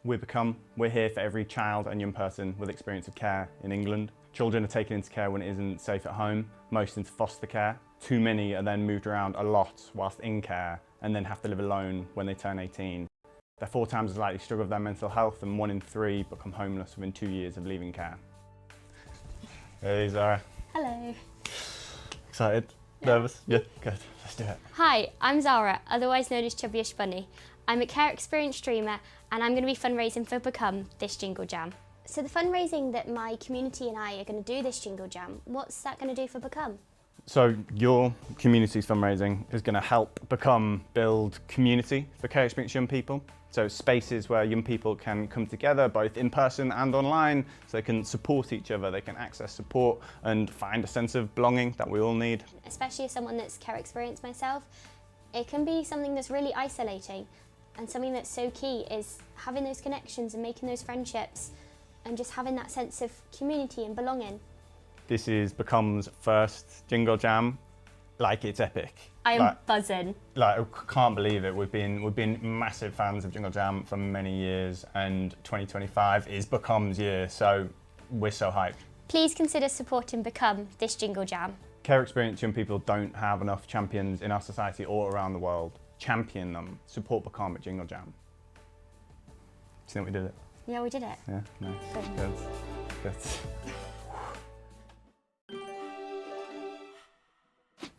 We're here for every child and young person with experience of care in England. Children are taken into care when it isn't safe at home, most into foster care. Too many are then moved around a lot whilst in care and then have to live alone when they turn 18. They're 4 times as likely to struggle with their mental health, and 1 in 3 become homeless within 2 years of leaving care. Hey Zara. Hello. Excited? Nervous? Yeah, good. Let's do it. Hi, I'm Zara, otherwise known as Chubbyish Bunny. I'm a care experience streamer and I'm going to be fundraising for Become this Jingle Jam. So the fundraising that my community and I are going to do this Jingle Jam, what's that going to do for Become? So your community's fundraising is going to help Become build community for care experience young people. So spaces where young people can come together both in person and online, so they can support each other, they can access support and find a sense of belonging that we all need. Especially as someone that's care experienced myself, it can be something that's really isolating, and something that's so key is having those connections and making those friendships and just having that sense of community and belonging. This is Become's first Jingle Jam. Like, it's epic. I am buzzing. I can't believe it. We've been massive fans of Jingle Jam for many years, and 2025 is Become's year, so we're so hyped. Please consider supporting Become this Jingle Jam. Care experienced young people don't have enough champions in our society or around the world. Champion them. Support Become at Jingle Jam. Do you think we did it? Yeah, we did it. Yeah, nice. Good.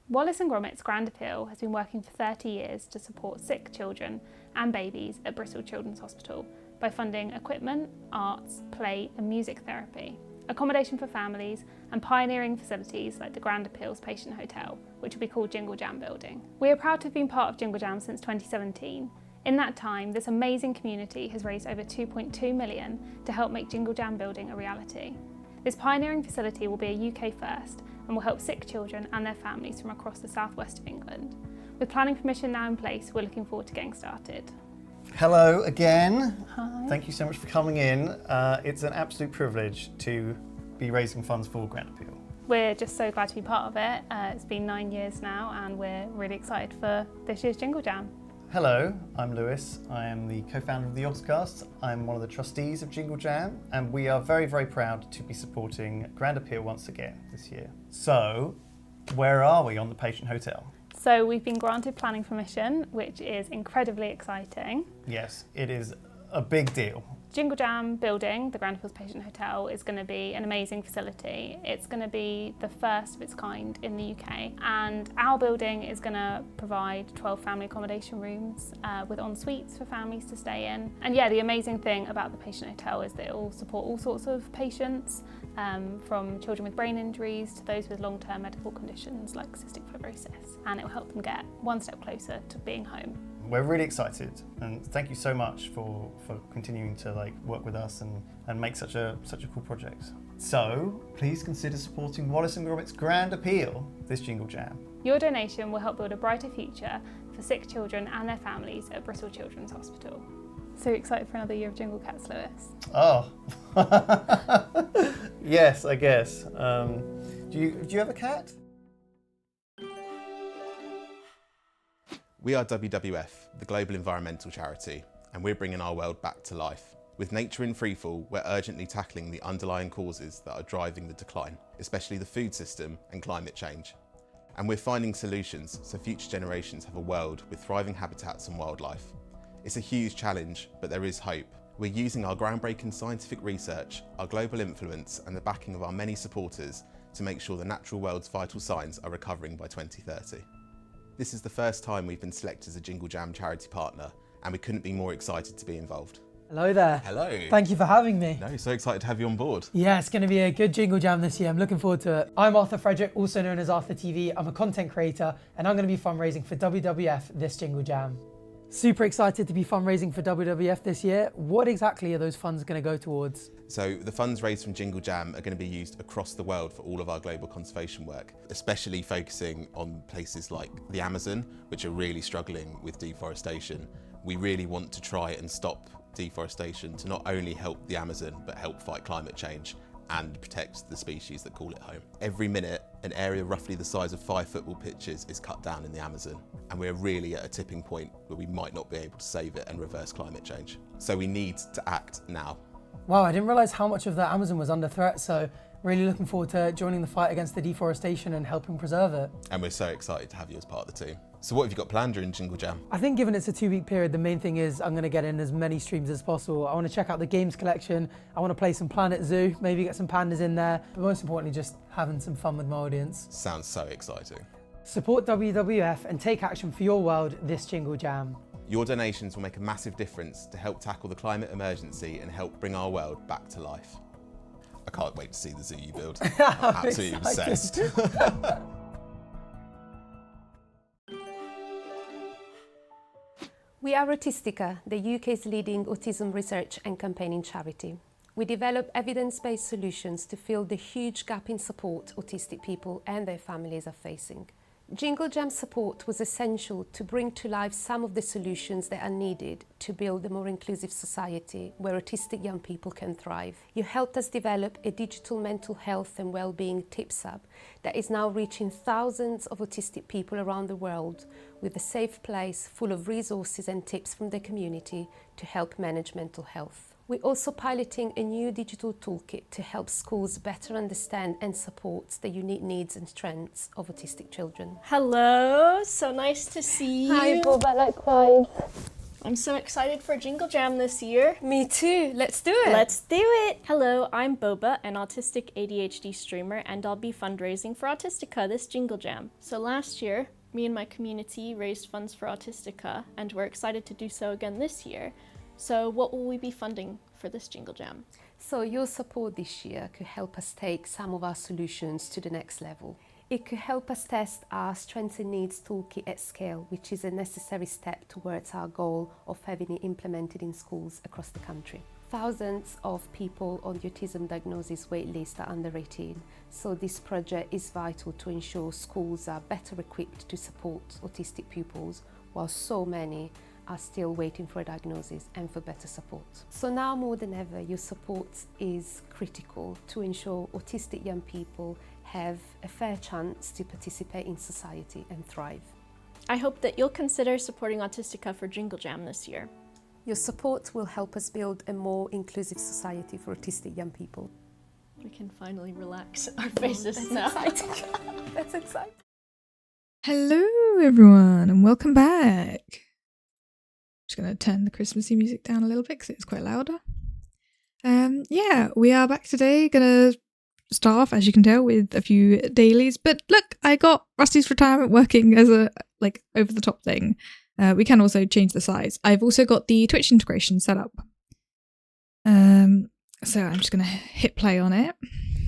Wallace & Gromit's Grand Appeal has been working for 30 years to support sick children and babies at Bristol Children's Hospital by funding equipment, arts, play and music therapy, accommodation for families and pioneering facilities like the Grand Appeal's Patient Hotel, which will be called Jingle Jam Building. We are proud to have been part of Jingle Jam since 2017. In that time, this amazing community has raised over 2.2 million to help make Jingle Jam Building a reality. This pioneering facility will be a UK first and will help sick children and their families from across the southwest of England. With planning permission now in place, we're looking forward to getting started. Hello again. Hi. Thank you so much for coming in. It's an absolute privilege to be raising funds for Grand Appeal. We're just so glad to be part of it. It's been 9 years now and we're really excited for this year's Jingle Jam. Hello, I'm Lewis. I am the co-founder of the Oscast. I'm one of the trustees of Jingle Jam, and we are very, very proud to be supporting Grand Appeal once again this year. So, where are we on the Patient Hotel? So we've been granted planning permission, which is incredibly exciting. Yes, it is a big deal. Jingle Jam Building, the Grand Appeal's Patient Hotel, is going to be an amazing facility. It's going to be the first of its kind in the UK, and our building is going to provide 12 family accommodation rooms with en-suites for families to stay in. And yeah, the amazing thing about the Patient Hotel is that it will support all sorts of patients, from children with brain injuries to those with long-term medical conditions like cystic fibrosis, and it will help them get one step closer to being home. We're really excited, and thank you so much for continuing to work with us and make such a cool project. So please consider supporting Wallace & Gromit's Grand Appeal this Jingle Jam. Your donation will help build a brighter future for sick children and their families at Bristol Children's Hospital. So excited for another year of Jingle Cats, Lewis? Oh, yes, I guess. Do you have a cat? We are WWF, the global environmental charity, and we're bringing our world back to life. With nature in freefall, we're urgently tackling the underlying causes that are driving the decline, especially the food system and climate change. And we're finding solutions so future generations have a world with thriving habitats and wildlife. It's a huge challenge, but there is hope. We're using our groundbreaking scientific research, our global influence, and the backing of our many supporters to make sure the natural world's vital signs are recovering by 2030. This is the first time we've been selected as a Jingle Jam charity partner, and we couldn't be more excited to be involved. Hello there. Hello. Thank you for having me. No, so excited to have you on board. Yeah, it's going to be a good Jingle Jam this year. I'm looking forward to it. I'm Arthur Frederick, also known as Arthur TV. I'm a content creator, and I'm going to be fundraising for WWF this Jingle Jam. Super excited to be fundraising for WWF this year. What exactly are those funds going to go towards? So the funds raised from Jingle Jam are going to be used across the world for all of our global conservation work, especially focusing on places like the Amazon, which are really struggling with deforestation. We really want to try and stop deforestation to not only help the Amazon, but help fight climate change and protect the species that call it home. Every minute, an area roughly the size of 5 football pitches is cut down in the Amazon, and we're really at a tipping point where we might not be able to save it and reverse climate change. So we need to act now. Wow, I didn't realise how much of the Amazon was under threat, so really looking forward to joining the fight against the deforestation and helping preserve it. And we're so excited to have you as part of the team. So what have you got planned during Jingle Jam? I think given it's a 2-week period, the main thing is I'm going to get in as many streams as possible. I want to check out the games collection, I want to play some Planet Zoo, maybe get some pandas in there, but most importantly just having some fun with my audience. Sounds so exciting. Support WWF and take action for your world this Jingle Jam. Your donations will make a massive difference to help tackle the climate emergency and help bring our world back to life. I can't wait to see the zoo you build. I'm absolutely obsessed. We are Autistica, the UK's leading autism research and campaigning charity. We develop evidence-based solutions to fill the huge gap in support autistic people and their families are facing. Jingle Jam support was essential to bring to life some of the solutions that are needed to build a more inclusive society where autistic young people can thrive. You helped us develop a digital mental health and well-being tips hub that is now reaching thousands of autistic people around the world with a safe place full of resources and tips from the community to help manage mental health. We're also piloting a new digital toolkit to help schools better understand and support the unique needs and strengths of autistic children. Hello, so nice to see you. Hi, Boba, likewise. I'm so excited for Jingle Jam this year. Me too, let's do it! Let's do it! Hello, I'm Boba, an autistic ADHD streamer, and I'll be fundraising for Autistica this Jingle Jam. So last year, me and my community raised funds for Autistica, and we're excited to do so again this year. So what will we be funding for this Jingle Jam? So your support this year could help us take some of our solutions to the next level. It could help us test our Strengths and Needs toolkit at scale, which is a necessary step towards our goal of having it implemented in schools across the country. Thousands of people on the autism diagnosis waitlist are under 18, so this project is vital to ensure schools are better equipped to support autistic pupils, while so many are still waiting for a diagnosis and for better support. So now more than ever, your support is critical to ensure autistic young people have a fair chance to participate in society and thrive. I hope that you'll consider supporting Autistica for Jingle Jam this year. Your support will help us build a more inclusive society for autistic young people. We can finally relax our faces now. Exciting. That's exciting. Hello everyone and welcome back. Just going to turn the Christmassy music down a little bit because it's quite louder. Yeah, we are back today. Going to start off, as you can tell, with a few dailies. But look, I got Rusty's retirement working as a over the top thing. We can also change the size. I've also got the Twitch integration set up. So I'm just going to hit play on it.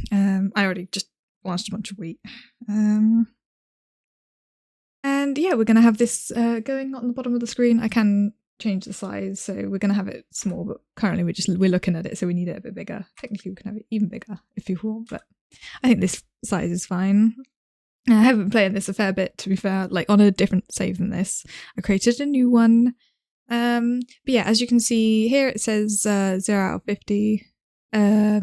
I already just launched a bunch of wheat. And yeah, we're going to have this going on the bottom of the screen. I can change the size, so we're going to have it small, but currently we're looking at it, so we need it a bit bigger. Technically we can have it even bigger if you want, but I think this size is fine. I have been playing this a fair bit, to be fair, on a different save than this. I created a new one. But yeah, as you can see here, it says 0 out of 50. I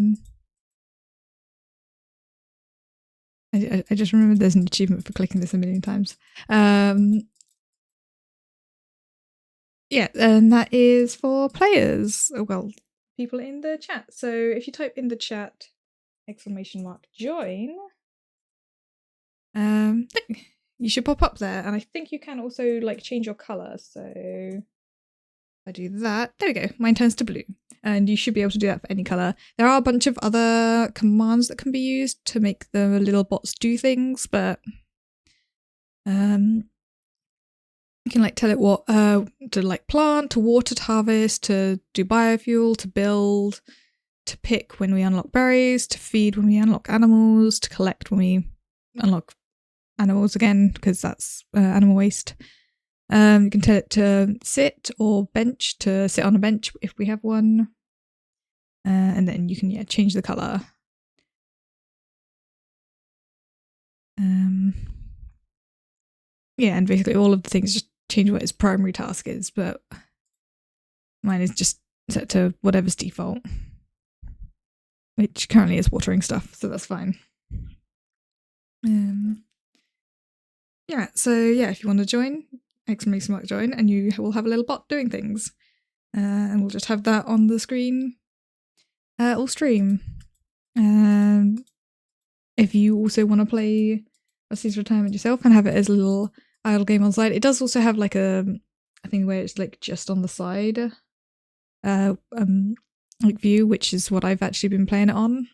just remembered there's an achievement for clicking this a million times. Yeah, and that is for players. Well, people in the chat. So if you type in the chat !join, you should pop up there. And I think you can also change your colour. So if I do that, there we go. Mine turns to blue. And you should be able to do that for any colour. There are a bunch of other commands that can be used to make the little bots do things, but you can tell it what to plant, to water, to harvest, to do biofuel, to build, to pick when we unlock berries, to feed when we unlock animals, to collect when we unlock animals again, because that's animal waste. You can tell it to sit or bench, to sit on a bench if we have one. And then you can change the colour. Yeah, and basically all of the things just change what its primary task is, but mine is just set to whatever's default. which currently is watering stuff, so that's fine. Yeah, so yeah, if you want to join, exclamation mark join, and you will have a little bot doing things. And we'll just have that on the screen all stream. If you also want to play Rusty's Retirement yourself and have it as a little idle game on the side, it does also have like a thing where it's like just on the side like view, which is what I've actually been playing it on.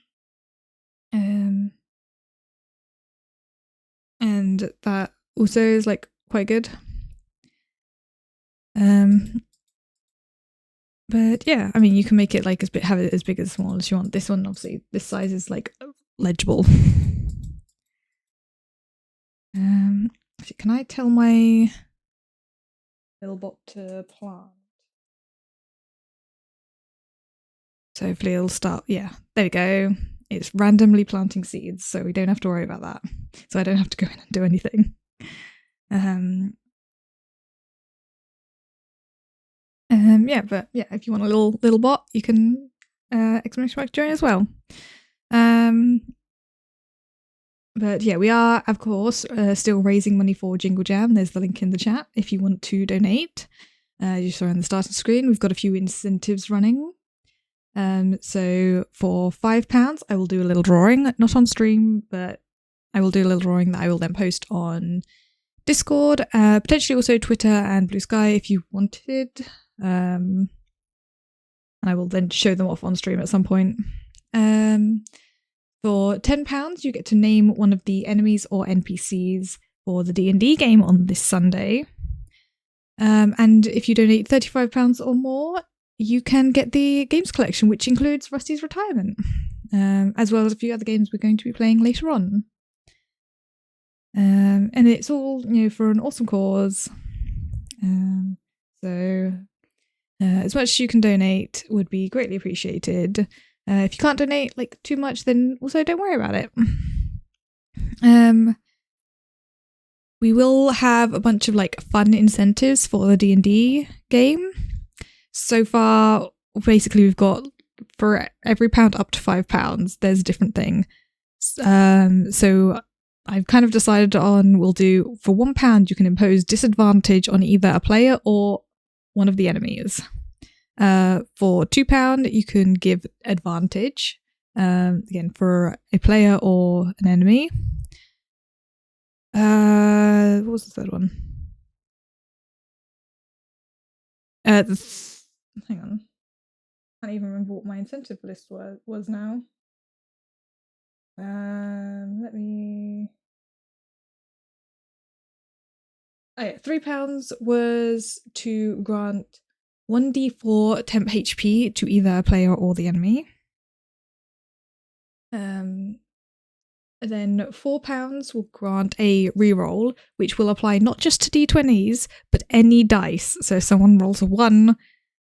And that also is like quite good. But yeah, I mean, you can make it like have it as big as small as you want. This one, obviously, this size is like legible. Can I tell my little bot to plant? So hopefully it'll start. Yeah, there we go. It's randomly planting seeds, so we don't have to worry about that. So I don't have to go in and do anything. Yeah, but yeah, if you want a little bot, you can exclamation mark join as well. But yeah, we are, of course, still raising money for Jingle Jam. There's the link in the chat if you want to donate. You saw on the starting screen, we've got a few incentives running. So for £5, I will do a little drawing, not on stream, but I will do a little drawing that I will then post on Discord, potentially also Twitter and Blue Sky if you wanted. And I will then show them off on stream at some point. For £10, you get to name one of the enemies or NPCs for the D&D game on this Sunday. And if you donate £35 or more, you can get the games collection, which includes Rusty's Retirement, as well as a few other games we're going to be playing later on. And it's all, for an awesome cause. So as much as you can donate would be greatly appreciated. If you can't donate like too much, then also don't worry about it. We will have a bunch of like fun incentives for the D&D game. So far, basically, we've got for every pound up to £5, there's a different thing. So I've kind of decided on we'll do for £1 you can impose disadvantage on either a player or one of the enemies. For £2 you can give advantage, again for a player or an enemy. What was the third one? Hang on. I can't even remember what my incentive list was now. Let me... Oh yeah, £3 was to grant 1d4 temp HP to either a player or the enemy. And then £4 will grant a reroll, which will apply not just to d20s, but any dice. So if someone rolls a 1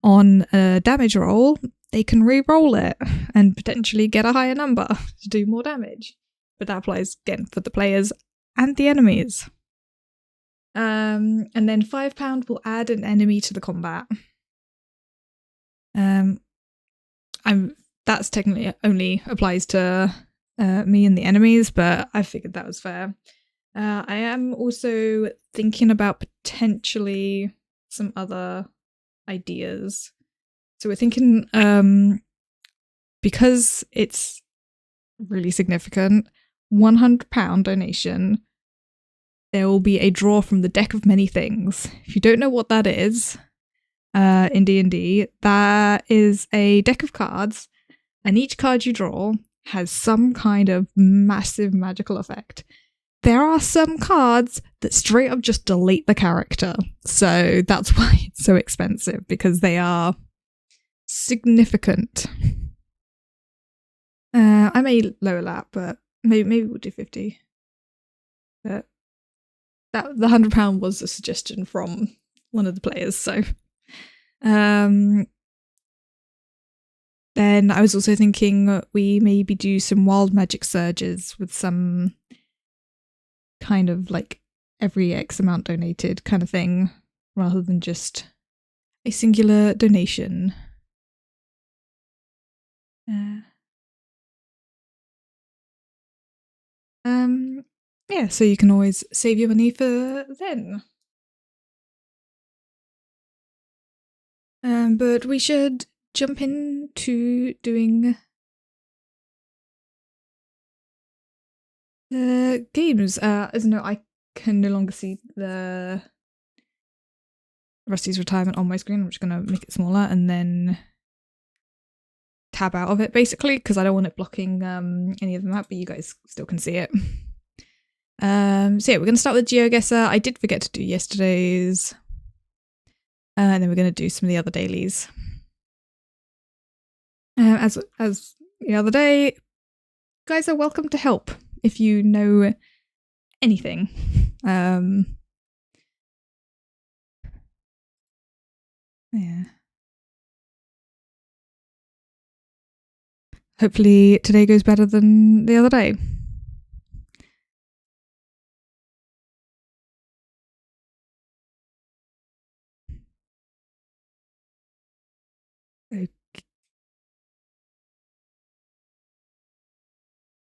on a damage roll, they can re-roll it and potentially get a higher number to do more damage. But that applies again for the players and the enemies. And then £5 will add an enemy to the combat. That's technically only applies to me and the enemies, but I figured that was fair. I am also thinking about potentially some other ideas. So we're thinking, because it's really significant, £100 donation, there will be a draw from the deck of many things. If you don't know what that is, in D&D, that is a deck of cards, and each card you draw has some kind of massive magical effect. There are some cards that straight up just delete the character, so that's why it's so expensive, because they are significant. I may lower that, but maybe we'll do 50. But the £100 was a suggestion from one of the players, so. Then I was also thinking we maybe do some wild magic surges with some kind of like every X amount donated kind of thing, rather than just a singular donation. Yeah, so you can always save your money for then. But we should jump into doing the games. As no, I can no longer see the Rusty's retirement on my screen. I'm just going to make it smaller and then tab out of it, basically, because I don't want it blocking any of them out, but you guys still can see it. So yeah, we're going to start with GeoGuessr. I did forget to do yesterday's. And then we're going to do some of the other dailies. As the other day, guys are welcome to help if you know anything. Yeah. Hopefully today goes better than the other day.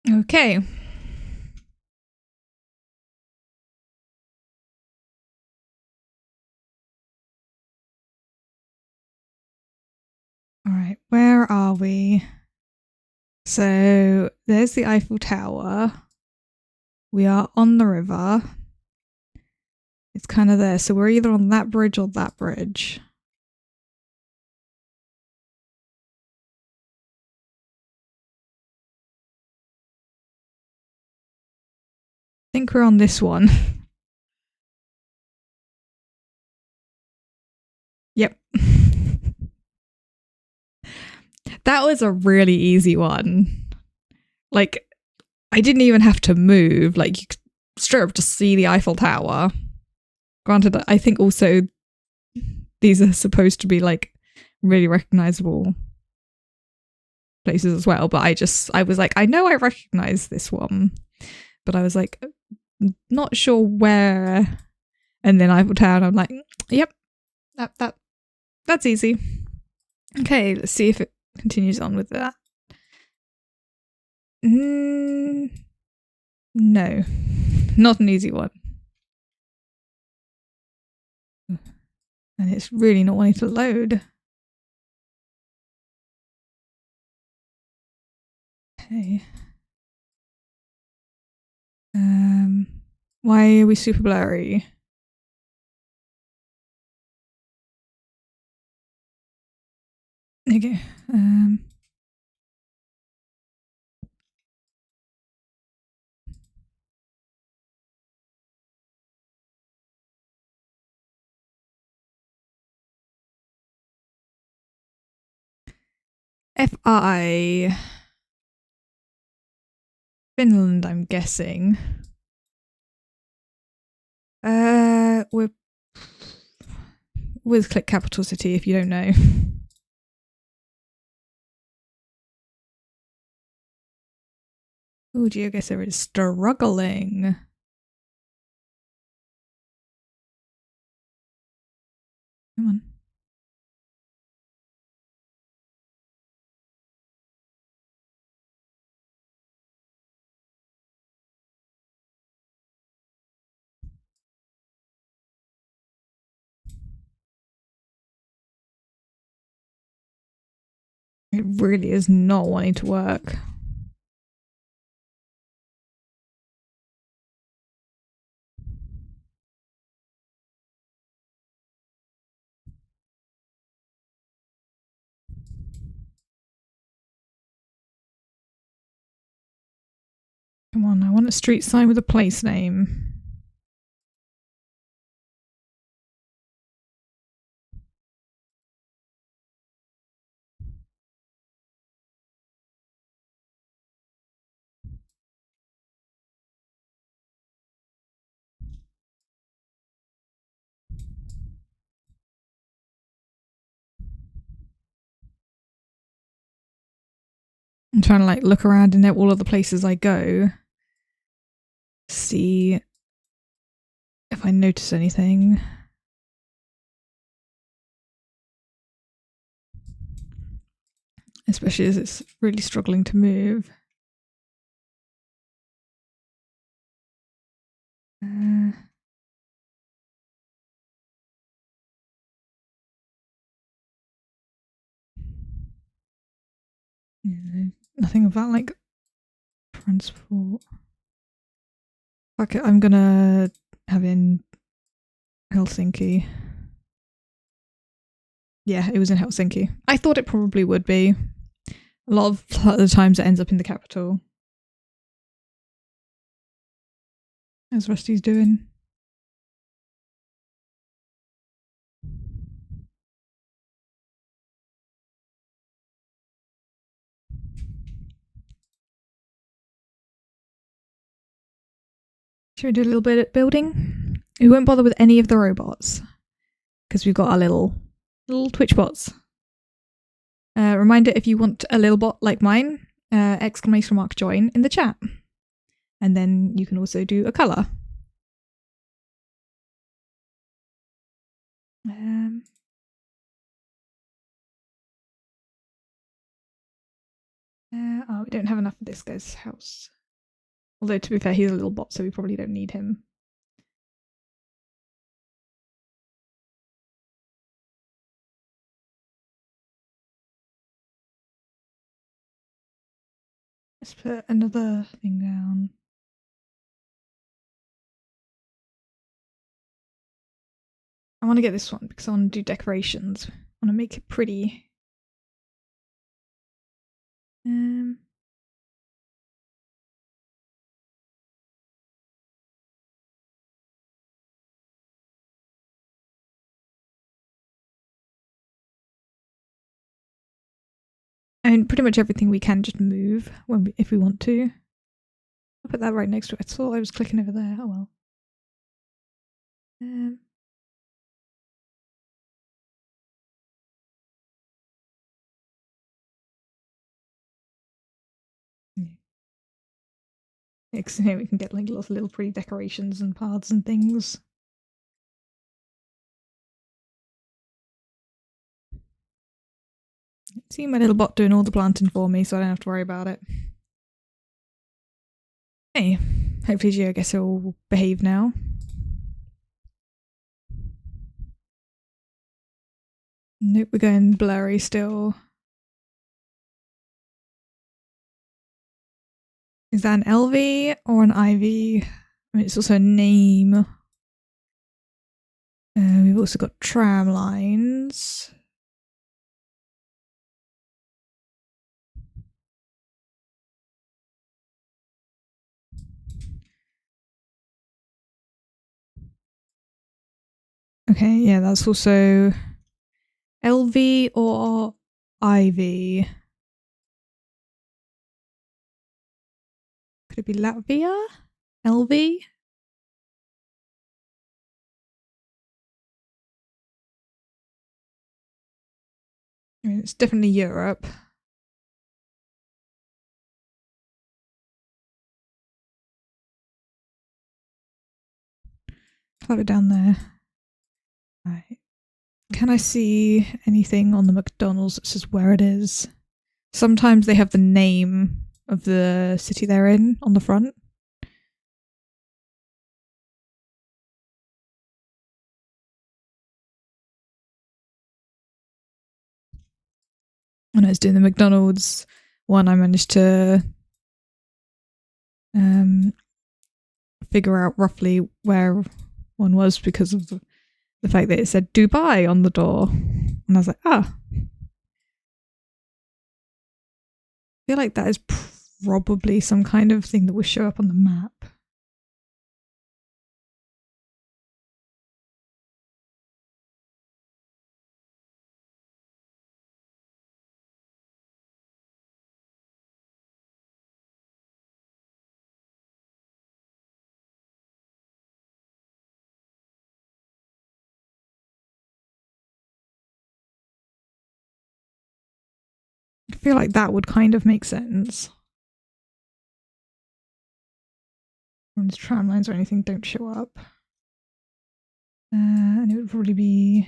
Okay. All right, where are we? So there's the Eiffel Tower. We are on the river. It's kind of there. So we're either on that bridge or that bridge. I think we're on this one. Yep. That was a really easy one. Like, I didn't even have to move. Like, you could straight up just see the Eiffel Tower. Granted, I think also these are supposed to be like really recognizable places as well. But I was like, I know I recognize this one, but I was like, not sure where. And then Eiffel Tower, I'm like, yep, that's easy. Okay, let's see if it continues on with that. No, not an easy one. And it's really not wanting to load. Okay. Why are we super blurry? Okay. FI. Finland, I'm guessing. We're with click capital city if you don't know. Oh, GeoGuessr is struggling. Come on. It really is not wanting to work. Come on, I want a street sign with a place name. I'm trying to like look around in all of the places I go. See if I notice anything. Especially as it's really struggling to move. Nothing about like transport. Okay, I'm gonna have in Helsinki. Yeah, it was in Helsinki. I thought it probably would be. A lot of the times it ends up in the capital. How's Rusty's doing? Should we do a little bit of building? We won't bother with any of the robots because we've got our little Twitch bots. Reminder, if you want a little bot like mine, exclamation mark join in the chat. And then you can also do a colour. Oh, we don't have enough of this guy's house. Although, to be fair, he's a little bot, so we probably don't need him. Let's put another thing down. I want to get this one because I want to do decorations. I want to make it pretty. I mean, pretty much everything we can just move if we want to. I'll put that right next to it. I thought I was clicking over there. Oh well. Yeah, because here we can get like lots of little pretty decorations and paths and things. See my little bot doing all the planting for me, so I don't have to worry about it. Hey, hopefully Geo gets it will behave now. Nope, we're going blurry still. Is that an LV or an IV? I mean, it's also a name. We've also got tram lines. Okay, yeah, that's also LV or IV. Could it be Latvia? LV? I mean, it's definitely Europe. Have it down there. Right. Can I see anything on the McDonald's that says where it is? Sometimes they have the name of the city they're in on the front. When I was doing the McDonald's one, I managed to figure out roughly where one was because of the fact that it said Dubai on the door. And I was like, ah. I feel like that is probably some kind of thing that will show up on the map. I feel like that would kind of make sense. When the tram lines or anything don't show up. And it would probably be...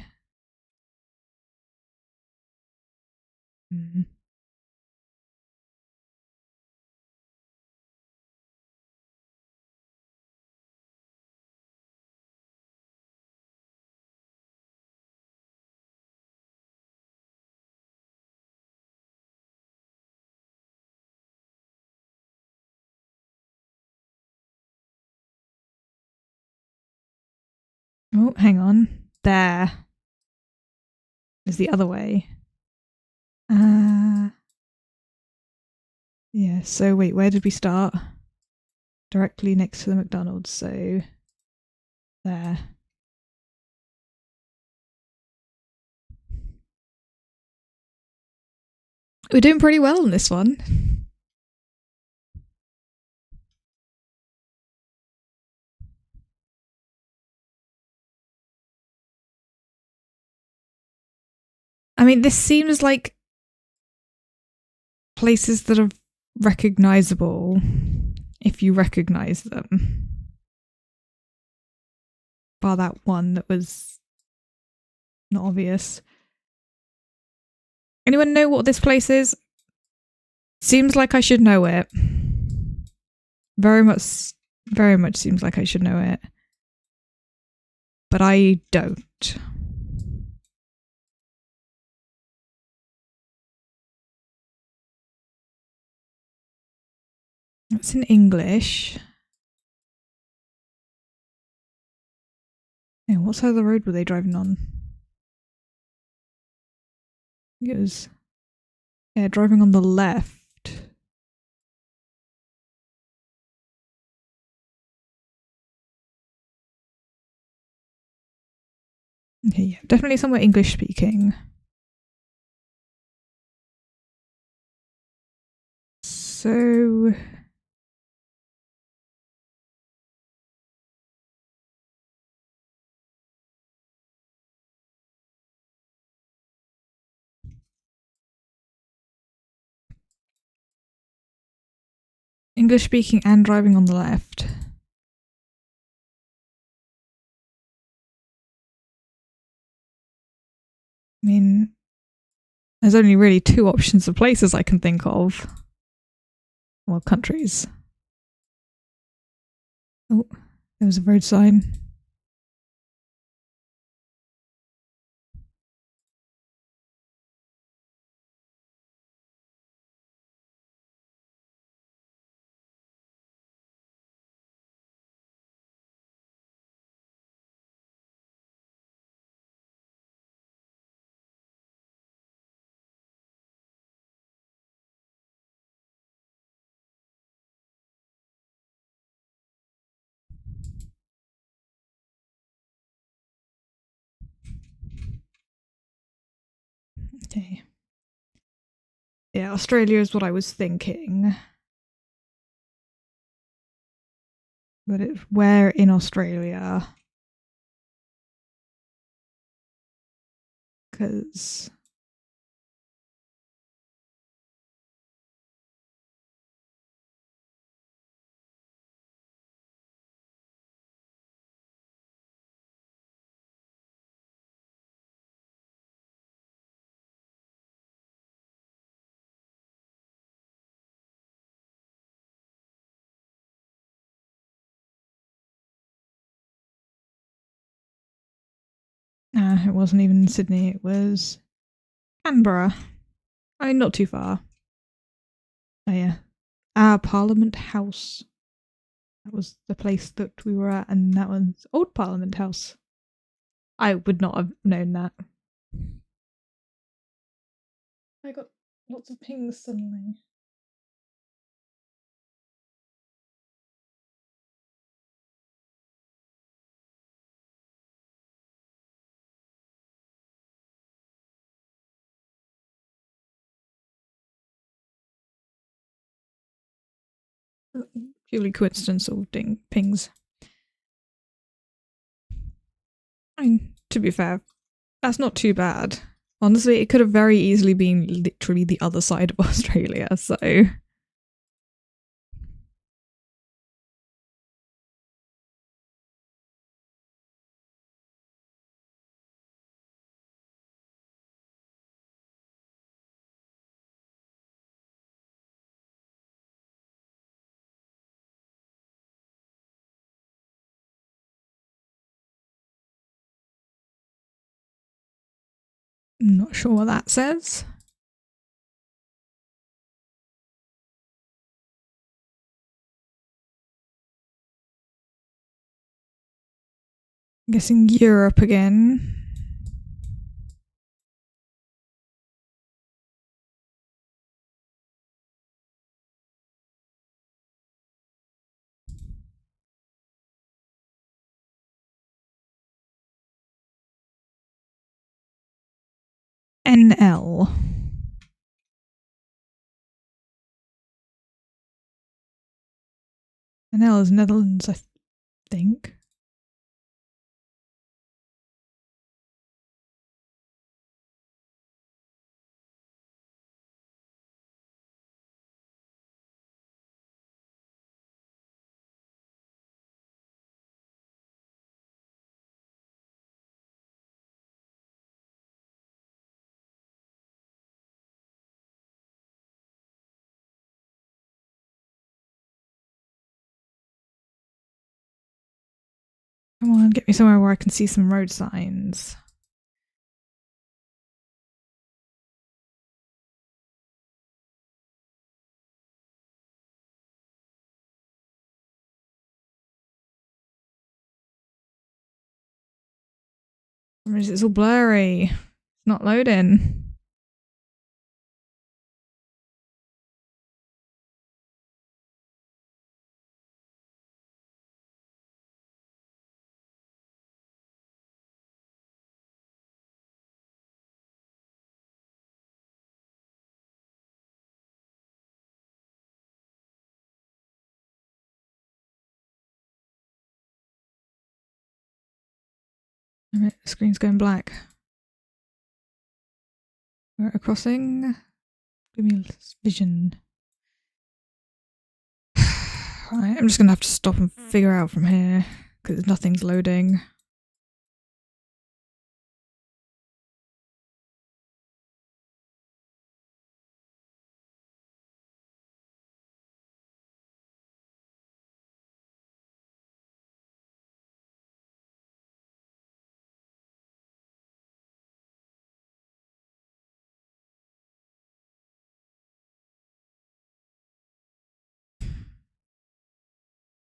Oh, hang on. There is the other way. Yeah, so wait, where did we start? Directly next to the McDonald's, so there. We're doing pretty well on this one. I mean, this seems like places that are recognizable if you recognize them. Bar that one that was not obvious. Anyone know what this place is? Seems like I should know it. Very much seems like I should know it. But I don't. It's in English. Yeah, what side of the road were they driving on? I think it was, yeah, driving on the left. Okay, yeah, definitely somewhere English speaking. So English speaking and driving on the left. I mean, there's only really two options of places I can think of. Well, countries. Oh, there was a road sign. Okay. Yeah, Australia is what I was thinking. But it's where in Australia? Because it wasn't even Sydney, it was Canberra. I mean, not too far. Oh yeah. Parliament House. That was the place that we were at, and that was Old Parliament House. I would not have known that. I got lots of pings suddenly. Purely coincidental pings. I mean, to be fair, that's not too bad. Honestly, it could have very easily been literally the other side of Australia, so. I'm not sure what that says. I'm guessing Europe again. NL. NL is Netherlands, I think. Come on, get me somewhere where I can see some road signs. It's all blurry. It's not loading. The screen's going black. We're at a crossing. Give me a vision. Right, I'm just gonna have to stop and figure out from here because nothing's loading.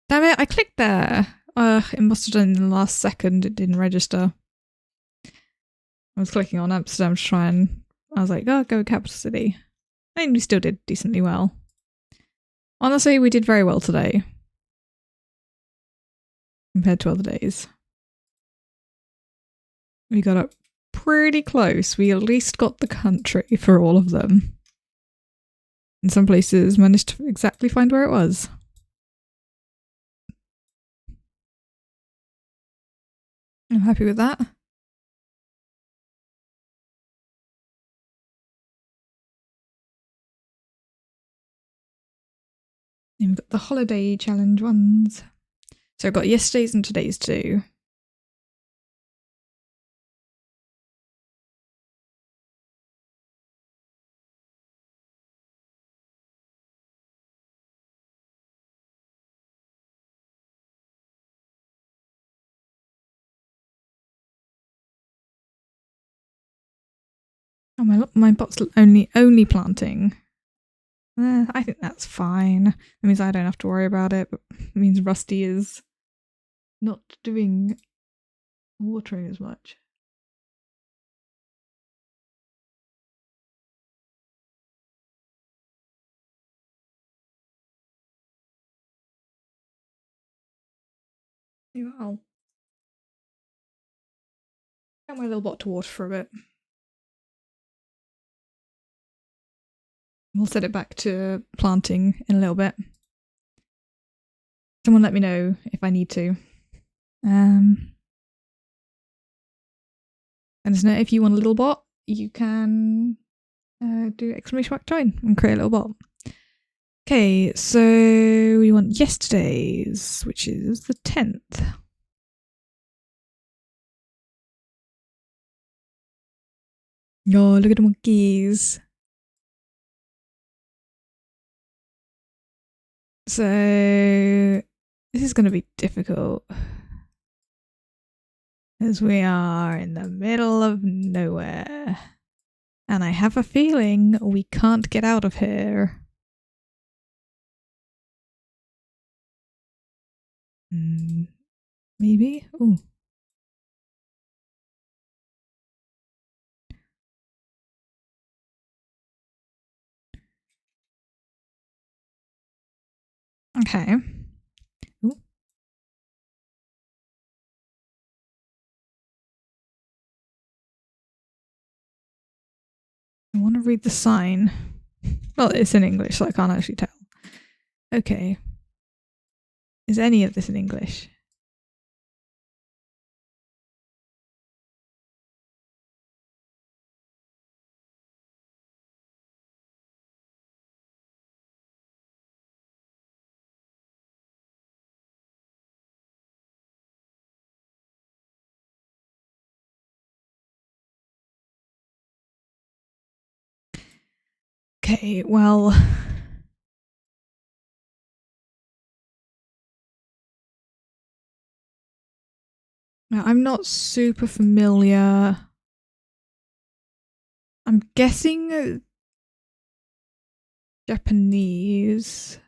Damn it, I clicked there. It must have done in the last second. It didn't register. I was clicking on Amsterdam to try and I was like, oh, go capital city. And we still did decently well. Honestly, we did very well today. Compared to other days. We got up pretty close. We at least got the country for all of them. In some places, managed to exactly find where it was. I'm happy with that. And we've got the holiday challenge ones. So I've got yesterday's and today's too. Oh, my bot's only planting. I think that's fine. That means I don't have to worry about it, but it means Rusty is not doing watering as much. I'll get my little bot to water for a bit. We'll set it back to planting in a little bit. Someone let me know if I need to. And if you want a little bot, you can do exclamation mark join and create a little bot. Okay, so we want yesterday's, which is the 10th. Oh, look at the monkeys. So this is going to be difficult as we are in the middle of nowhere. And I have a feeling we can't get out of here. Maybe? Ooh. Okay. Ooh. I want to read the sign. Well, it's in English, so I can't actually tell. Okay. Is any of this in English? Okay, well. Now, I'm not super familiar. I'm guessing Japanese,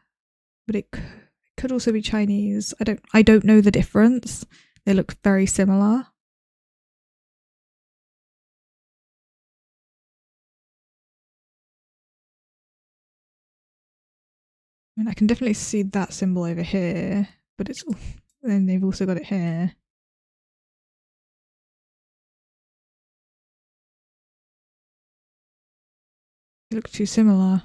but it could also be Chinese. I don't know the difference. They look very similar. I mean, I can definitely see that symbol over here, but it's then they've also got it here. They look too similar.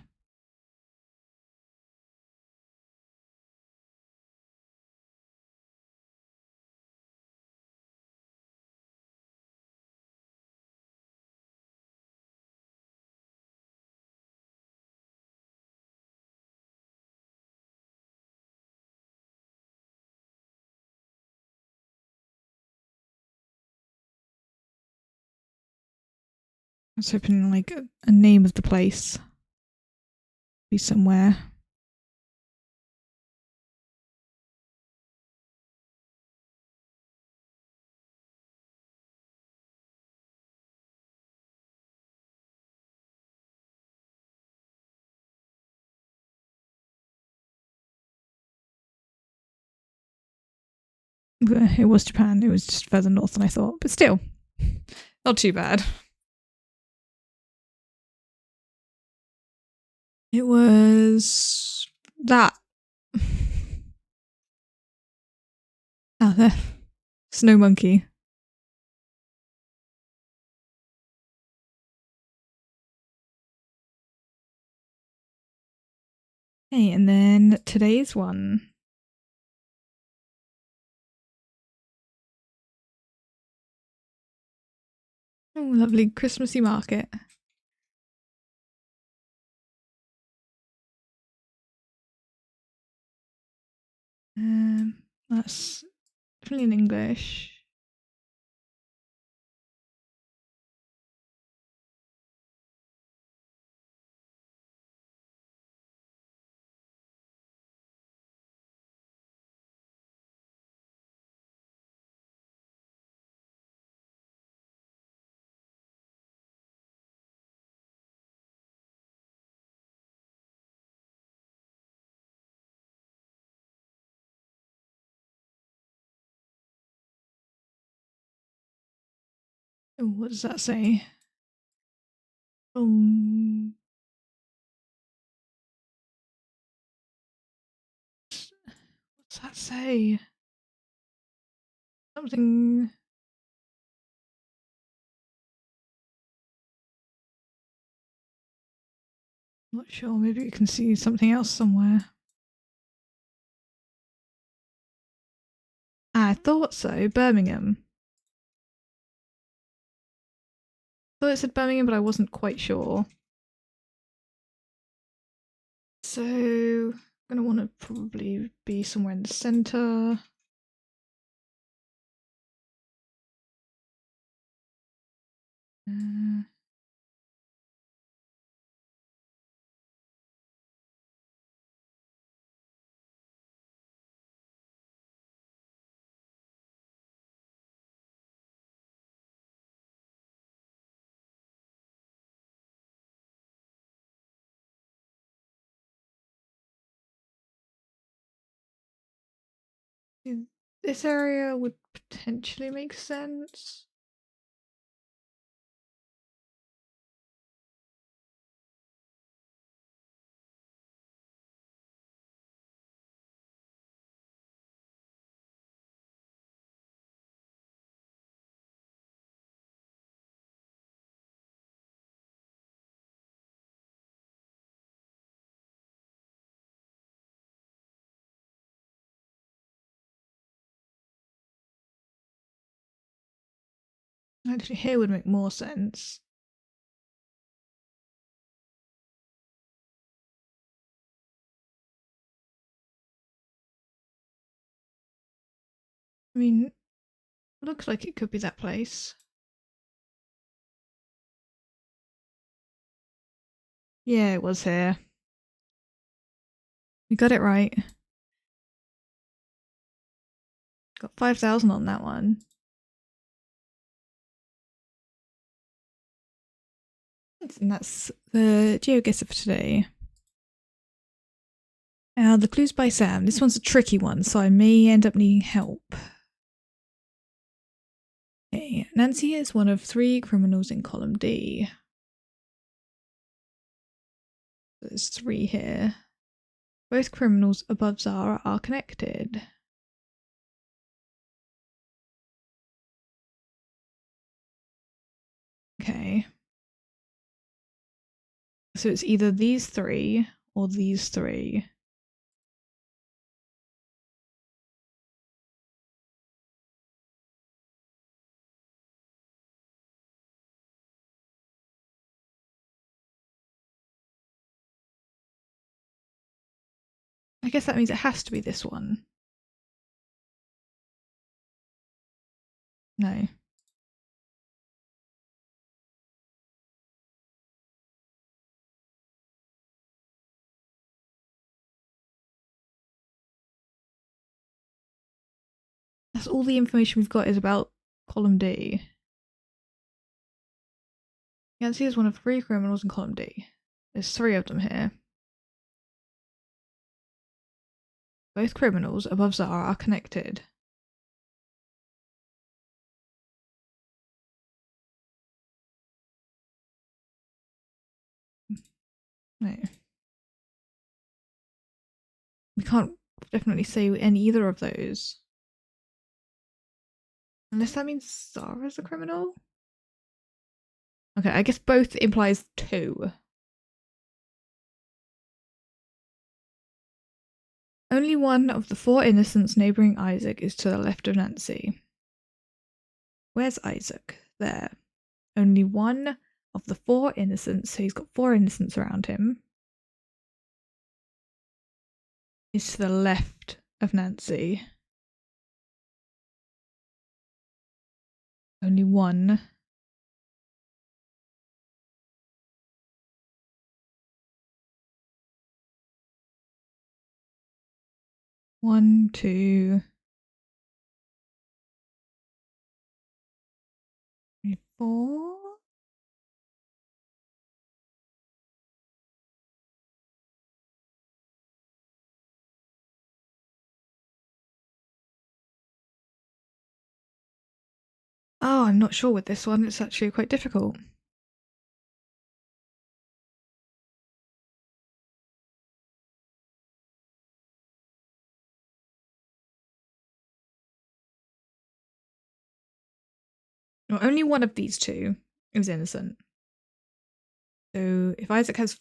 I was hoping like a name of the place be somewhere. It was Japan. It was just further north than I thought, but still, not too bad. It was that. Ah, there. Snow monkey. Hey, and then today's one. Oh, lovely Christmassy market. That's definitely in English. Oh, what does that say? What's that say? Something. Not sure. Maybe you can see something else somewhere. I thought so. Birmingham. I thought it said Birmingham, but I wasn't quite sure. So, I'm gonna want to probably be somewhere in the center. This area would potentially make sense. Actually, here would make more sense. I mean, looks like it could be that place. Yeah, it was here. We got it right. Got 5,000 on that one. And that's the GeoGuessr for today. Now, the clues by Sam. This one's a tricky one, so I may end up needing help. Okay, Nancy is one of 3 criminals in column D. There's 3 here. Both criminals above Zara are connected. Okay. So it's either these 3 or these 3. I guess that means it has to be this one. No. That's all the information we've got is about column D. Nancy is one of 3 criminals in column D. There's 3 of them here. Both criminals above Zara are connected. No. We can't definitely say any either of those. Unless that means Zara's a criminal? Okay, I guess both implies 2. Only one of the 4 innocents neighbouring Isaac is to the left of Nancy. Where's Isaac? There. Only one of the 4 innocents, so he's got 4 innocents around him, is to the left of Nancy. Only one. One, 2, 3, 4. Oh, I'm not sure with this one. It's actually quite difficult. Well, only one of these 2 is innocent. So if Isaac has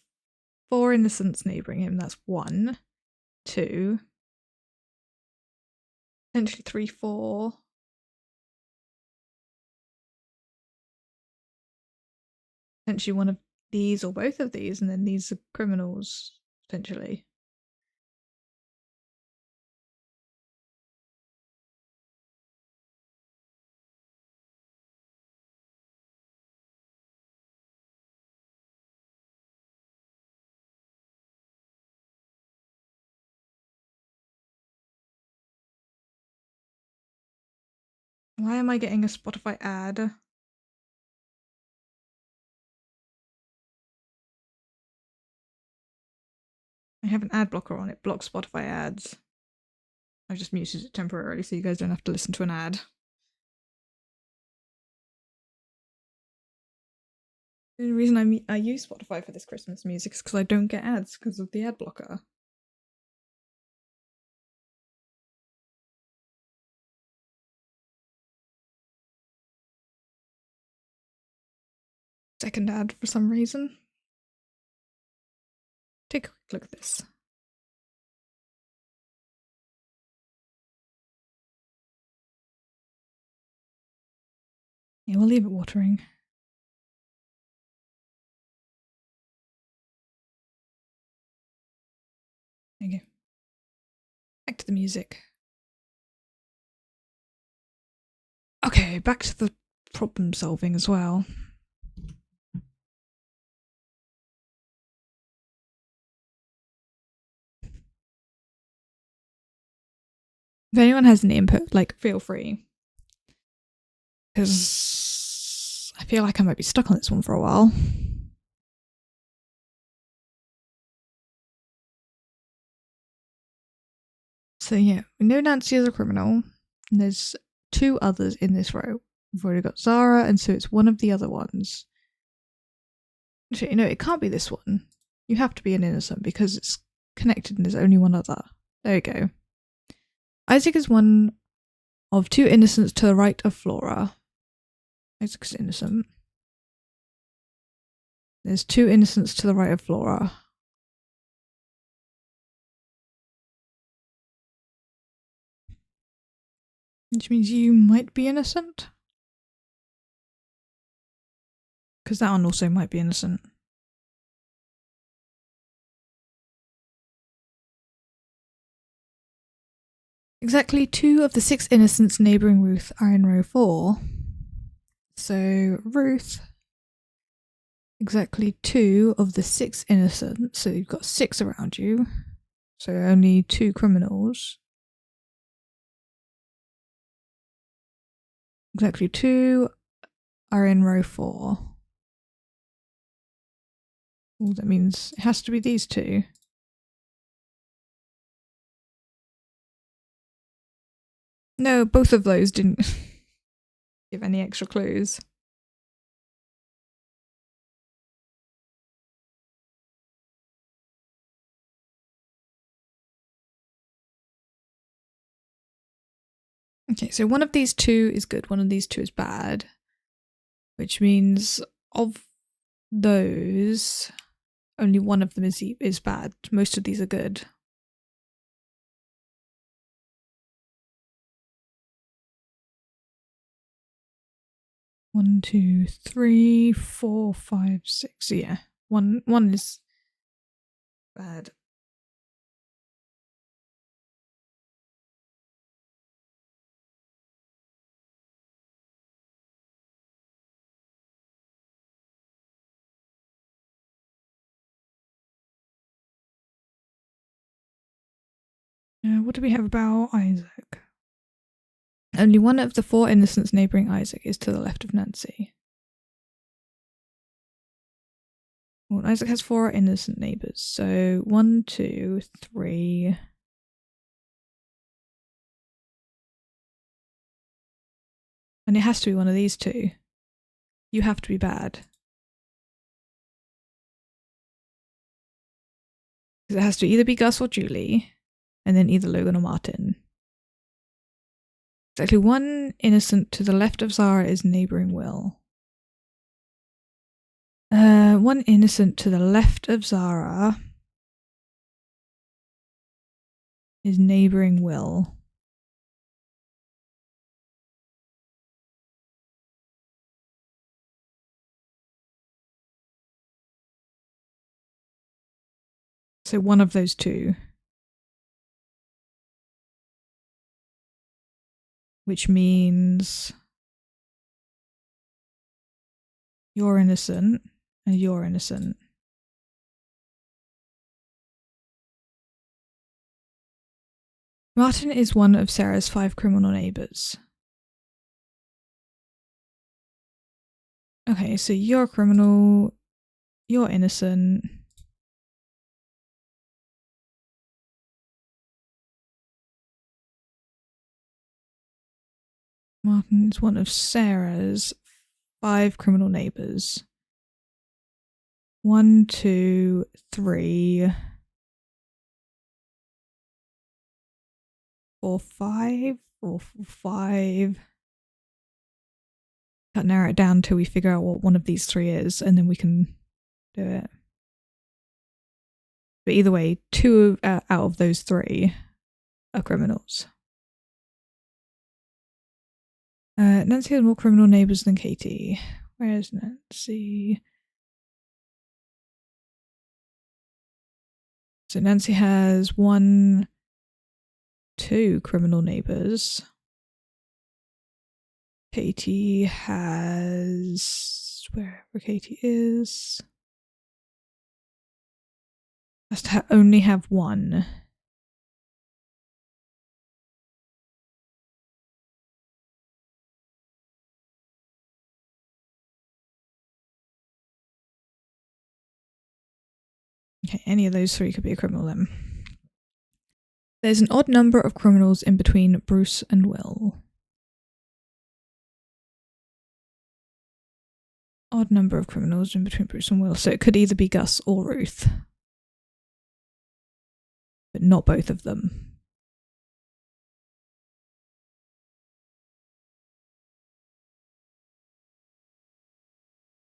4 innocents neighbouring him, that's 1, 2, potentially 3, 4. Potentially one of these or both of these, and then these are criminals, potentially. Why am I getting a Spotify ad? I have an ad blocker on it, blocks Spotify ads. I've just muted it temporarily so you guys don't have to listen to an ad. The only reason I use Spotify for this Christmas music is because I don't get ads because of the ad blocker. Second ad for some reason. Take a quick look at this. Yeah, we'll leave it watering. There you go. Back to the music. Okay, back to the problem solving as well. If anyone has an input, like, feel free. Because I feel like I might be stuck on this one for a while. So yeah, we know Nancy is a criminal, and there's 2 others in this row. We've already got Zara, and so it's one of the other ones. Actually, no, it can't be this one. You have to be an innocent because it's connected and there's only one other. There you go. Isaac is one of 2 innocents to the right of Flora. Isaac's innocent. There's 2 innocents to the right of Flora. Which means you might be innocent. Because that one also might be innocent. Exactly 2 of the 6 innocents neighbouring Ruth are in row 4. So Ruth, exactly 2 of the 6 innocents, so you've got 6 around you. So only 2 criminals. Exactly 2 are in row 4. Well, that means it has to be these 2. No, both of those didn't give any extra clues. Okay, so one of these 2 is good, one of these 2 is bad. Which means of those, only one of them is bad. Most of these are good. One, 2, 3, 4, 5, 6. So yeah, one is bad. What do we have about Isaac? Only one of the 4 innocents neighbouring Isaac is to the left of Nancy. Well, Isaac has 4 innocent neighbours, so 1, 2, 3. And it has to be one of these 2. You have to be bad. Because it has to either be Gus or Julie, and then either Logan or Martin. Exactly 1 innocent to the left of Zara is neighbouring Will. 1 innocent to the left of Zara is neighbouring Will. So one of those 2. Which means you're innocent and you're innocent. Martin is one of Sarah's 5 criminal neighbours. Okay, so you're a criminal, you're innocent. Martin is one of Sarah's 5 criminal neighbours. 1, 2, 3, 4, 5. 4, 5. Can't narrow it down until we figure out what one of these 3 is, and then we can do it. But either way, 2 out of those 3 are criminals. Nancy has more criminal neighbours than Katie. Where's Nancy? So Nancy has 2 criminal neighbours. Katie has... wherever Katie is... has to only have 1. Okay, any of those 3 could be a criminal then. There's an odd number of criminals in between Bruce and Will. Odd number of criminals in between Bruce and Will. So it could either be Gus or Ruth. But not both of them.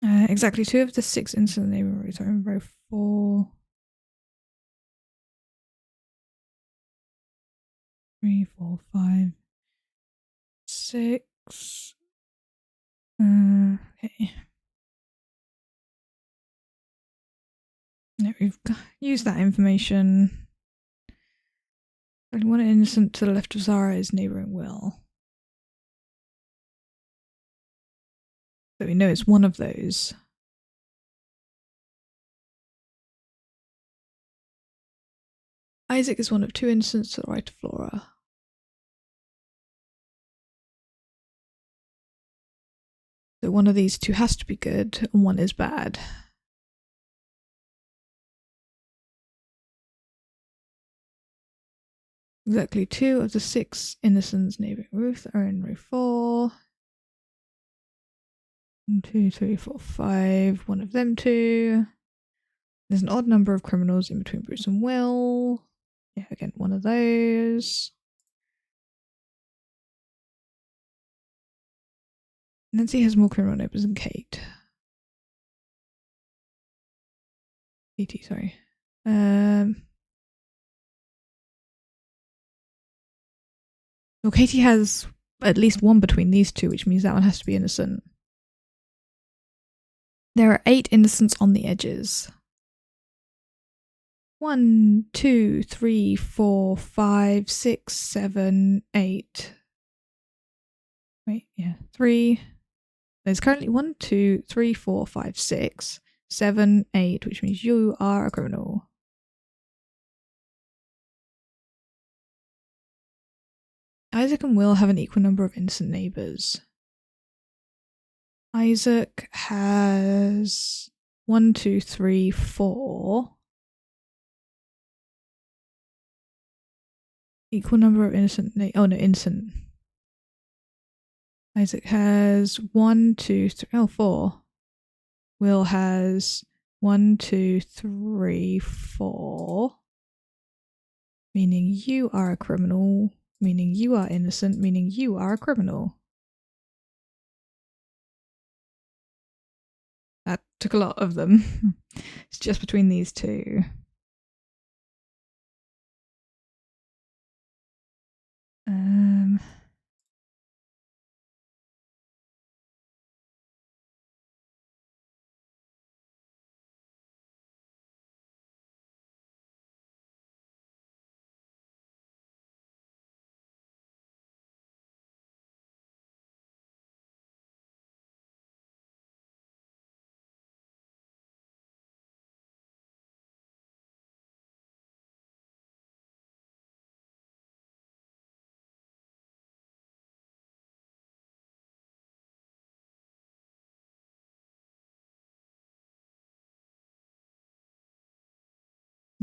Exactly 2 of the 6 incident neighborhoods are in row 4. 3, 4, 5, 6. Okay. No, we've used that information. Only 1 innocent to the left of Zara is neighbouring Will. So we know it's one of those. Isaac is one of 2 innocents to the right of Flora. So one of these 2 has to be good and 1 is bad. Exactly 2 of the 6 innocents neighbouring Ruth are in row 4. 1, 2, 3, 4, 5. 1 of them 2. There's an odd number of criminals in between Bruce and Will. Yeah, again, 1 of those. Nancy has more criminal neighbours than Kate. Katie, sorry. Well, Katie has at least 1 between these 2, which means that one has to be innocent. There are 8 innocents on the edges. 1, 2, 3, 4, 5, 6, 7, 8. Wait, yeah, 3. There's currently 1, 2, 3, 4, 5, 6, 7, 8, which means you are a criminal. Isaac and Will have an equal number of innocent neighbours. Isaac has 1, 2, 3, 4. Equal number of innocent innocent. Isaac has 1, 2, 3, 4. Will has 1, 2, 3, 4. Meaning you are a criminal. Meaning you are innocent. Meaning you are a criminal. That took a lot of them. It's just between these 2.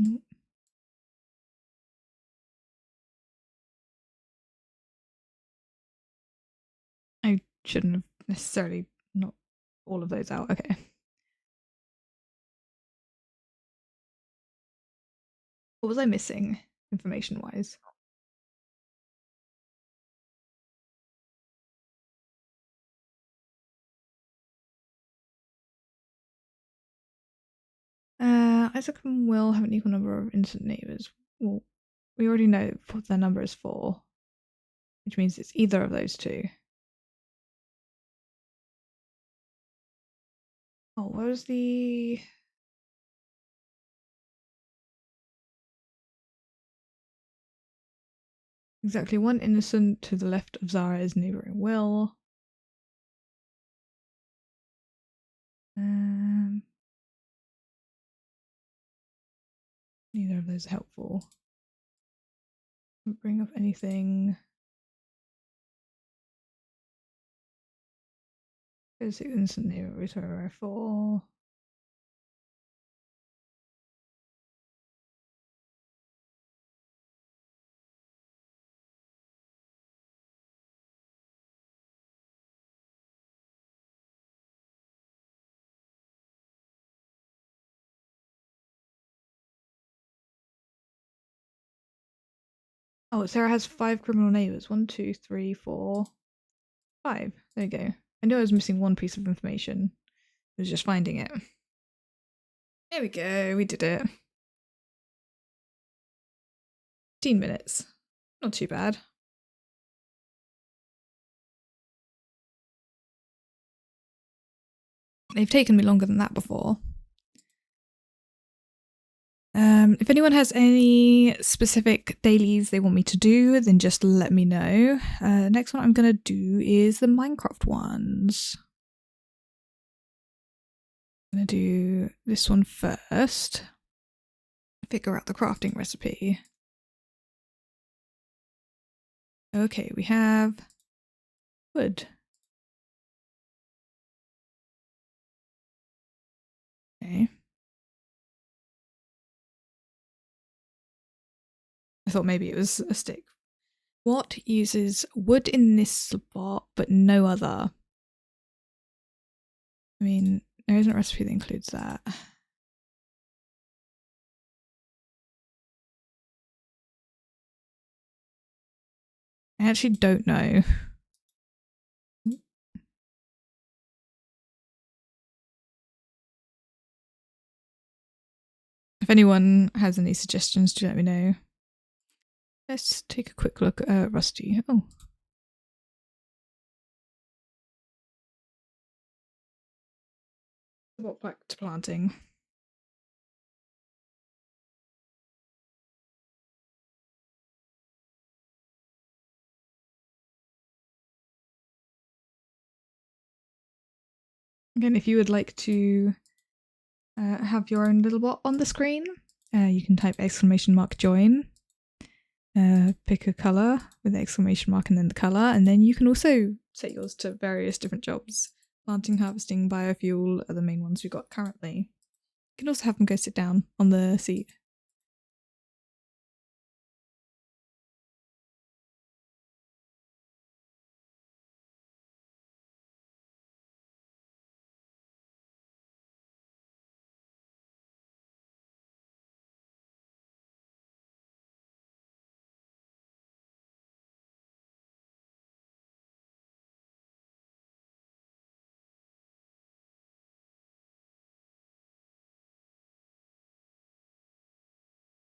Nope. I shouldn't have necessarily knocked all of those out. Okay. What was I missing, information-wise? Isaac and Will have an equal number of innocent neighbours. Well, we already know their number is 4, which means it's either of those 2. Oh, where was the... Exactly one innocent to the left of Zara is neighbouring Will. Neither of those are helpful. Don't bring up anything. Is innocent neighbour return 4. Oh, Sarah has 5 criminal neighbours. 1, 2, 3, 4, 5. There you go. I knew I was missing one piece of information. I was just finding it. There we go. We did it. 15 minutes. Not too bad. They've taken me longer than that before. If anyone has any specific dailies they want me to do, then just let me know. Next one I'm going to do is the Minecraft ones. I'm going to do this one first. Figure out the crafting recipe. Okay, we have wood. Okay. I thought maybe it was a stick. What uses wood in this spot but no other? I mean, there isn't a recipe that includes that. I actually don't know. If anyone has any suggestions, do let me know. Let's take a quick look at Rusty. Oh. What back to planting? Again, if you would like to have your own little bot on the screen, you can type !join. Pick a colour with the exclamation mark and then the colour, and then you can also set yours to various different jobs. Planting, harvesting, biofuel are the main ones we've got currently. You can also have them go sit down on the seat.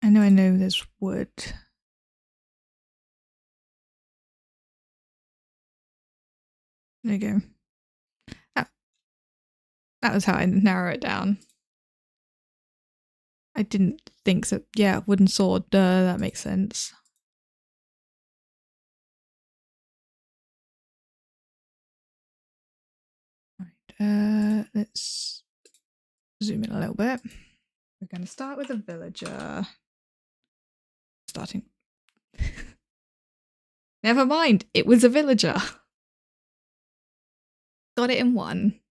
I know there's wood. There you go. That was how I narrow it down. I didn't think so. Yeah, wooden sword. Duh, that makes sense. Right, let's zoom in a little bit. We're going to start with a villager. Starting. Never mind, it was a villager. Got it in one.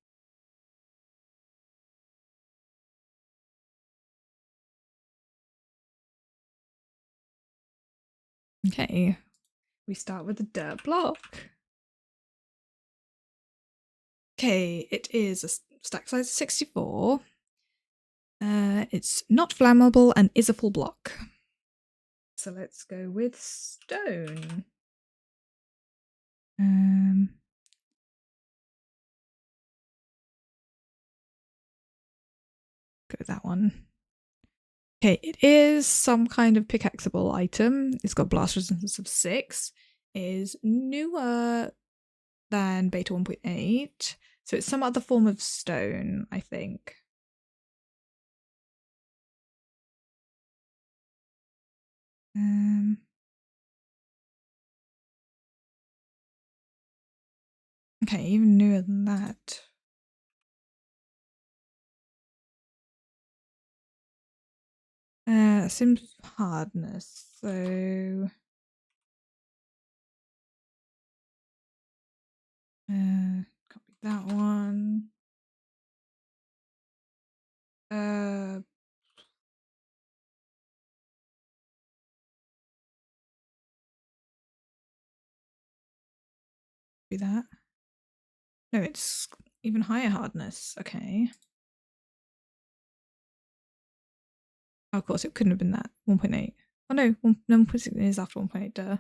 Okay, we start with a dirt block. Okay, it is a stack size of 64. It's not flammable and is a full block. So let's go with stone. Go with that one. Okay, it is some kind of pickaxeable item. It's got blast resistance of 6. It is newer than beta 1.8. So it's some other form of stone, I think. Okay, even newer than that. Sims hardness, so copy that one. Do that. No, it's even higher hardness. Okay. Oh, of course, it couldn't have been that. 1.8. Oh no, 1.6 is after 1.8. Duh.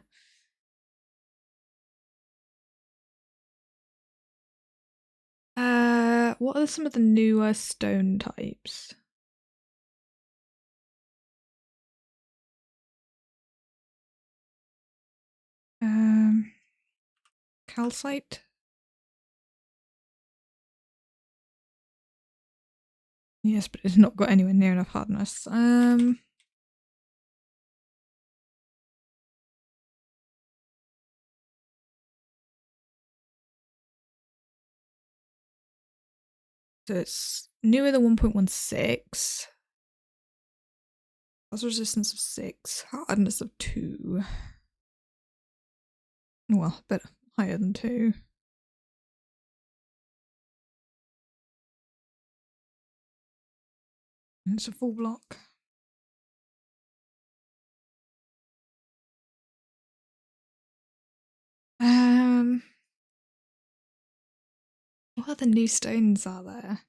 What are some of the newer stone types? Calcite. Yes, but it's not got anywhere near enough hardness. So it's newer than 1.16. Plus resistance of 6, hardness of 2. Well, a bit higher than 2. And it's a full block. What other new stones are there?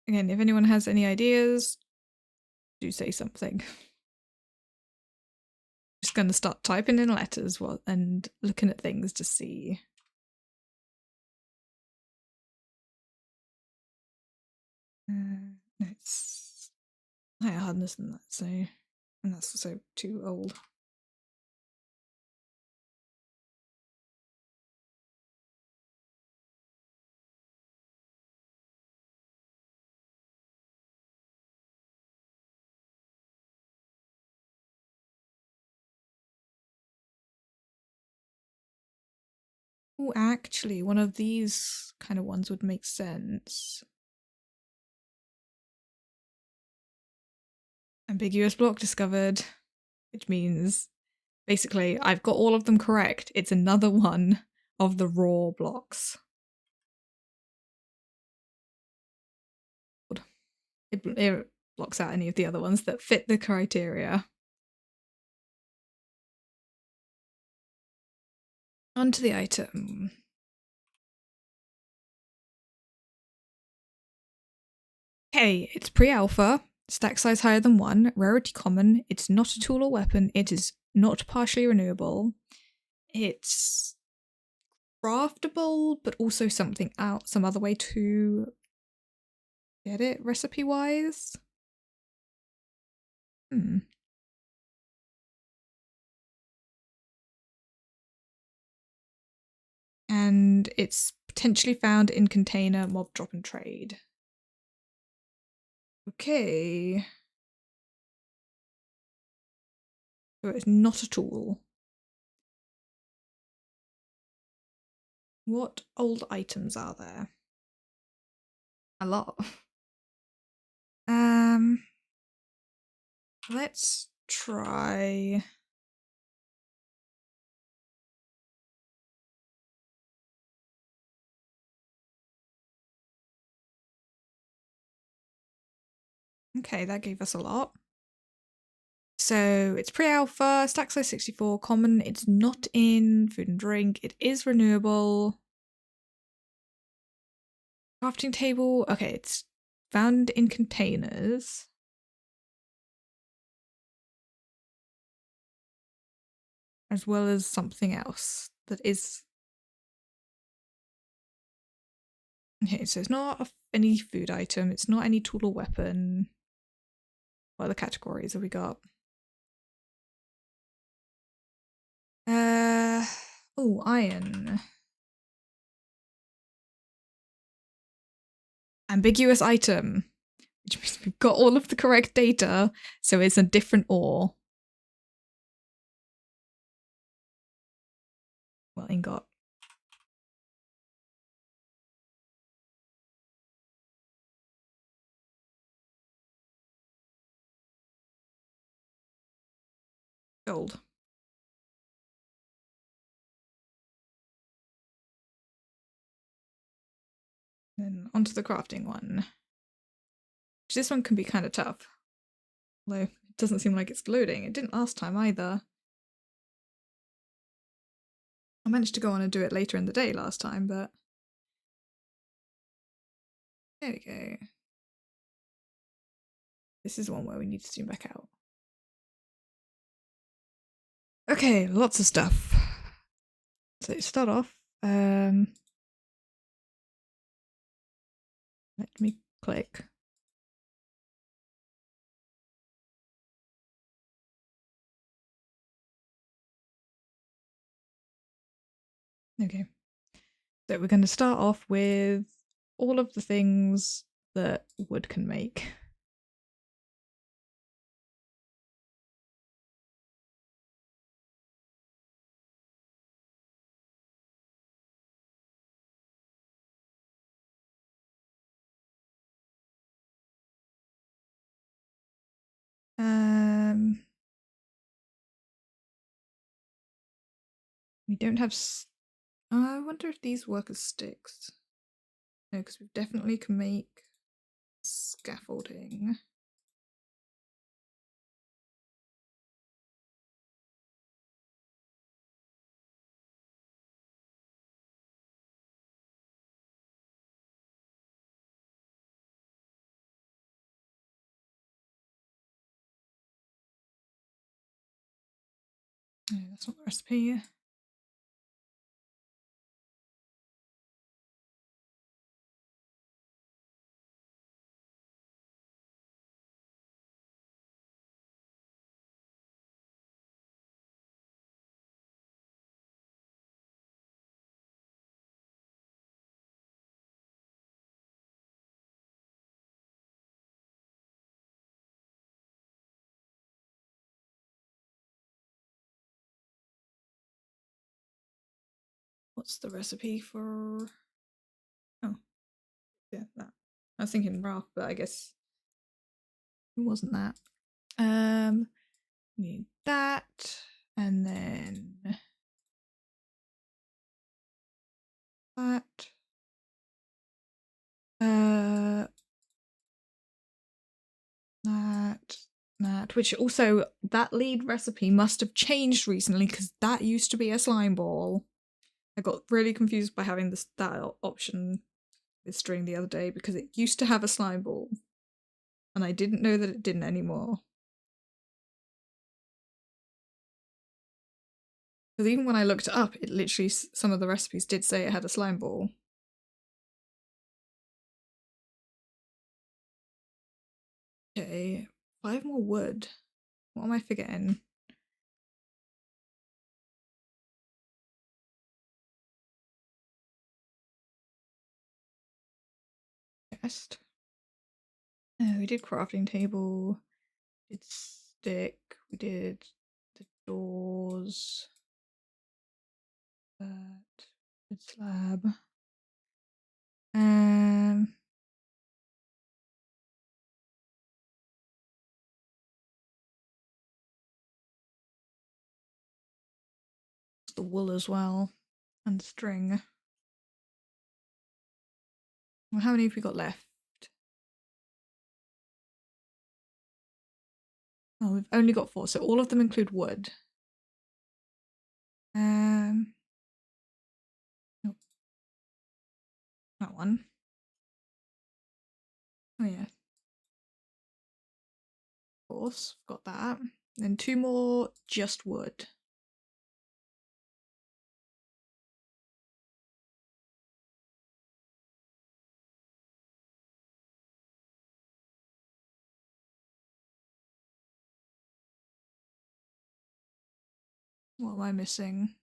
Again, if anyone has any ideas, do say something. Just gonna start typing in letters and looking at things to see. No, it's higher hardness than that, so, and that's also too old. Oh, actually, one of these kind of ones would make sense. Ambiguous block discovered, which means basically I've got all of them correct. It's another one of the raw blocks. It blocks out any of the other ones that fit the criteria. Onto the item. Okay, it's pre-alpha, stack size higher than 1, rarity common, it's not a tool or weapon, it is not partially renewable, it's craftable, but also some other way to get it recipe-wise. And it's potentially found in container, mob, drop, and trade. Okay. So it's not a tool. What old items are there? A lot. Let's try. Okay, that gave us a lot. So it's pre-alpha, stack size 64, common. It's not in food and drink. It is renewable. Crafting table. Okay, it's found in containers. As well as something else that is. Okay, so it's not any food item. It's not any tool or weapon. What other categories have we got? Oh, iron. Ambiguous item. Which means we've got all of the correct data, so it's a different ore. Well, ingot. Gold. Then onto the crafting one. This one can be kind of tough. Although it doesn't seem like it's loading. It didn't last time either. I managed to go on and do it later in the day last time, but... There we go. This is one where we need to zoom back out. Okay, lots of stuff. So to start off, let me click. Okay. So we're going to start off with all of the things that wood can make. We don't have... I wonder if these work as sticks. No, because we definitely can make scaffolding. No, that's not the recipe. What's the recipe for... Oh, yeah, that. I was thinking raft, but I guess it wasn't that. Need that, and then that. That, which also, that lead recipe must have changed recently because that used to be a slime ball. I got really confused by having that option with string the other day because it used to have a slime ball and I didn't know that it didn't anymore. Because even when I looked it up, it literally, some of the recipes did say it had a slime ball. Okay, 5 more wood. What am I forgetting? Chest. We did crafting table. We did stick. We did the doors. That. Good slab. The wool as well. And string. Well, how many have we got left? Oh, we've only got 4, so all of them include wood. Nope. That one. Oh yeah. Of course, got that. Then 2 more just wood. What am I missing?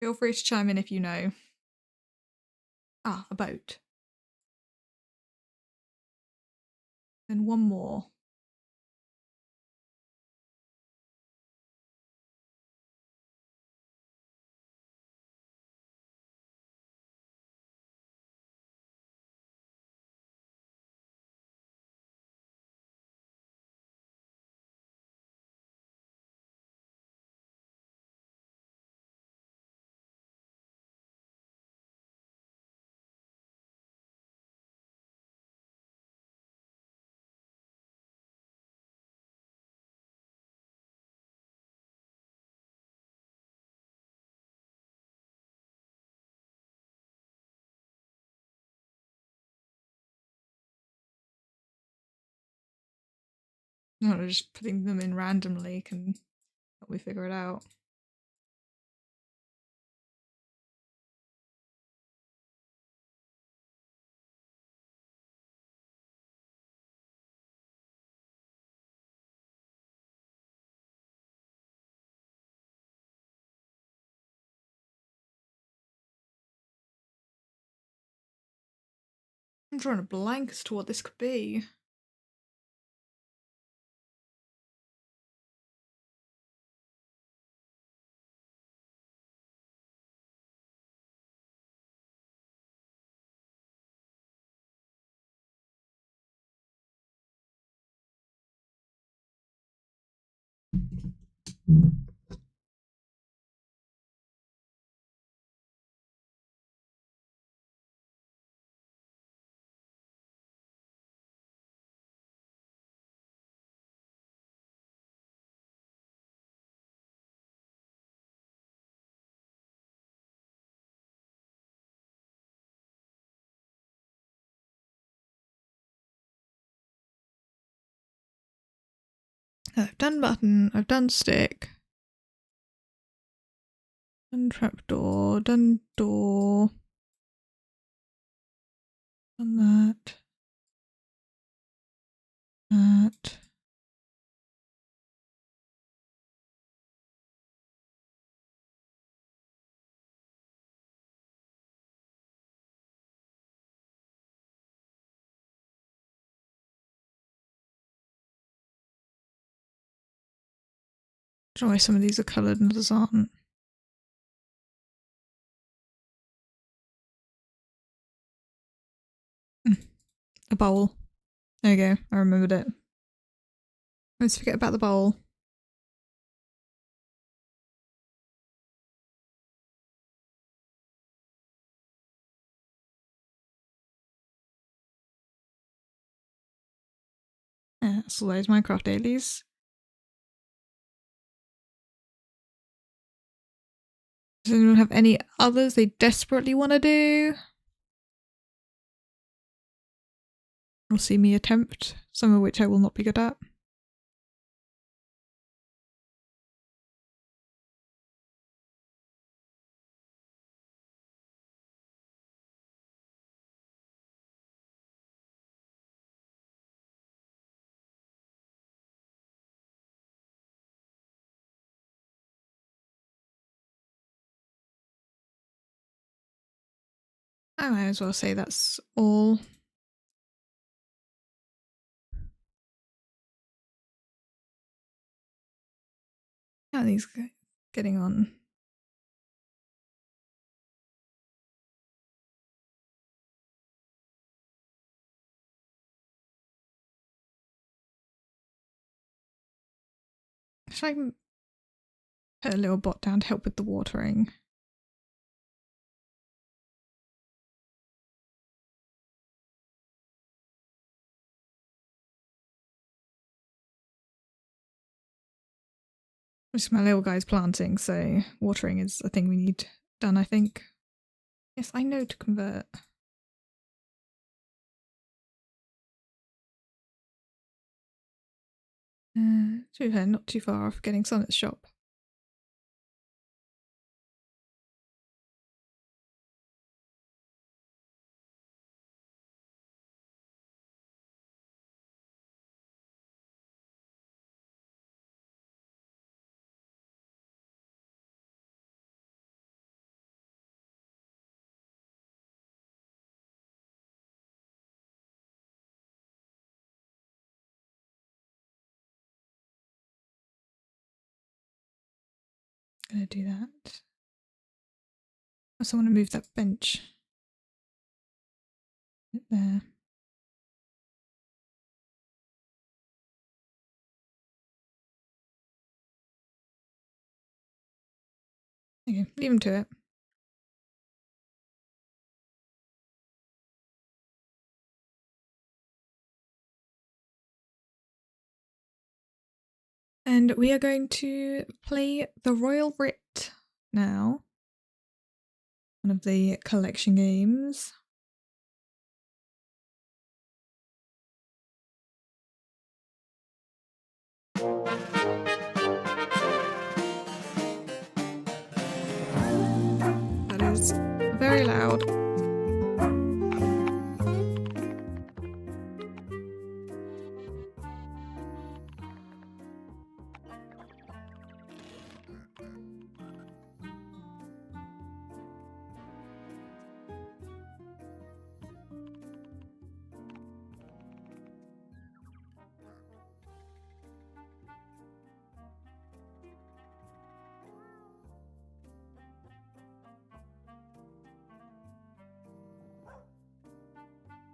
Feel free to chime in if you know. Ah, a boat. Then one more. No, just putting them in randomly can help me figure it out. I'm drawing a blank as to what this could be. I've done button, I've done stick. Done trapdoor, done door. Done that. That. I don't know why some of these are coloured and others aren't. A bowl. There you go, I remembered it. Let's forget about the bowl. Yeah, that's all those Minecraft dailies. Does anyone have any others they desperately want to do? Or see me attempt, some of which I will not be good at. I might as well say that's all. How are these getting on? Should I put a little bot down to help with the watering? Just my little guy's planting, so watering is a thing we need done, I think. Yes, I know to convert. To be fair, not too far off getting Sonnet's shop. Gonna do that. I also want to move that bench. Right there. Okay, leave him to it. And we are going to play the Royal Writ now. One of the collection games. That is very loud.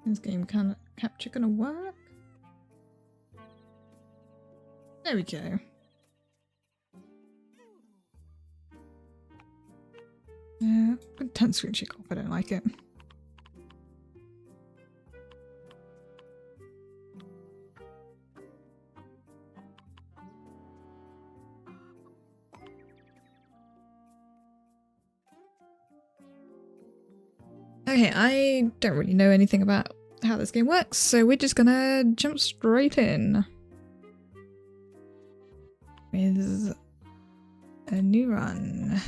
Is game capture gonna work? There we go. Turn screen shake off, I don't like it. Okay, I don't really know anything about how this game works, so we're just gonna jump straight in with a new run.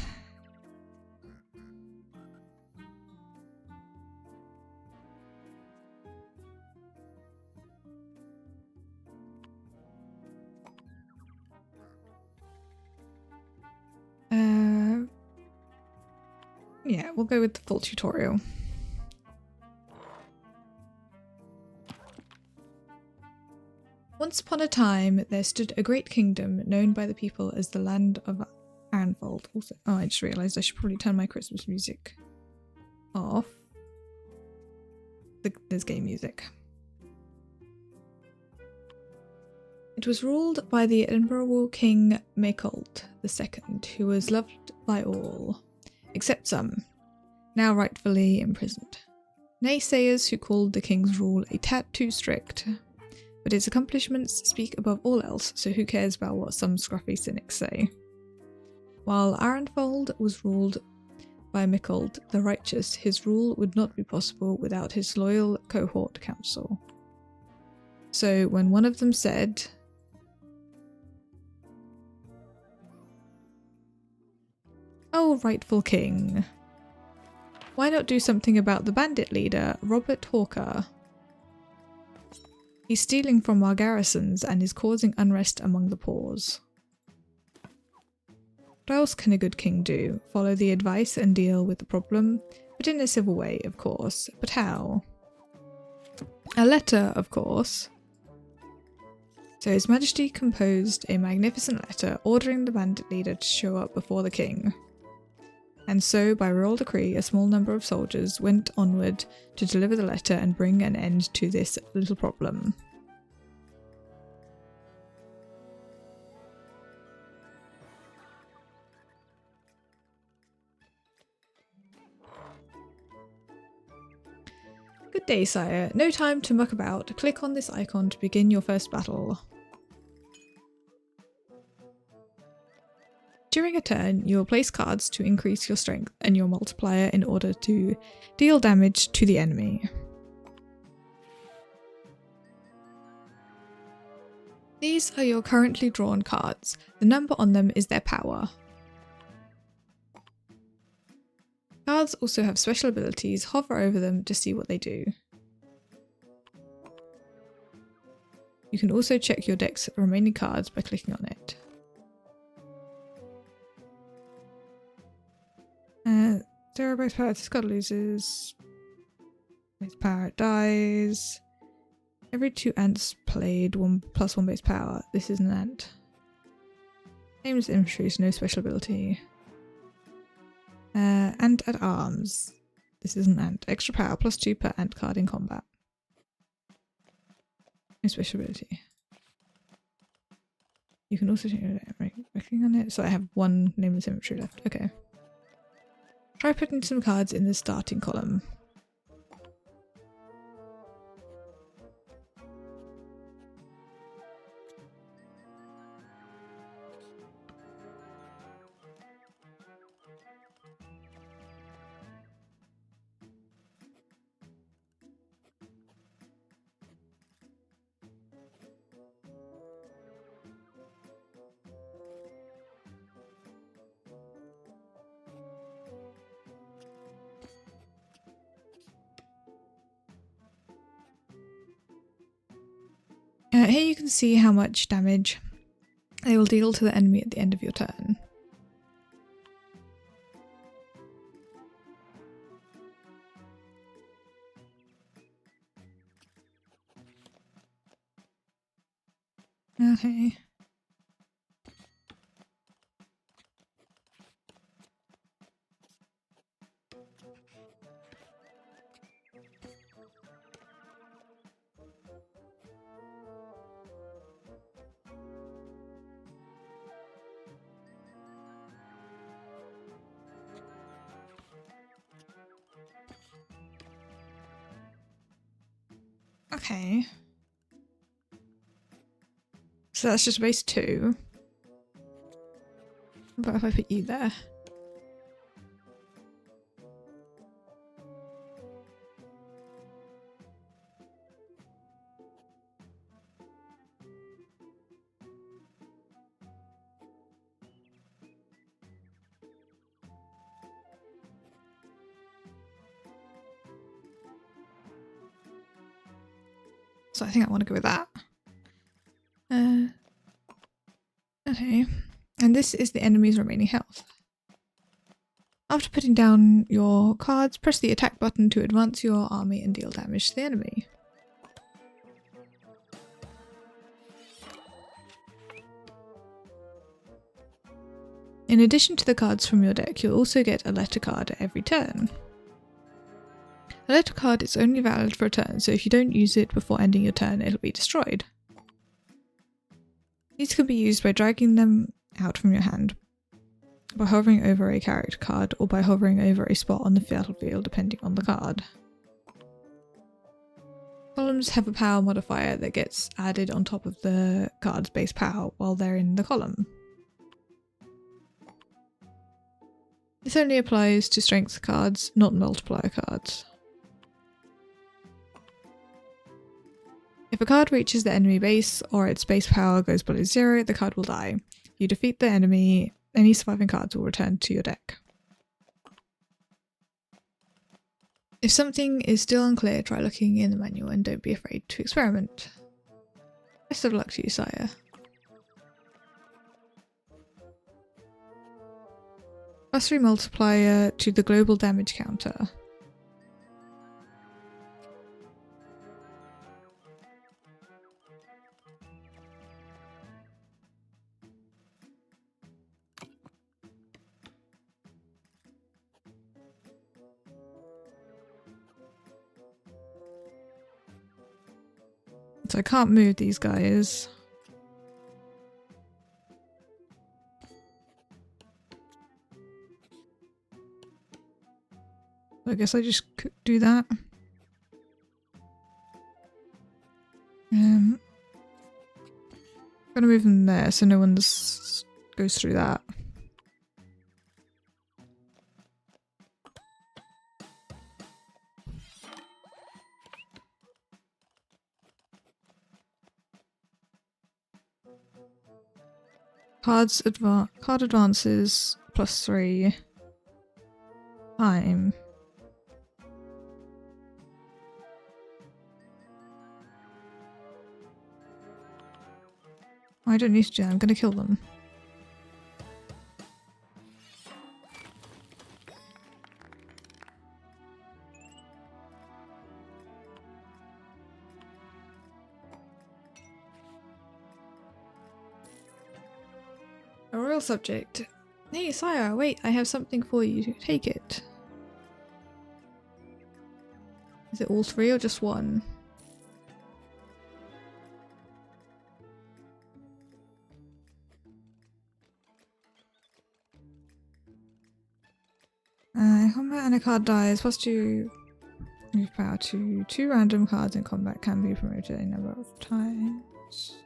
Yeah, we'll go with the full tutorial. Once upon a time, there stood a great kingdom known by the people as the land of Ironfold. Also, oh, I just realised I should probably turn my Christmas music off. There's game music. It was ruled by the admirable King Macolt II, who was loved by all, except some, now rightfully imprisoned. Naysayers who called the king's rule a tad too strict. But his accomplishments speak above all else, so who cares about what some scruffy cynics say? While Ironfold was ruled by Mickald the Righteous, his rule would not be possible without his loyal cohort council. So when one of them said, "Oh, rightful king, why not do something about the bandit leader, Robert Hawker? He's stealing from our garrisons and is causing unrest among the poors. What else can a good king do? Follow the advice and deal with the problem, but in a civil way, of course. But how? A letter, of course." So His Majesty composed a magnificent letter ordering the bandit leader to show up before the king. And so, by royal decree, a small number of soldiers went onward to deliver the letter and bring an end to this little problem. Good day, sire. No time to muck about. Click on this icon to begin your first battle. During a turn, you will place cards to increase your strength and your multiplier in order to deal damage to the enemy. These are your currently drawn cards. The number on them is their power. Cards also have special abilities. Hover over them to see what they do. You can also check your deck's remaining cards by clicking on it. 0 base power, this card loses. Base power, it dies. Every 2 ants played, 1+1 base power. This is an ant. Aims infantry, so no special ability. Ant at arms. This is an ant. Extra power, +2 per ant card in combat. No special ability. You can also change it by clicking on it. So I have one nameless inventory left. Okay. Try putting some cards in the starting column. Here you can see how much damage they will deal to the enemy at the end of your turn. Okay. Okay. So that's just base 2. But if I put you there? So I think I want to go with that. Okay. And this is the enemy's remaining health. After putting down your cards, press the attack button to advance your army and deal damage to the enemy. In addition to the cards from your deck, you'll also get a letter card at every turn. A letter card is only valid for a turn, so if you don't use it before ending your turn, it'll be destroyed. These can be used by dragging them out from your hand, by hovering over a character card, or by hovering over a spot on the battlefield depending on the card. Columns have a power modifier that gets added on top of the card's base power while they're in the column. This only applies to strength cards, not multiplier cards. If a card reaches the enemy base or its base power goes below 0, the card will die. You defeat the enemy, any surviving cards will return to your deck. If something is still unclear, try looking in the manual and don't be afraid to experiment. Best of luck to you, sire. +3 multiplier to the global damage counter. So I can't move these guys. I guess I just could do that. I'm gonna move them there so no one goes through that. Card advances +3 time. I don't need to do that, I'm gonna kill them. A royal subject Hey, sire, wait, I have something for you. Take it. Is it all 3 or just 1? Combat and a card dies. +2 move power to 2 random cards in combat can be promoted a number of times.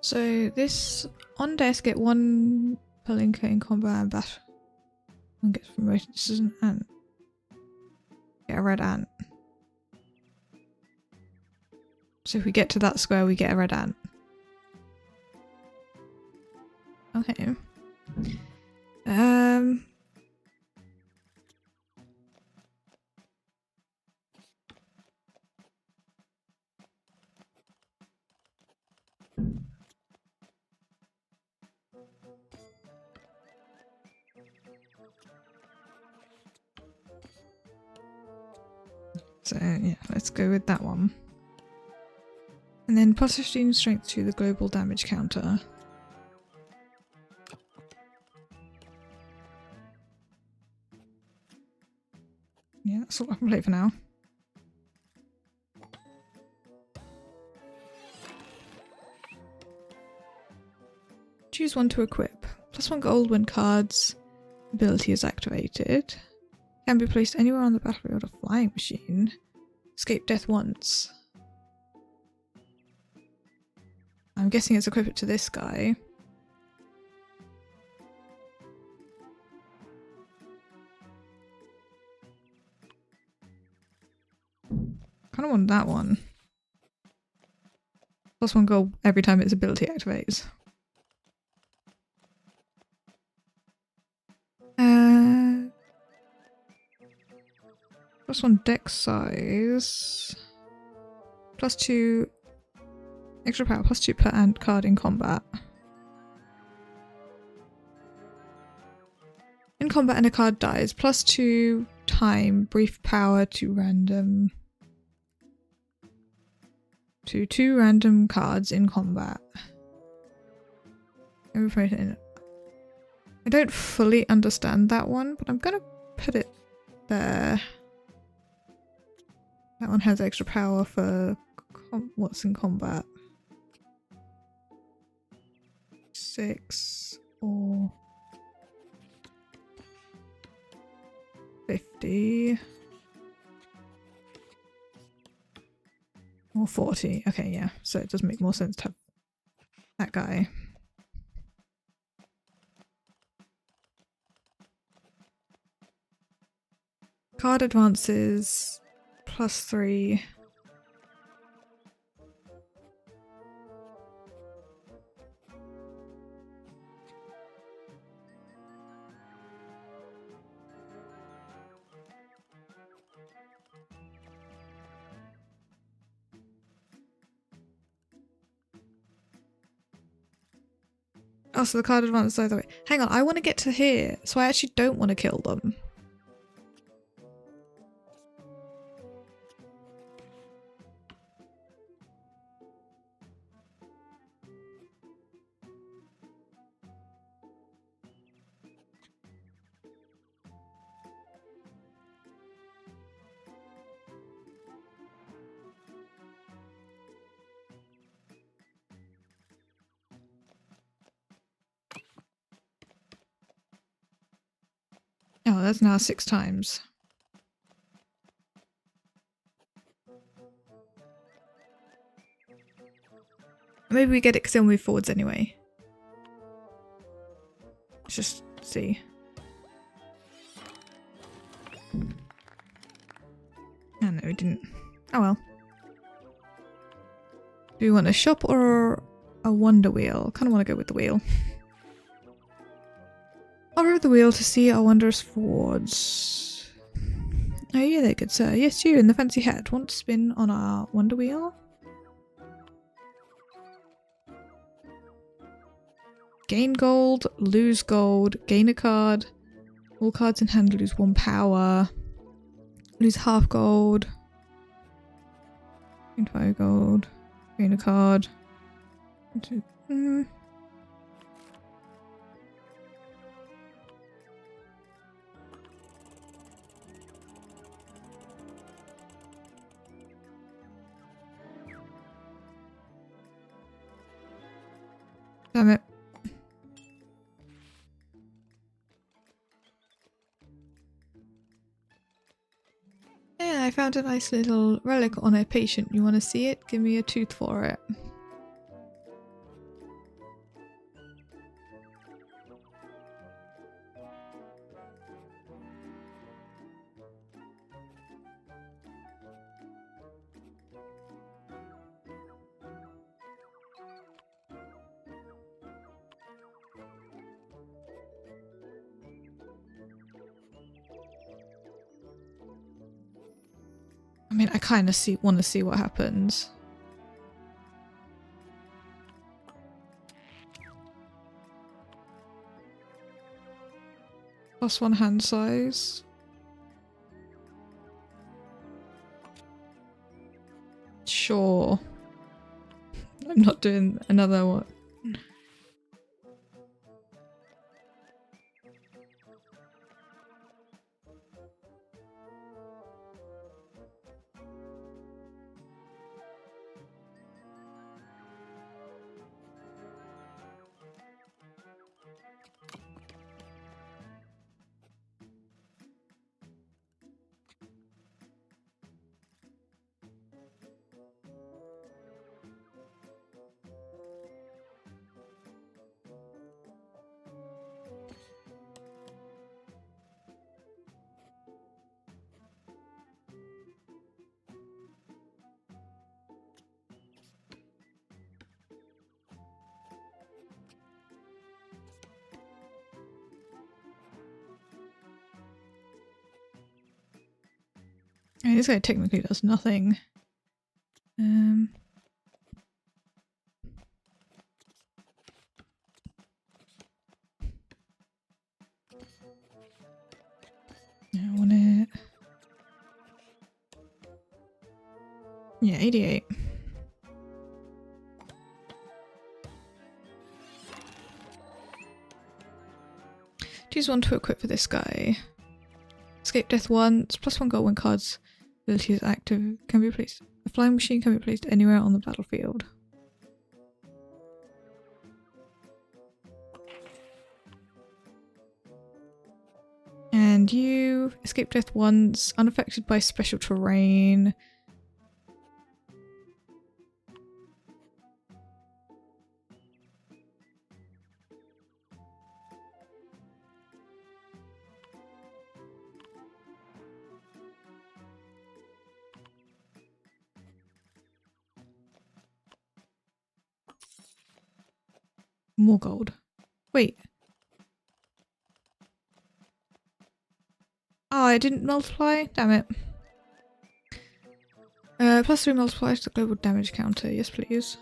So this on desk get 1 Palinka in combat and battle and gets promoted. This is an ant. Get a red ant. So if we get to that square, we get a red ant. Okay. So yeah, let's go with that one. And then +15 strength to the global damage counter. Yeah, that's all I can play for now. Choose one to equip. +1 gold when cards ability is activated. Can be placed anywhere on the battlefield. A flying machine. Escape death once. I'm guessing it's equipped to this guy. Kind of want that one. +1 gold every time its ability activates. +1 deck size. +2 extra power, +2 per ant card in combat. In combat and a card dies, +2 time, brief power to random. To 2 random cards in combat. I don't fully understand that one, but I'm gonna put it there. That one has extra power for what's in combat. 6 or 50 or 40. Okay, yeah, so it does make more sense to have that guy. Card advances +3. Oh, so the card advances either way. Hang on, I want to get to here, so I actually don't want to kill them. that's now 6 times. Maybe we get it because they'll move forwards anyway. Let's just see. Oh no, we didn't. Oh well. Do we want a shop or a wonder wheel? Kind of want to go with the wheel. I'll ride the wheel to see our wondrous forwards. Oh yeah there, good sir. Yes, you in the fancy hat. Want to spin on our wonder wheel? Gain gold, lose gold, gain a card. All cards in hand lose 1 power. Lose half gold. Gain 5 gold. Gain a card. Damn it. Yeah, I found a nice little relic on a patient. You want to see it? Give me a tooth for it. I mean, I kind of want to see what happens. +1 hand size. Sure. I'm not doing another one. I mean, this guy technically does nothing. I want it. Yeah, 88. Choose one to equip for this guy. Escape death once, +1 gold when cards ability is active. Can be placed. A flying machine can be placed anywhere on the battlefield. And you escape death once, unaffected by special terrain. More gold. Wait. Oh, I didn't multiply? Damn it. +3 multiplies to the global damage counter. Yes, please.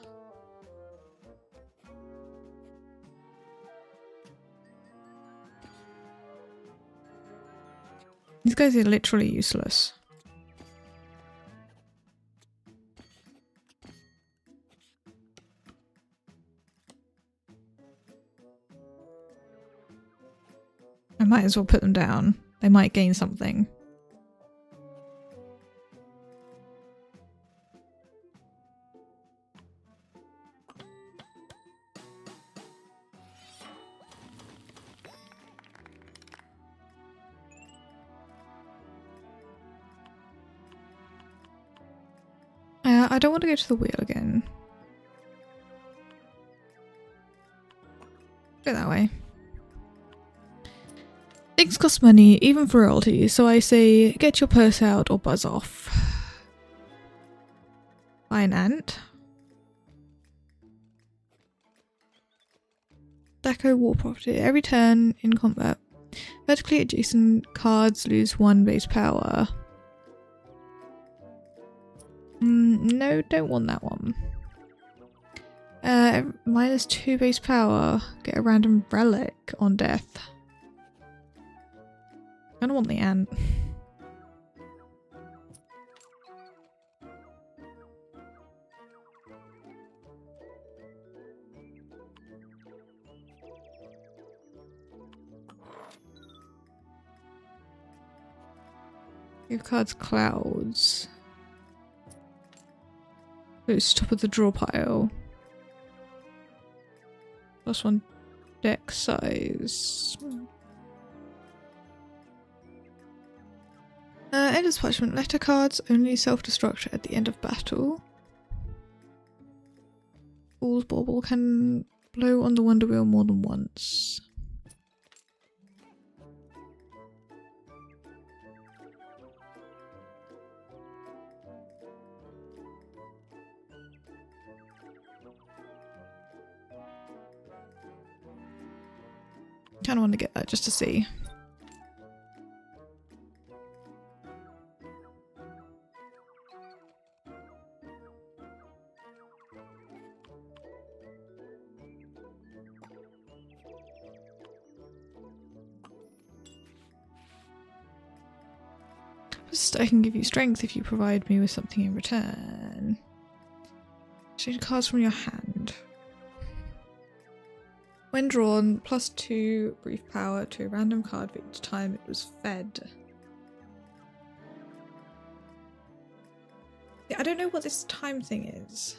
These guys are literally useless. I might as well put them down. They might gain something. I don't want to go to the wheel again. Go that way. Things cost money, even for royalty, so I say get your purse out or buzz off. Buy an ant. Deco war property. Every turn in combat, vertically adjacent cards lose 1 base power. No, don't want that one. Minus 2 base power. Get a random relic on death. I don't want the ant. Give cards clouds. It's top of the draw pile. +1 deck size. End of parchment. Letter cards only self-destruct at the end of battle. Fool's Bauble can blow on the Wonder Wheel more than once. Kind of want to get that just to see. I can give you strength if you provide me with something in return. Change cards from your hand. When drawn, +2 brief power to a random card for each time it was fed. Yeah, I don't know what this time thing is.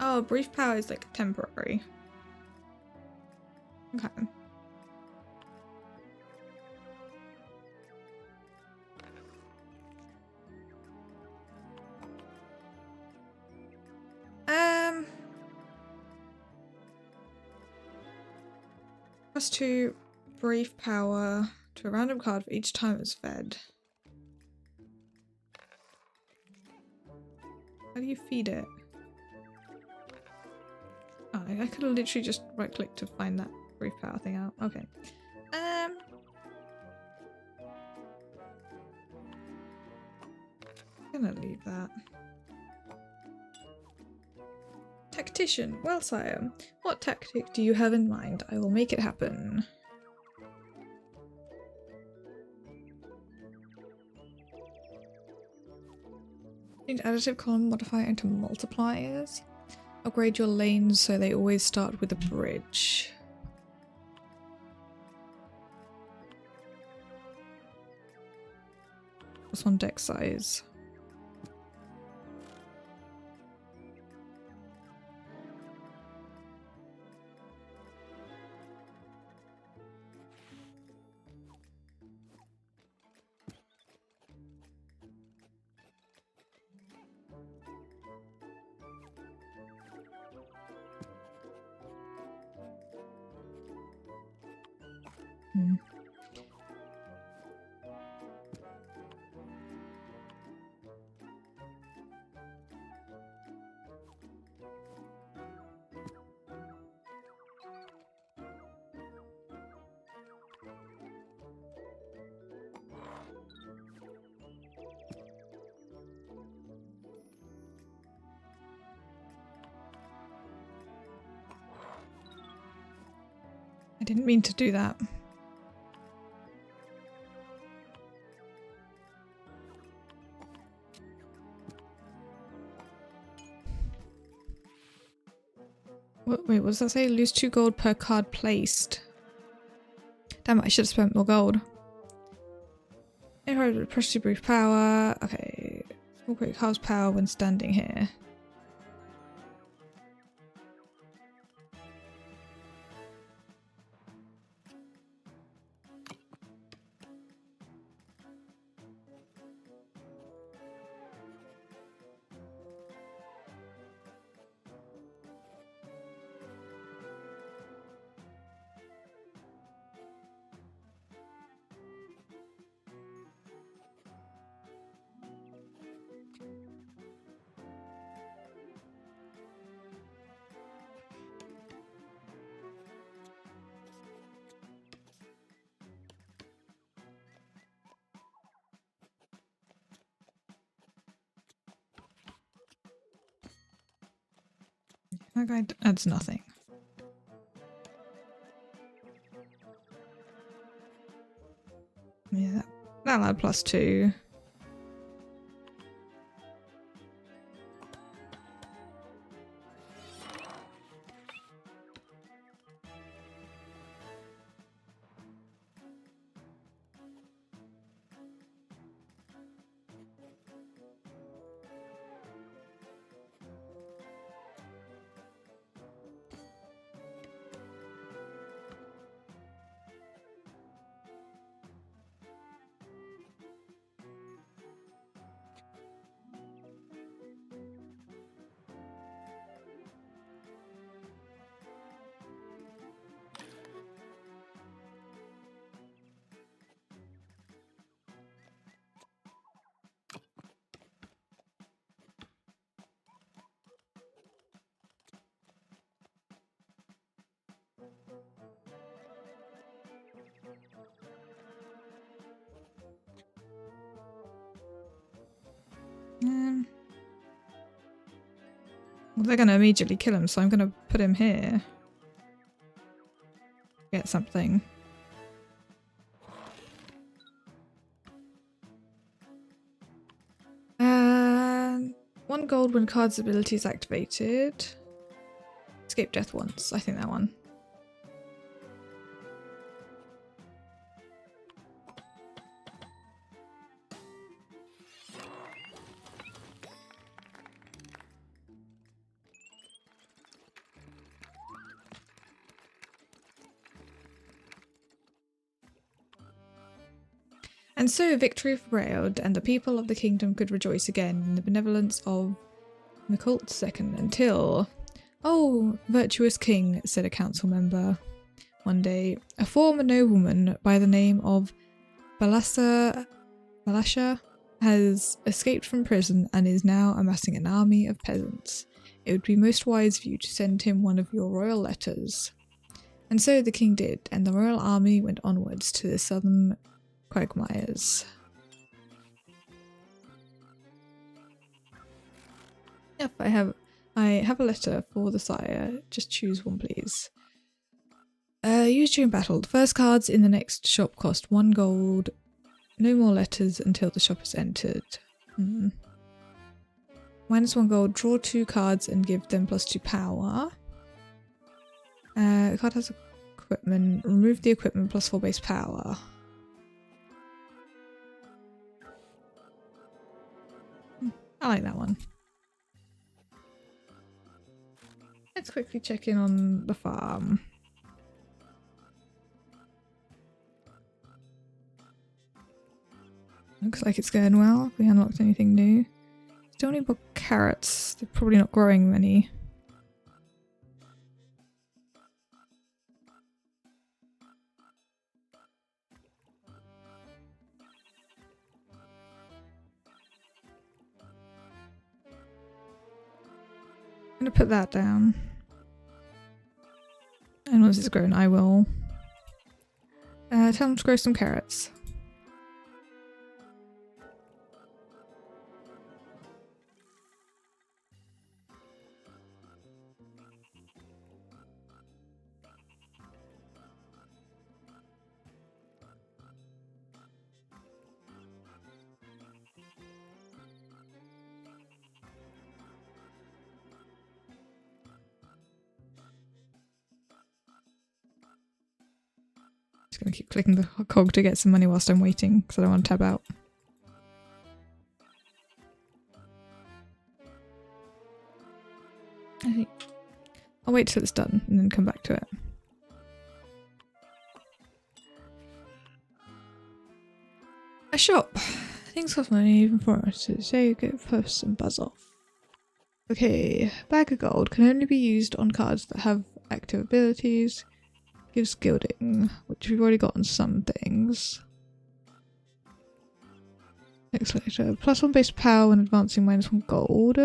Oh, brief power is like temporary. Okay. +2 brief power to a random card for each time it's fed. How do you feed it? Oh, I could have literally just right click to find that brief power thing out. Okay. Gonna leave that. Tactician. Well, sire, what tactic do you have in mind? I will make it happen. Change additive column modifier into multipliers. Upgrade your lanes so they always start with a bridge. +1 deck size. I didn't mean to do that. Wait, what does that say? Lose 2 gold per card placed. Damn it, I should have spent more gold. Pressure brief power. Okay. Small quick halves power when standing here. That guy adds nothing. Yeah, that'll add +2. Well, they're going to immediately kill him, so I'm going to put him here. Get something. And 1 gold when card's ability is activated. Escape death once. I think that one. And so victory prevailed, and the people of the kingdom could rejoice again in the benevolence of Micolt II until... "Oh, virtuous king," said a council member one day, "a former nobleman by the name of Balasha has escaped from prison and is now amassing an army of peasants. It would be most wise of you to send him one of your royal letters." And so the king did, and the royal army went onwards to the southern quagmires. Yep, I have a letter for the sire. Just choose one, please. Used during battle. The first cards in the next shop cost 1 gold. No more letters until the shop is entered. -1 gold. Draw 2 cards and give them +2 power. The card has equipment. Remove the equipment +4 base power. I like that one. Let's quickly check in on the farm. Looks like it's going well. Have we unlocked anything new? Still need more carrots. They're probably not growing many. I'm gonna put that down. And once it's grown, I will tell them to grow some carrots. just going to keep clicking the cog to get some money whilst I'm waiting because I don't want to tab out. I think I'll wait till it's done and then come back to it. A shop. Things cost money even for us, so say you go first and buzz off. Okay, bag of gold can only be used on cards that have active abilities. Gives gilding, which we've already got on some things. Next later. +1 base power when advancing -1 gold.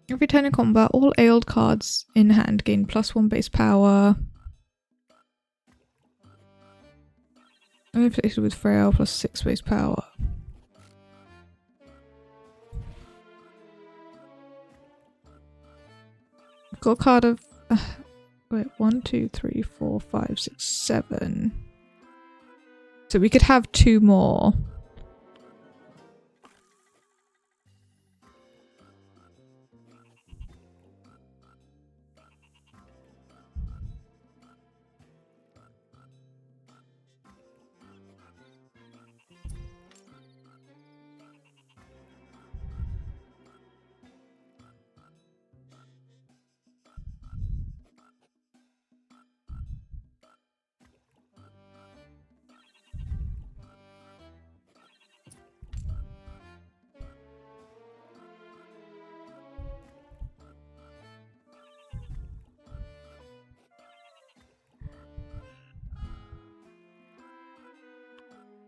Every turn in combat, all ailed cards in hand gain +1 base power. Only afflicted with frail +6 base power. Got a card of wait, 1, 2, 3, 4, 5, 6, 7. So we could have 2 more.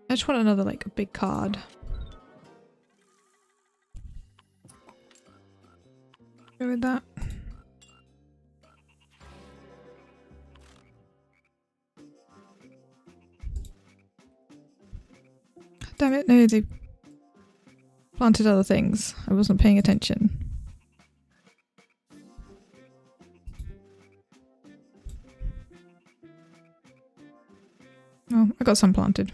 I just want another, like, a big card. Go with that. Damn it, no, they planted other things. I wasn't paying attention. Oh, I got some planted.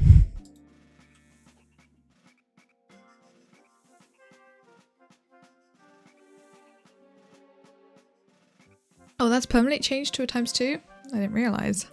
Oh, that's permanently changed to a ×2? I didn't realise.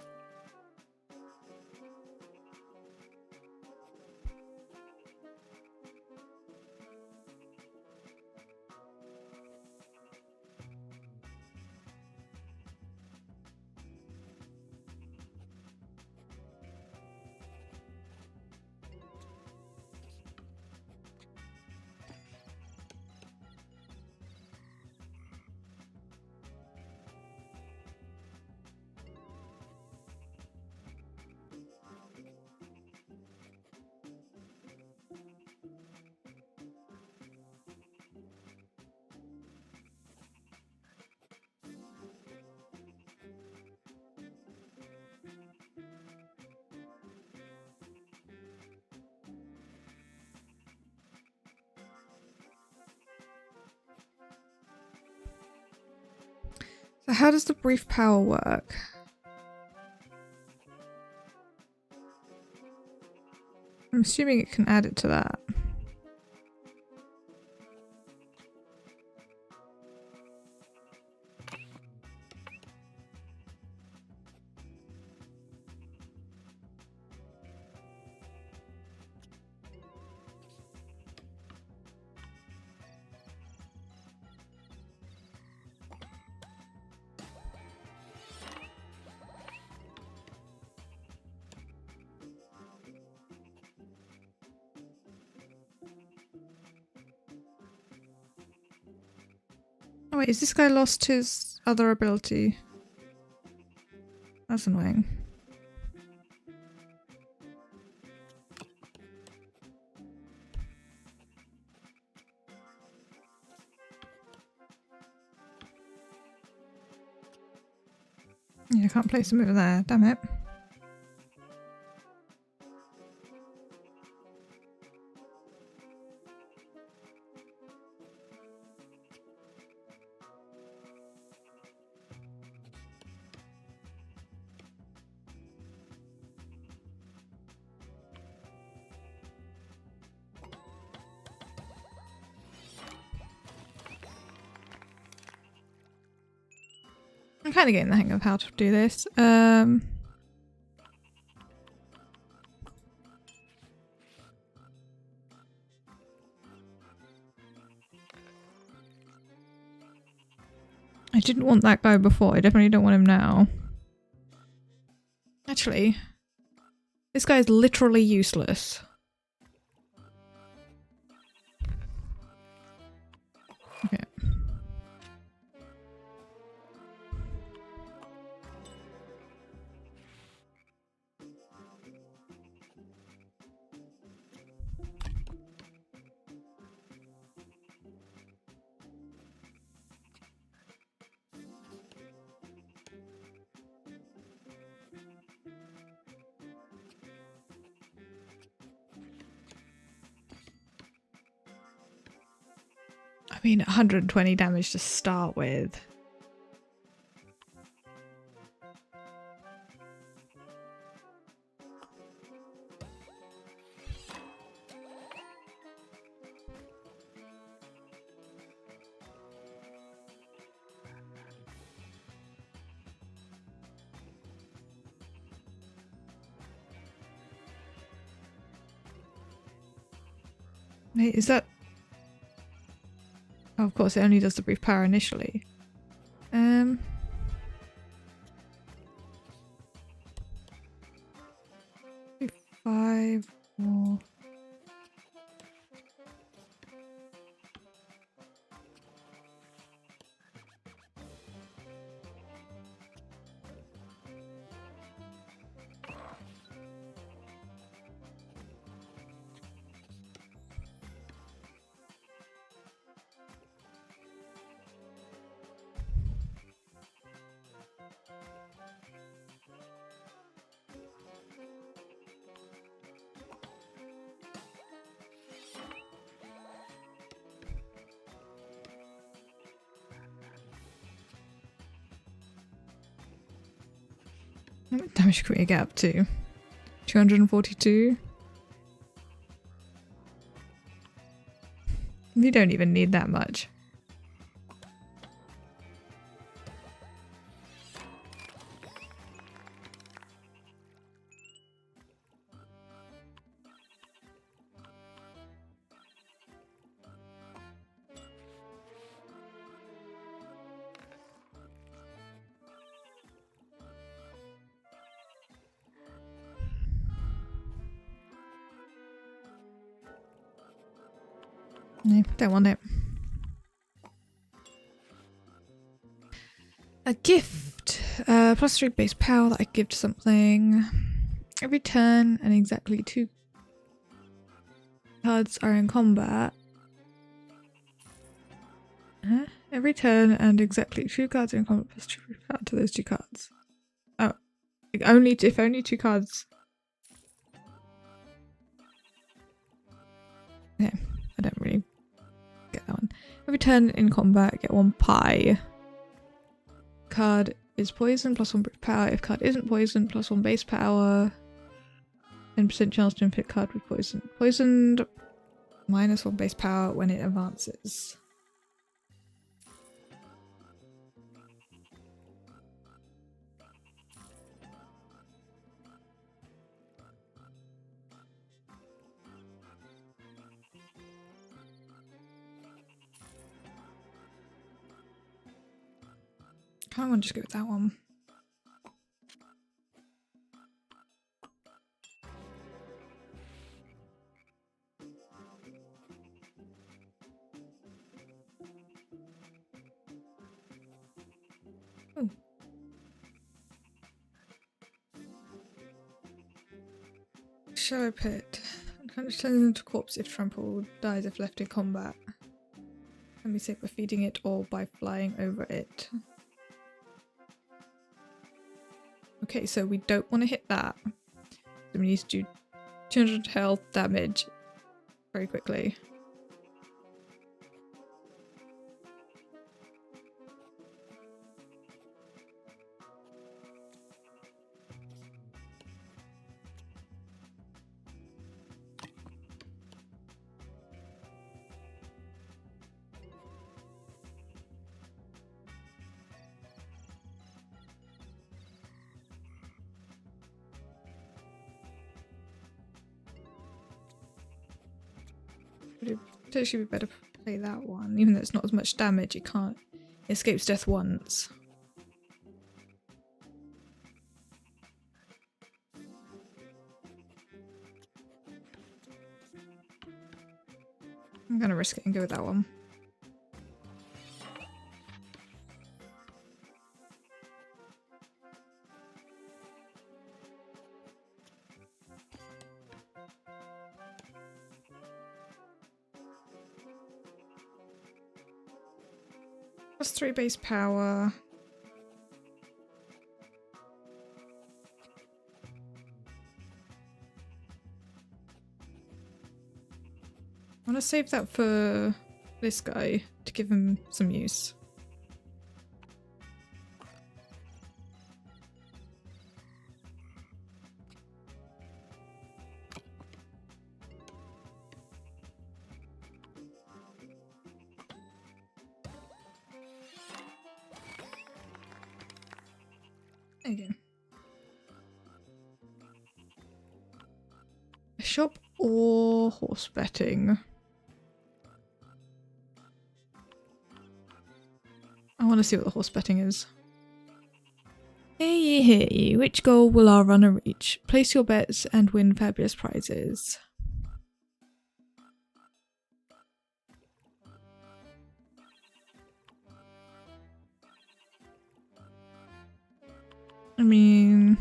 So how does the brief power work? I'm assuming it can add it to that. Oh wait, is this guy lost his other ability? That's annoying. Yeah, I can't place him over there, damn it. kind of getting the hang of how to do this. I didn't want that guy before. I definitely don't want him now. Actually, this guy is literally useless. Okay. I mean, 120 damage to start with. Wait, is that... Oh, of course, it only does the brief power initially. 5 more. How much damage can we get up to? 242? We don't even need that much. No, don't want it. A gift. +3 base power that I give to something. Every turn and exactly 2 cards are in combat. Huh? Every turn and exactly 2 cards are in combat +2 power to those 2 cards. Oh. If only 2 cards. Okay, I don't really get that one. Every turn in combat, get 1 pie. Card is poison, +1 brief power. If card isn't poison, +1 base power. 10% chance to inflict card with poison. Poisoned, -1 base power when it advances. I want to just go with that one. Oh. Shadow Pit. Kind of turns into a corpse if trampled, dies if left in combat. Can be saved by feeding it or by flying over it. Okay, so we don't want to hit that. So we need to do 200 health damage very quickly. Would it potentially be better to play that one? Even though it's not as much damage, it can't. It escapes death once. I'm gonna risk it and go with that one. +3 base power. I want to save that for this guy to give him some use. There you go. A shop or horse betting? I want to see what the horse betting is. Hey, which goal will our runner reach? Place your bets and win fabulous prizes. I mean...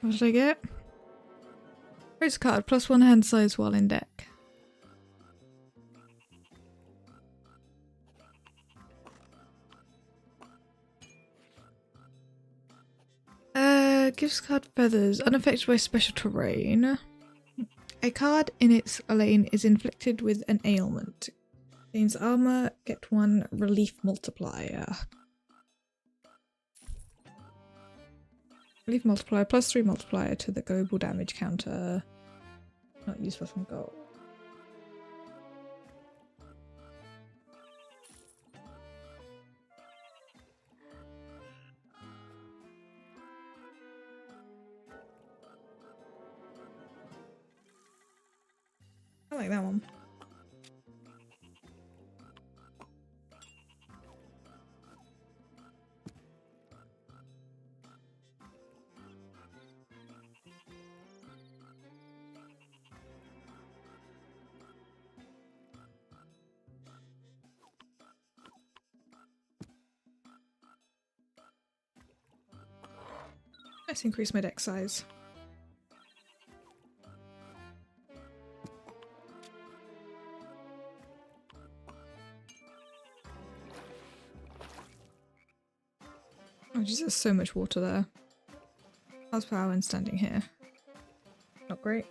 what did I get? Race card, +1 hand size while in deck. Gives card feathers, unaffected by special terrain. A card in its lane is inflicted with an ailment. Gains armor, get 1 relief multiplier. Relief multiplier, +3 multiplier to the global damage counter. Not useful from goal. I like that one. Let's increase my deck size. Oh jeez, there's so much water there. How's power when standing here? Not great.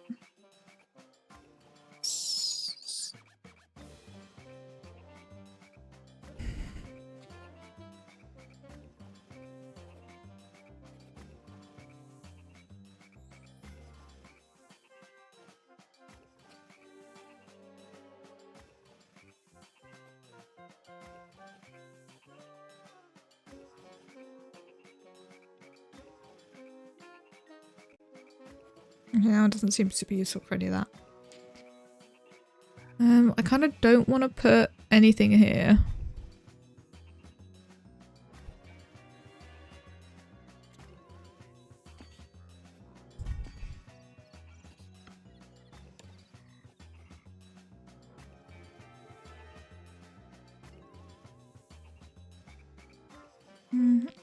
Yeah, it doesn't seem super useful for any of that. I kind of don't want to put anything here.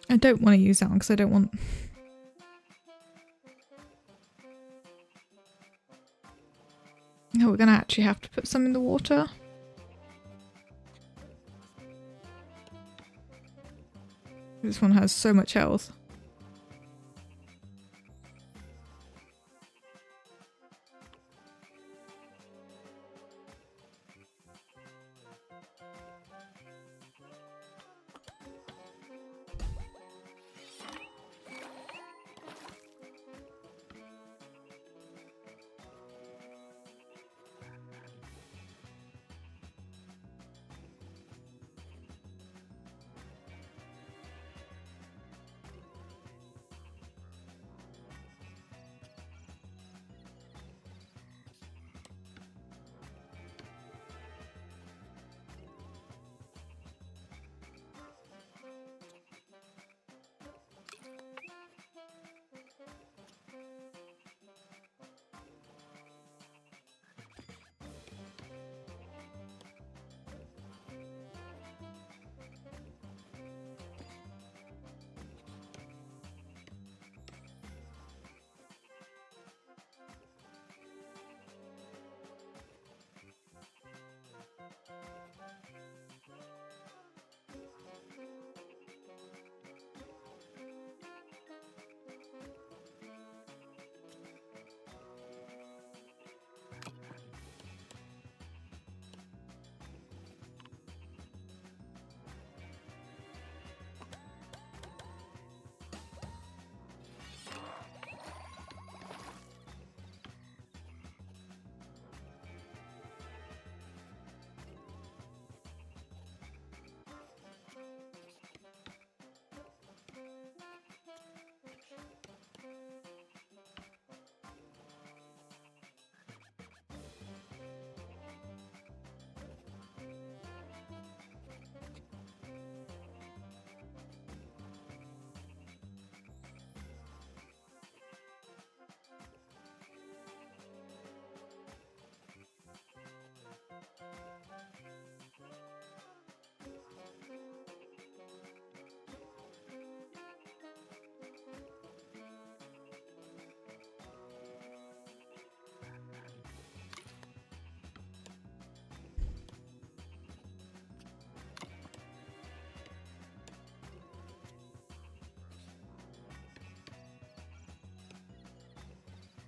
I don't want to use that one because I don't want... Oh, we're gonna actually have to put some in the water. This one has so much health.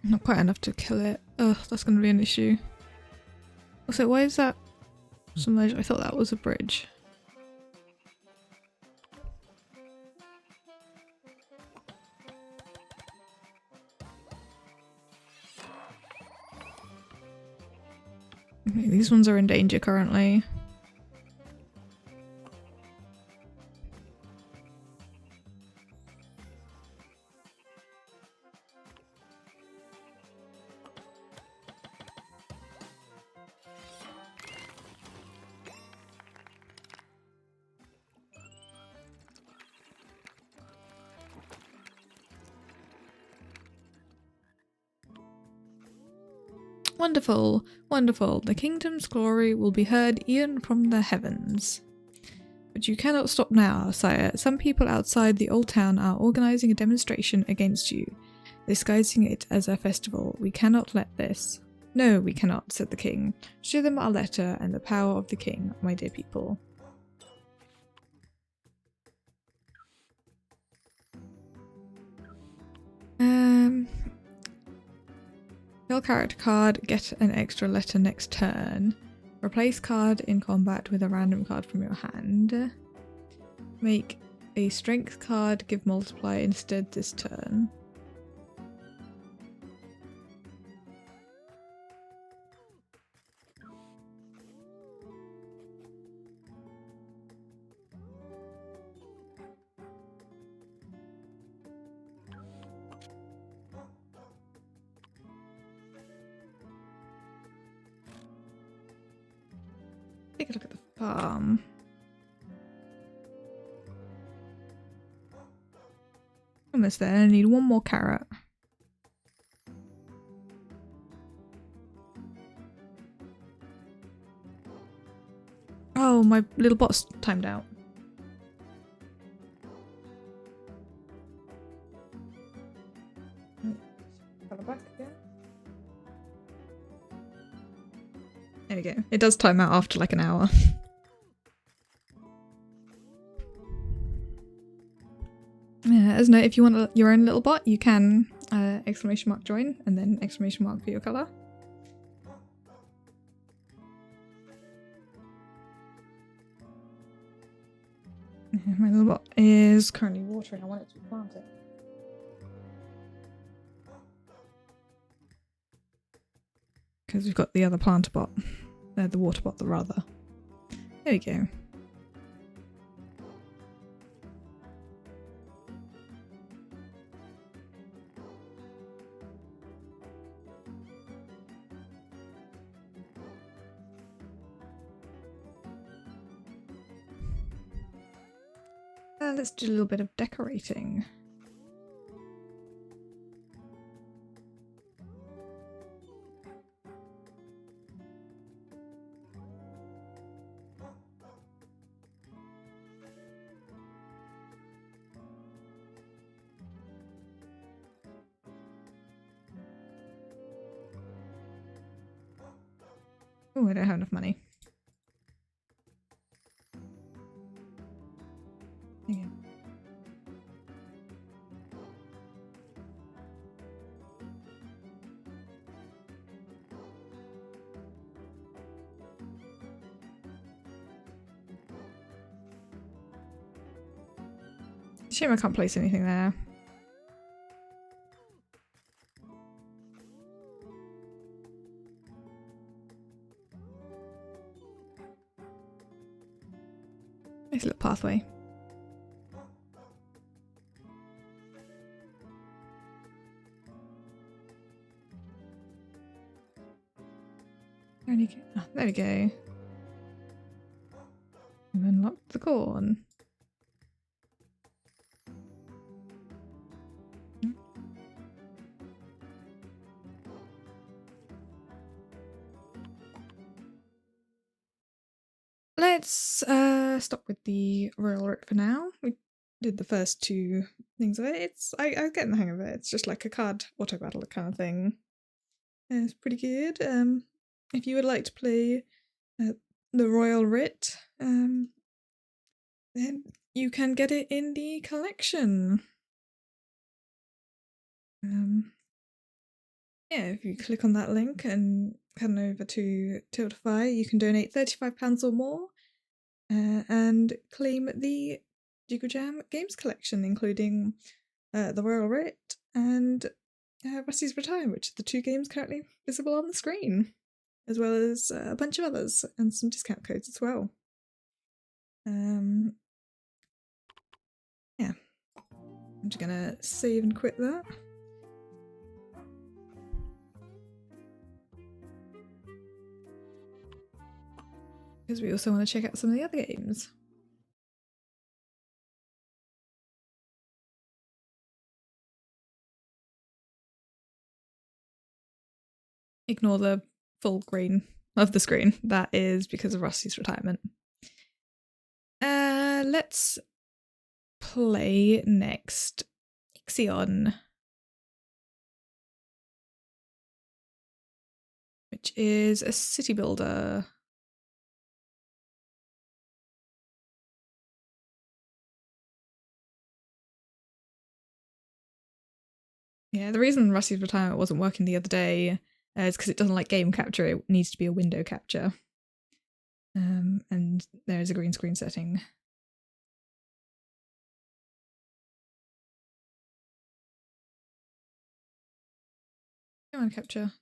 Not quite enough to kill it. Ugh, that's going to be an issue. Also, why is that submerged? I thought that was a bridge. Okay, these ones are in danger currently. Wonderful, wonderful. The kingdom's glory will be heard even from the heavens. But you cannot stop now, sire. Some people outside the old town are organizing a demonstration against you, disguising it as a festival. We cannot let this. No, we cannot, said the king. Show them our letter and the power of the king, my dear people. Kill character card, get an extra letter next turn. Replace card in combat with a random card from your hand. Make a strength card, give multiply instead this turn. Take a look at the farm. Almost there. I need one more carrot. Oh, my little bot's timed out. Color back again. There we go. It does time out after like an hour. Yeah, as a note, if you want your own little bot, you can exclamation mark join and then exclamation mark for your colour. My little bot is currently watering. I want it to be planted. Because we've got the other planter bot. The water bot, rather. There we go. Let's do a little bit of decorating. Oh, I don't have enough money. Okay. Shame I can't place anything there. Nice little pathway. There we go. Oh, there we go. And unlock the corn. Let's stop with the Royal Writ for now. We did the first two things of it. I was getting the hang of it. It's just like a card auto battle kind of thing. It's pretty good. If you would like to play the Royal Writ, then you can get it in the collection. yeah, if you click on that link and head on over to Tiltify, you can donate £35 or more and claim the Jingle Jam Games Collection, including the Royal Writ and Rusty's Retirement, which are the 2 games currently visible on the screen, as well as a bunch of others and some discount codes as well. Yeah, I'm just gonna save and quit that. Because we also want to check out some of the other games. Ignore the full green of the screen. That is because of Rusty's Retirement. Let's play next Ixion, which is a city builder. Yeah, the reason Rusty's Retirement wasn't working the other day is because it doesn't like game capture. It needs to be a window capture. And there is a green screen setting. Come on, capture.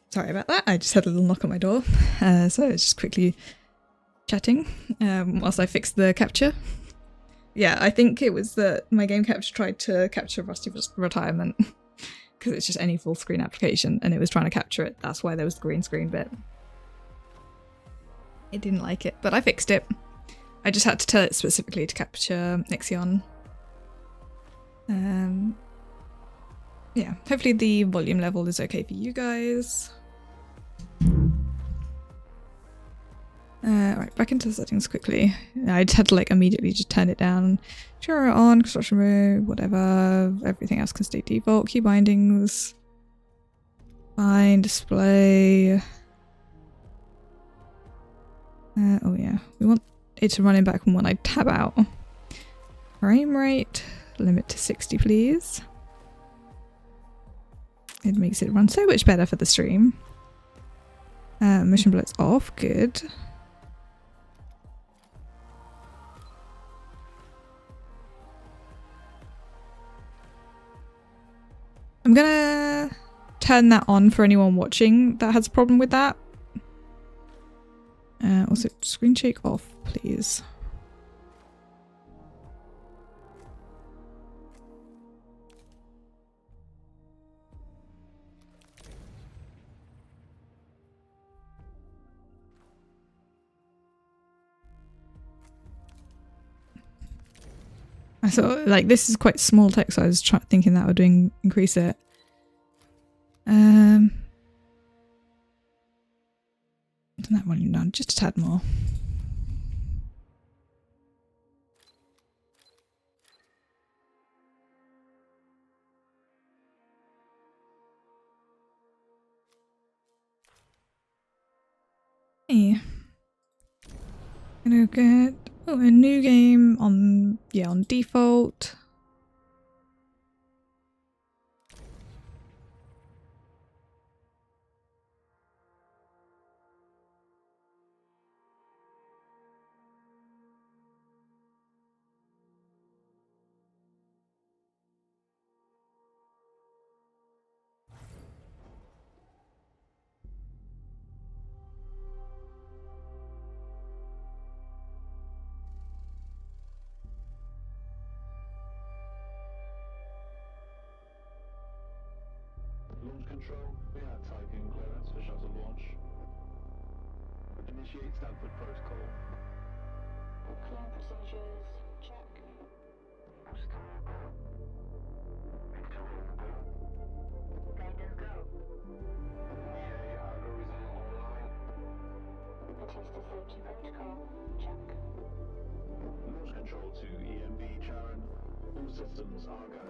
Sorry about that, I just had a little knock on my door, so I was just quickly chatting whilst I fixed the capture. Yeah, I think it was that my game capture tried to capture Rusty's Retirement because it's just any full screen application and it was trying to capture it. That's why there was the green screen bit. It didn't like it, but I fixed it. I just had to tell it specifically to capture Ixion. Yeah, hopefully the volume level is okay for you guys. Right, back into the settings quickly. I just had to like immediately just turn it down. Sure, on, construction mode, whatever. Everything else can stay default. Key bindings. Fine, display. Oh yeah, we want it to run in back when I tab out. Frame rate, limit to 60 please. It makes it run so much better for the stream. Motion blur's off, good. I'm gonna turn that on for anyone watching that has a problem with that. Also, screen shake off, please. I thought, like, this is quite small text, so I was thinking that would increase it. Turn that volume down just a tad more. Hey. Gonna get a new game on default. Launch control, we have typing clearance for shuttle launch. Initiate Stanford protocol. Clear procedures, check. Guidance go. EA algorithm online. Batista safety protocol, check. Launch control to EMB Charon. All systems are go.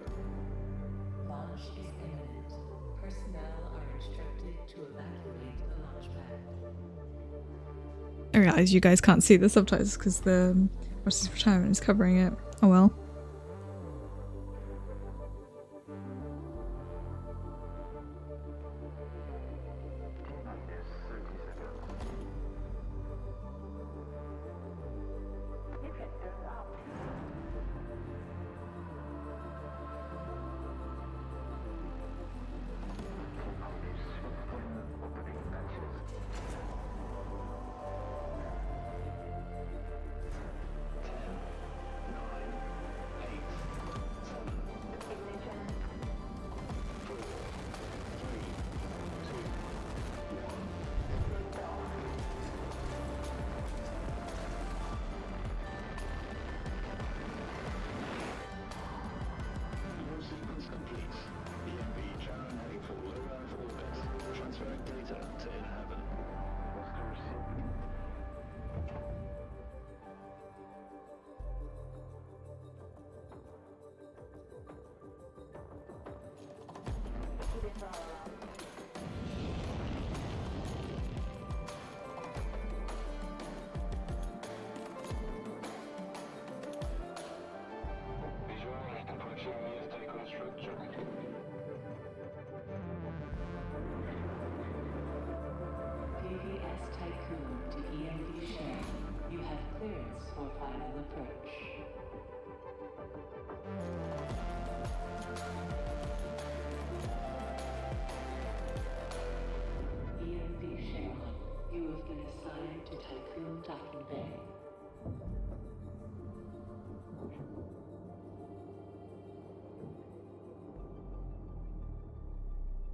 Launch is imminent. Personnel are instructed to evacuate the launch pad. I realize you guys can't see the subtitles because the Ross's retirement is covering it. Oh well.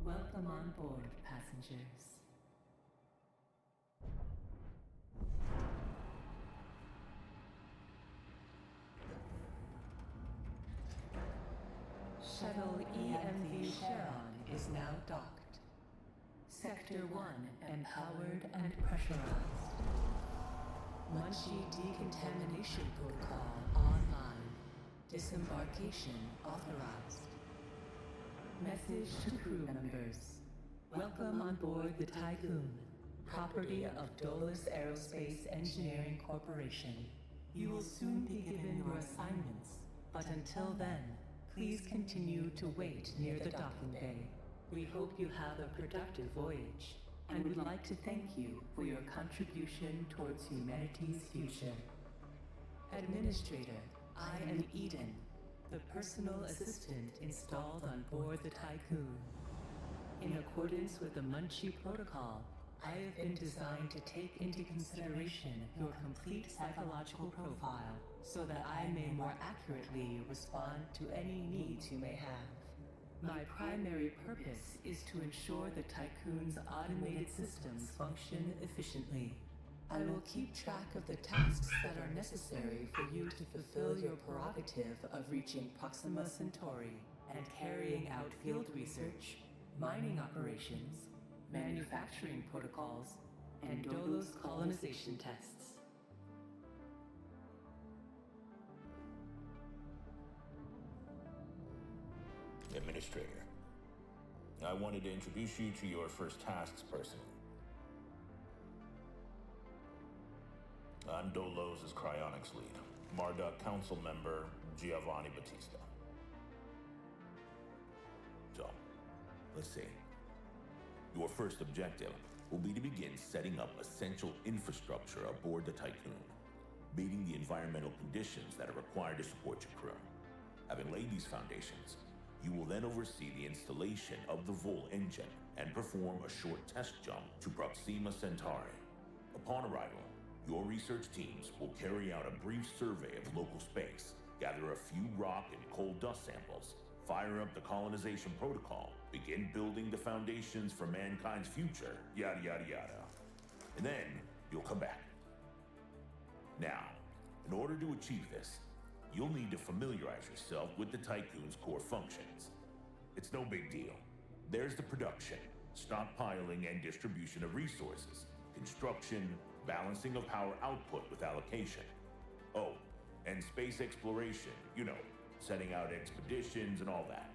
Welcome on board, passengers. Shuttle EMV Charon is now docked. Sector 1 empowered and pressurized. Munchie decontamination protocol online. Disembarkation authorized. Message to crew members. Welcome on board the Tycoon, property of Dolus Aerospace Engineering Corporation. You will soon be given your assignments, but until then, please continue to wait near the docking bay. We hope you have a productive voyage, and would like to thank you for your contribution towards humanity's future. Administrator, I am Eden, the personal assistant installed on board the Tycoon. In accordance with the Munchie Protocol, I have been designed to take into consideration your complete psychological profile so that I may more accurately respond to any needs you may have. My primary purpose is to ensure the Tycoon's automated systems function efficiently. I will keep track of the tasks that are necessary for you to fulfill your prerogative of reaching Proxima Centauri and carrying out field research, mining operations, manufacturing protocols, and Dolos colonization tests. Administrator, I wanted to introduce you to your first tasks personally. I'm Dolos' cryonics lead, Marduk Council member Giovanni Battista. So, let's see. Your first objective will be to begin setting up essential infrastructure aboard the Tycoon, meeting the environmental conditions that are required to support your crew. Having laid these foundations, you will then oversee the installation of the Vol engine and perform a short test jump to Proxima Centauri. Upon arrival, your research teams will carry out a brief survey of local space, gather a few rock and coal dust samples, fire up the colonization protocol, begin building the foundations for mankind's future, yada yada yada. And then you'll come back. Now, in order to achieve this, you'll need to familiarize yourself with the Tycoon's core functions. It's no big deal. There's the production, stockpiling and distribution of resources, construction, balancing of power output with allocation. Oh, and space exploration, setting out expeditions and all that.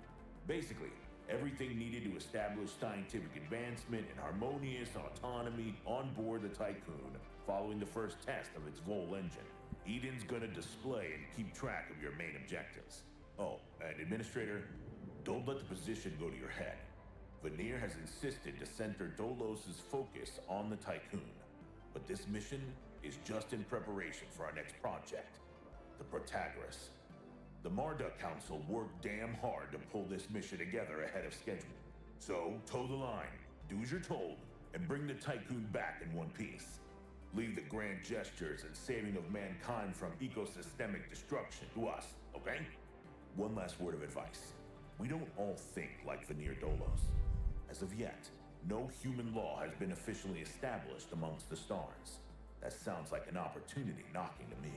Basically, everything needed to establish scientific advancement and harmonious autonomy on board the Tycoon following the first test of its Vol engine. Eden's gonna display and keep track of your main objectives. Oh, and Administrator, don't let the position go to your head. Veneer has insisted to center Dolos' focus on the Tycoon. But this mission is just in preparation for our next project, the Protagoras. The Marduk Council worked damn hard to pull this mission together ahead of schedule. So, toe the line, do as you're told, and bring the Tycoon back in one piece. Leave the grand gestures and saving of mankind from ecosystemic destruction to us, okay? One last word of advice. We don't all think like Veneer Dolos. As of yet, no human law has been officially established amongst the stars. That sounds like an opportunity knocking to me.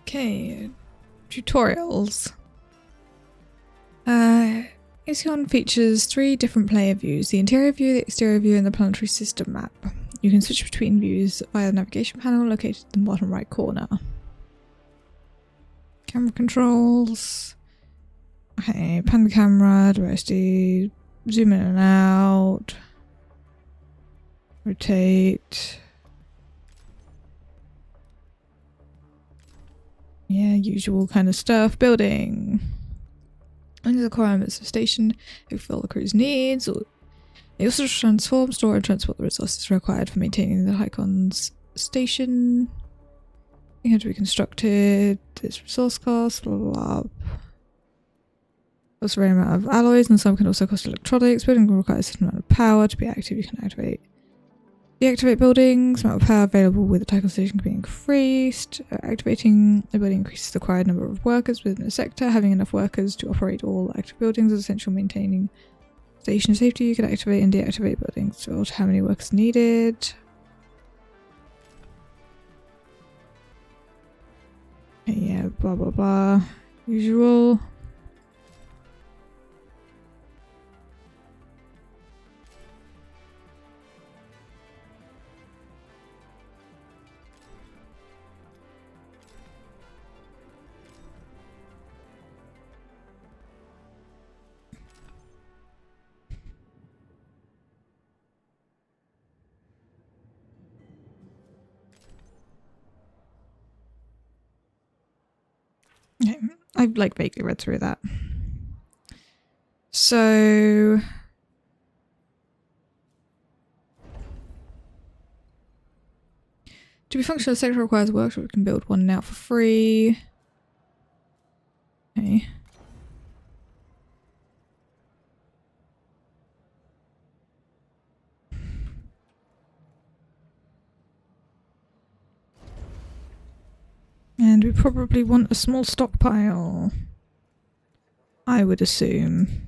Okay, tutorials. Ixion features 3 different player views: the interior view, the exterior view, and the planetary system map. You can switch between views via the navigation panel located in the bottom right corner. Camera controls. Okay, pan the camera, diversity, zoom in and out, rotate. Yeah, usual kind of stuff. Building. Under the requirements of station, to fulfill the crew's needs. They also transform, store, and transport the resources required for maintaining the Hycon's station. It had to be constructed. This resource cost, blah blah blah. Also, a amount of alloys, and some can also cost electronics. Building requires a certain amount of power to be active. You can deactivate buildings. Amount of power available with the Tycoon station can be increased. Activating a building increases the required number of workers within a sector. Having enough workers to operate all active buildings is essential. Maintaining station safety. You can activate and deactivate buildings to alter how many workers needed. Yeah, blah blah blah. Usual. Okay, I've like vaguely read through that. So to be functional, the sector requires a workshop. We can build one now for free. Okay. And we probably want a small stockpile, I would assume.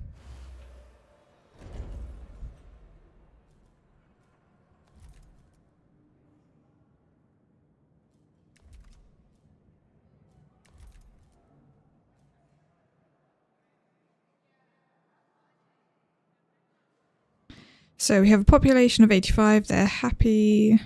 So we have a population of 85, they're happy.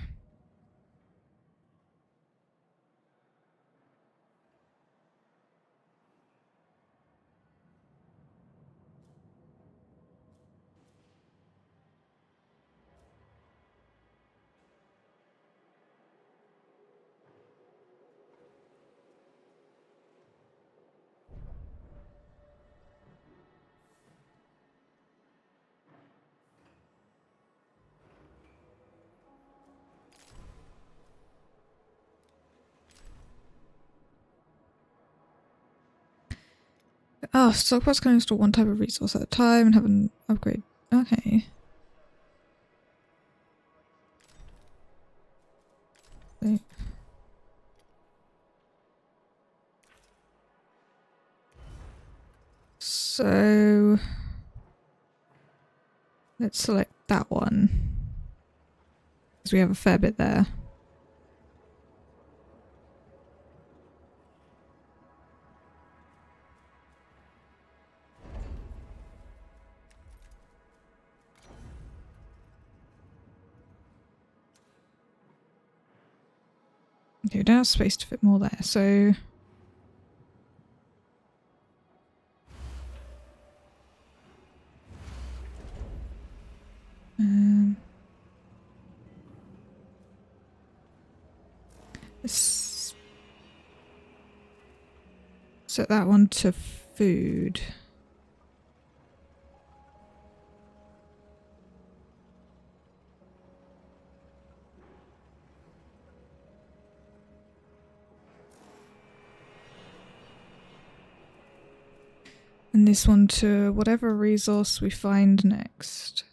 Oh, stockpiles can install one type of resource at a time and have an upgrade. Okay. Wait. So let's select that one because we have a fair bit there. Okay, we don't have space to fit more there, so let's set that one to food. And this one to whatever resource we find next.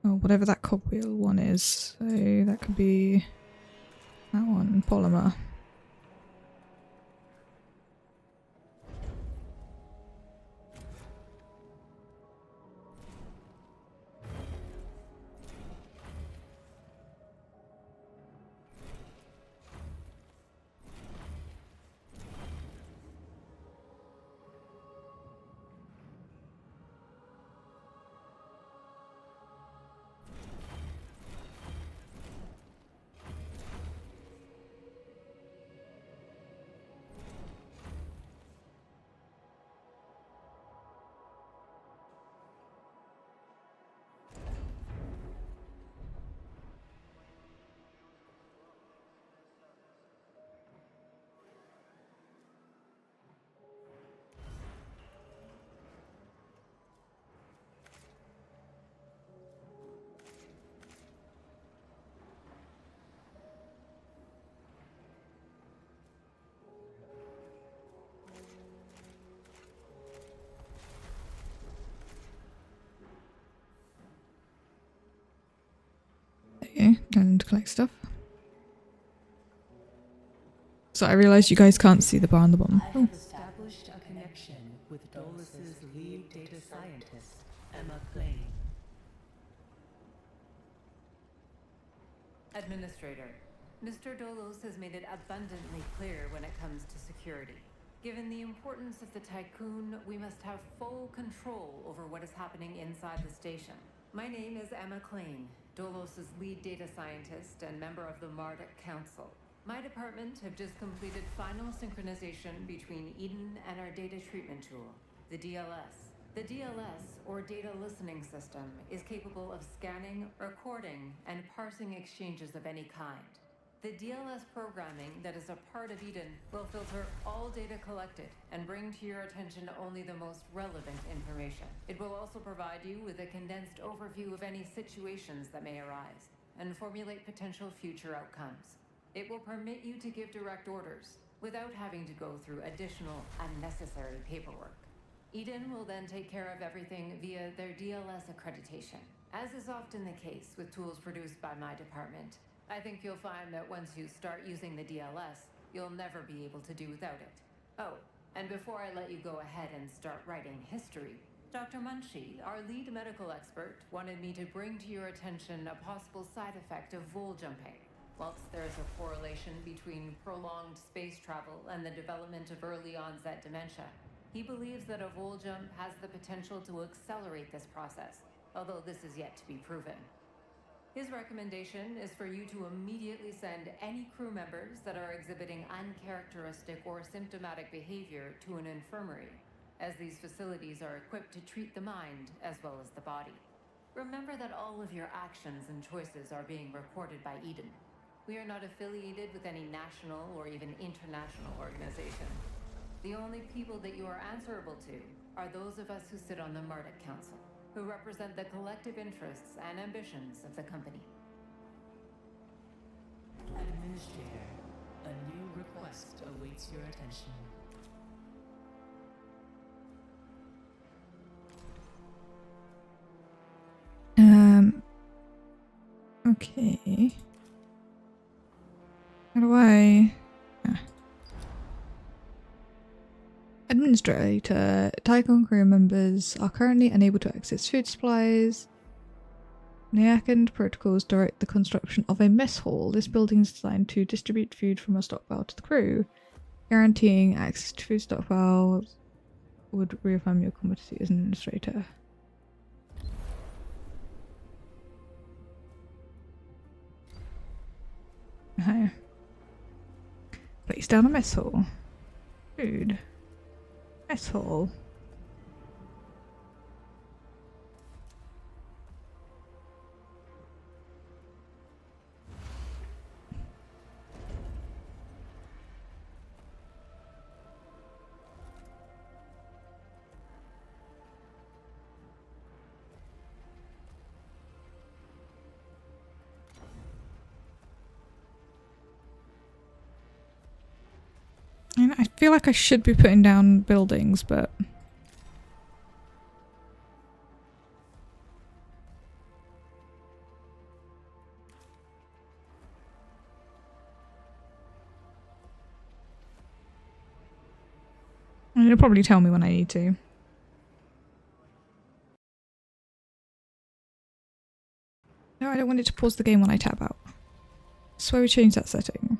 Or whatever that cogwheel one is. So that could be that one, polymer. Okay, going to collect stuff. So I realised you guys can't see the bar on the bottom. I have established a connection with Dolus's lead data scientist, Emma Klein. Administrator, Mr. Dolos has made it abundantly clear when it comes to security. Given the importance of the Tycoon, we must have full control over what is happening inside the station. My name is Emma Klein, Dolos's lead data scientist and member of the Marduk Council. My department have just completed final synchronization between Eden and our data treatment tool, the DLS. The DLS, or Data Listening System, is capable of scanning, recording, and parsing exchanges of any kind. The DLS programming that is a part of Eden will filter all data collected and bring to your attention only the most relevant information. It will also provide you with a condensed overview of any situations that may arise and formulate potential future outcomes. It will permit you to give direct orders without having to go through additional unnecessary paperwork. Eden will then take care of everything via their DLS accreditation. As is often the case with tools produced by my department, I think you'll find that once you start using the DLS, you'll never be able to do without it. Oh, and before I let you go ahead and start writing history, Dr. Munshi, our lead medical expert, wanted me to bring to your attention a possible side effect of vol jumping. Whilst there is a correlation between prolonged space travel and the development of early onset dementia, he believes that a vol jump has the potential to accelerate this process, although this is yet to be proven. His recommendation is for you to immediately send any crew members that are exhibiting uncharacteristic or symptomatic behavior to an infirmary, as these facilities are equipped to treat the mind as well as the body. Remember that all of your actions and choices are being recorded by Eden. We are not affiliated with any national or even international organization. The only people that you are answerable to are those of us who sit on the Marduk Council, who represent the collective interests and ambitions of the company. Administrator, a new request awaits your attention. Okay. How do I... Administrator, Tycoon crew members are currently unable to access food supplies. Niakan protocols direct the construction of a mess hall. This building is designed to distribute food from a stockpile to the crew. Guaranteeing access to food stockpiles would reaffirm your competency as an administrator. Okay. Place down a mess hall. Food. Mess hall. And I feel like I should be putting down buildings, but it'll probably tell me when I need to. No, I don't want it to pause the game when I tab out. So we change that setting.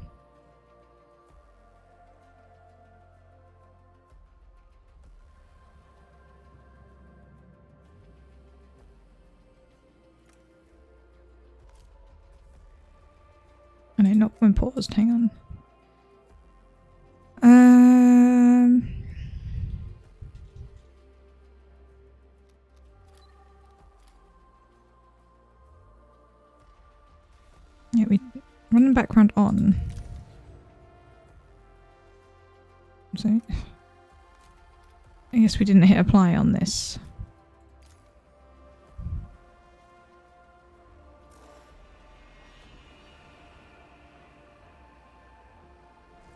Oh no, not when paused, hang on. Yeah, we run the background on. So I guess we didn't hit apply on this.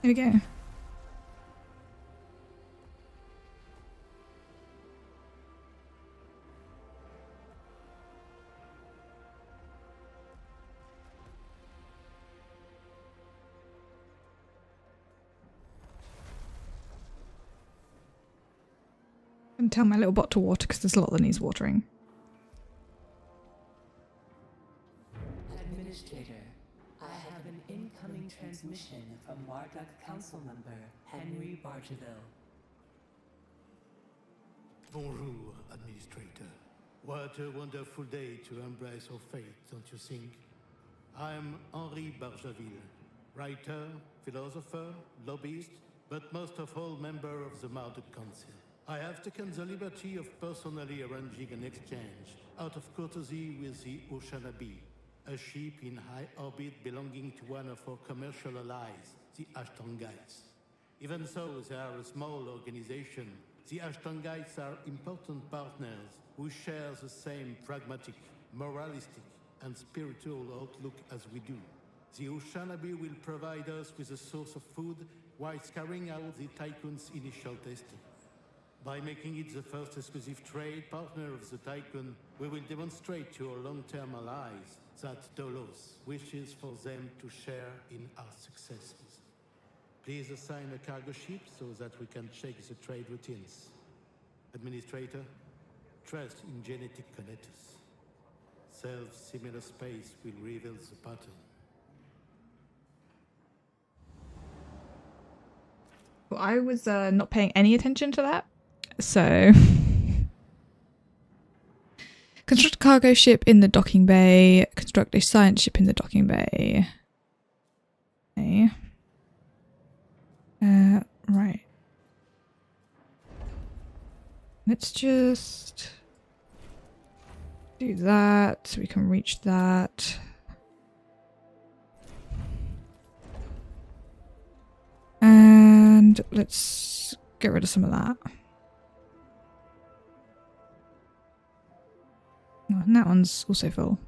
There we go. And tell my little bot to water because there's a lot that needs watering. Administrator, I have an incoming transmission from Marduk Council member Henry Bargeville. Bonjour, Administrator. What a wonderful day to embrace our fate, don't you think? I'm Henri Bargeville, writer, philosopher, lobbyist, but most of all member of the Marduk Council. I have taken the liberty of personally arranging an exchange out of courtesy with the Oceanabe, a ship in high orbit belonging to one of our commercial allies, the Ashtongites. Even so, they are a small organization. The Ashtongites are important partners who share the same pragmatic, moralistic, and spiritual outlook as we do. The Oceanabe will provide us with a source of food whilst carrying out the Tycoon's initial testing. By making it the first exclusive trade partner of the Tycoon, we will demonstrate to our long-term allies that Dolos wishes for them to share in our successes. Please assign a cargo ship so that we can check the trade routines. Administrator, trust in genetic connectors. Self-similar space will reveal the pattern. Well, I was not paying any attention to that, so... Construct a cargo ship in the docking bay. Construct a science ship in the docking bay. Okay. Right. Let's just do that so we can reach that. And let's get rid of some of that. Oh, and that one's also full.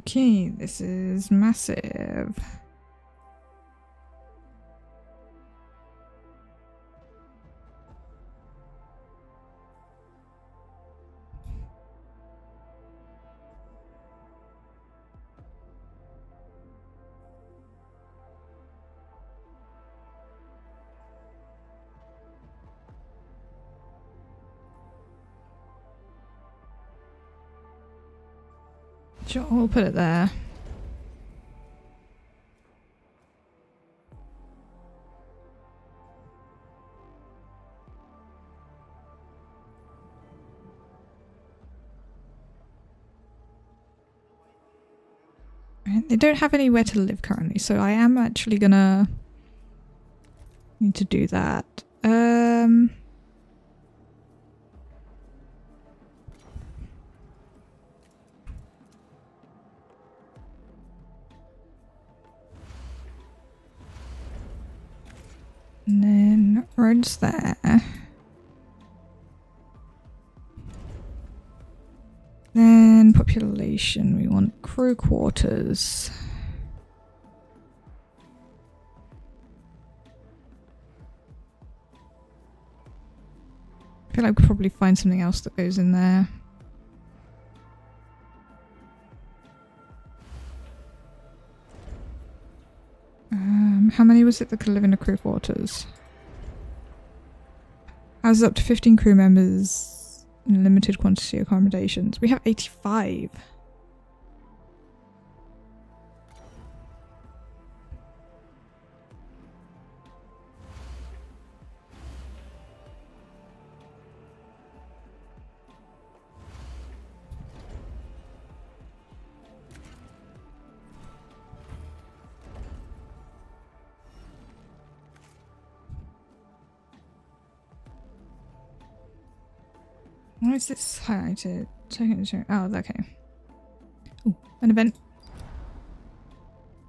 Okay, this is massive. Sure, we'll put it there. They don't have anywhere to live currently, so I am actually gonna need to do that. And then roads there. Then population, we want crew quarters. I feel like we could probably find something else that goes in there. How many was it that could live in the crew quarters? Houses up to 15 crew members in limited quantity accommodations. We have 85. Why is this highlighted? Oh, okay. Ooh, an event.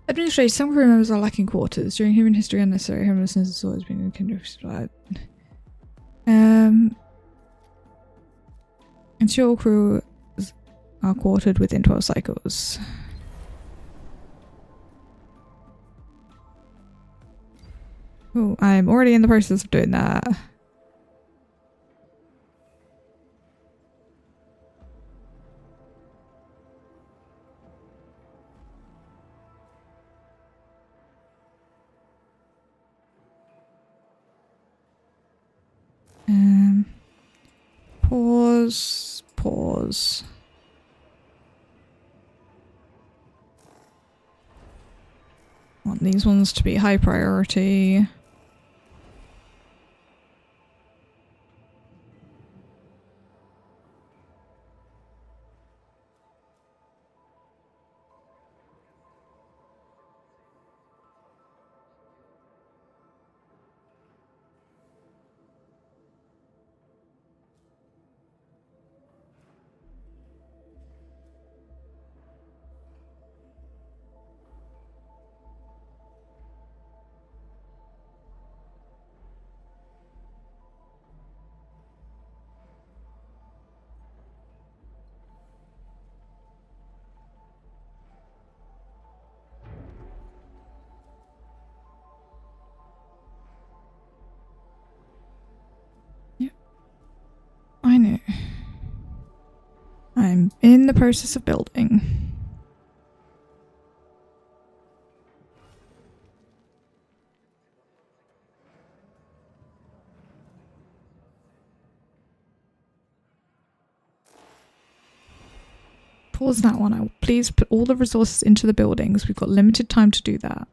Administrator, some crew members are lacking quarters. During human history, unnecessary homelessness has always been considered. Ensure all crew are quartered within 12 cycles. Oh, I'm already in the process of doing that. Pause. Want these ones to be high priority. in the process of building. Pause that one out. Please put all the resources into the buildings. We've got limited time to do that.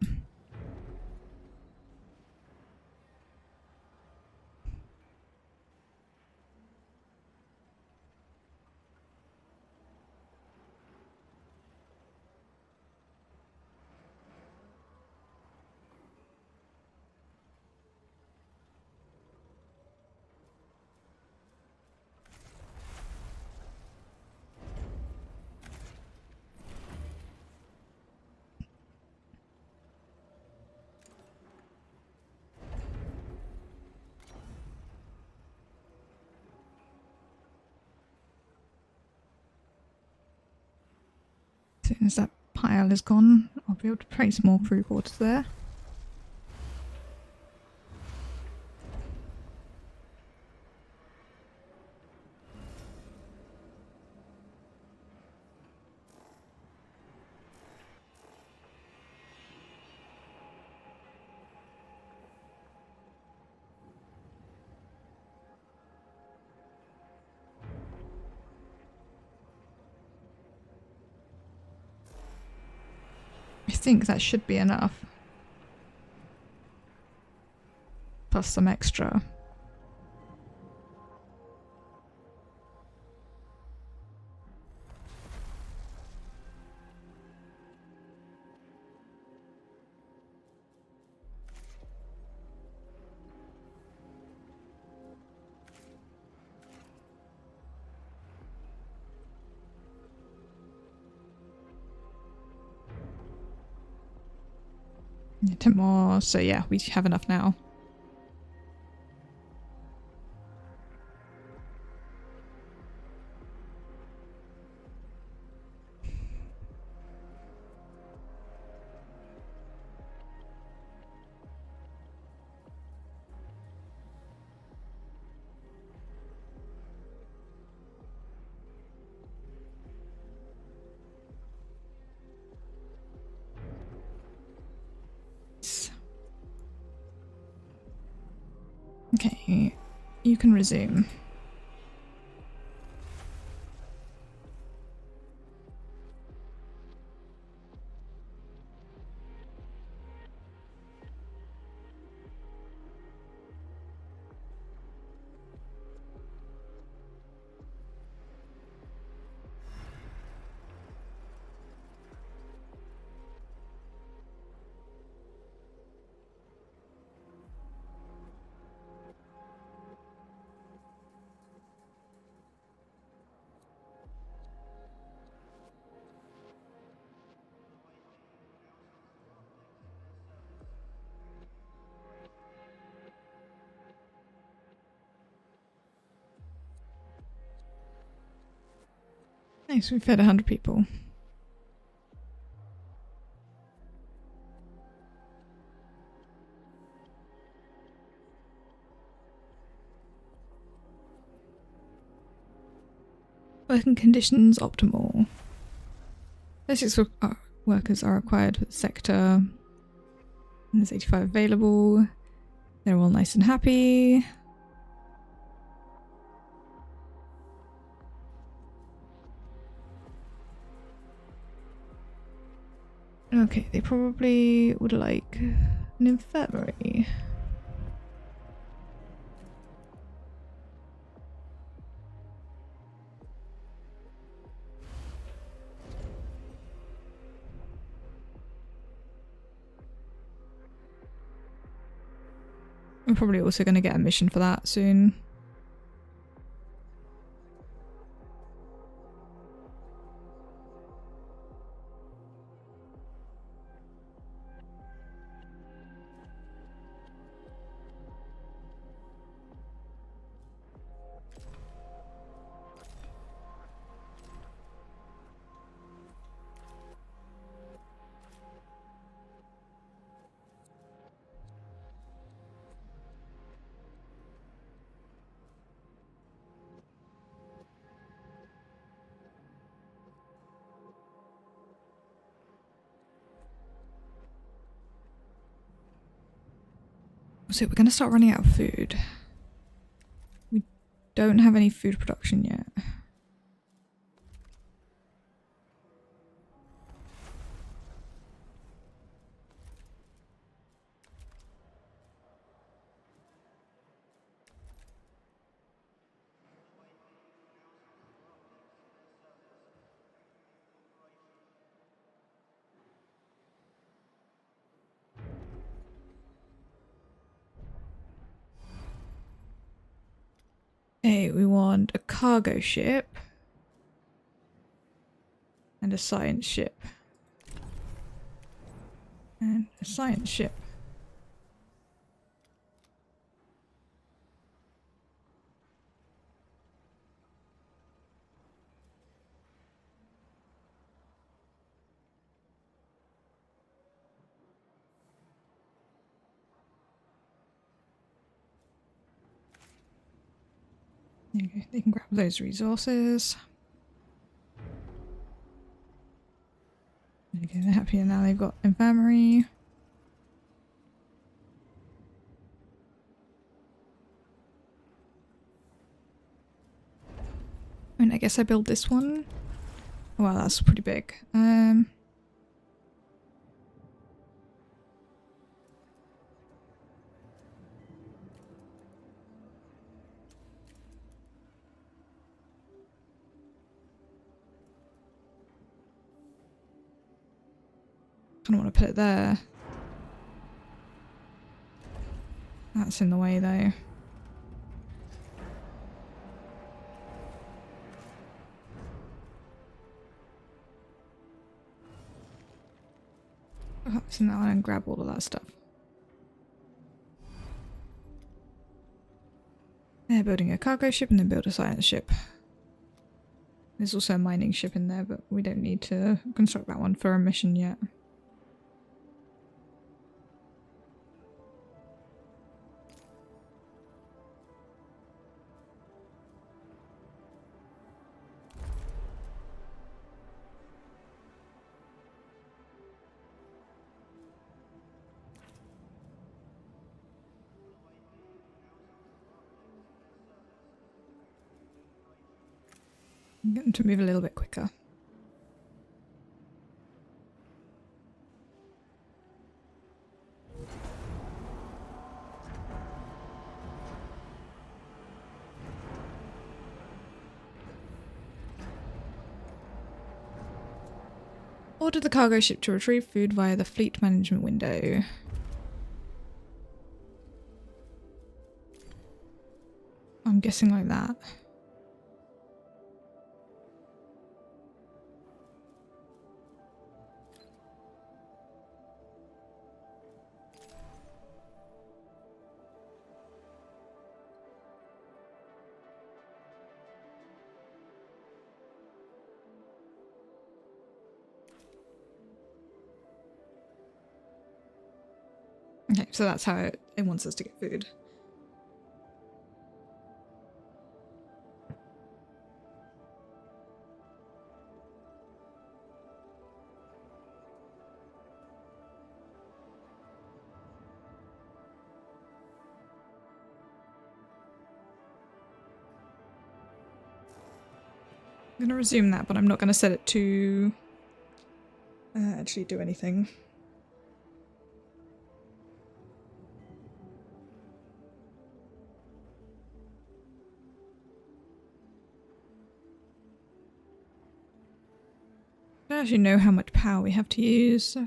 As soon as that pile is gone, I'll be able to place more crew quarters there. I think that should be enough. Plus some extra. Yeah, 10 more, so yeah, we have enough now. Okay, you can resume. Nice, we fed 100 people. Working conditions optimal. 36 workers are required for the sector. And there's 85 available. They're all nice and happy. Okay, they probably would like an infirmary. I'm probably also going to get a mission for that soon. So we're going to start running out of food. We don't have any food production yet. Okay, we want a cargo ship and a science ship. And a science ship. Okay, they can grab those resources. Okay, they're happy now they've got infirmary. I mean, I guess I build this one. Wow, that's pretty big. I don't want to put it there. That's in the way though. Perhaps in that one and grab all of that stuff. They're building a cargo ship and then build a science ship. There's also a mining ship in there, but we don't need to construct that one for a mission yet. Get them to move a little bit quicker. Order the cargo ship to retrieve food via the fleet management window. I'm guessing like that. Okay, so that's how it wants us to get food. I'm gonna resume that, but I'm not gonna set it to actually do anything. I don't actually know how much power we have to use. So.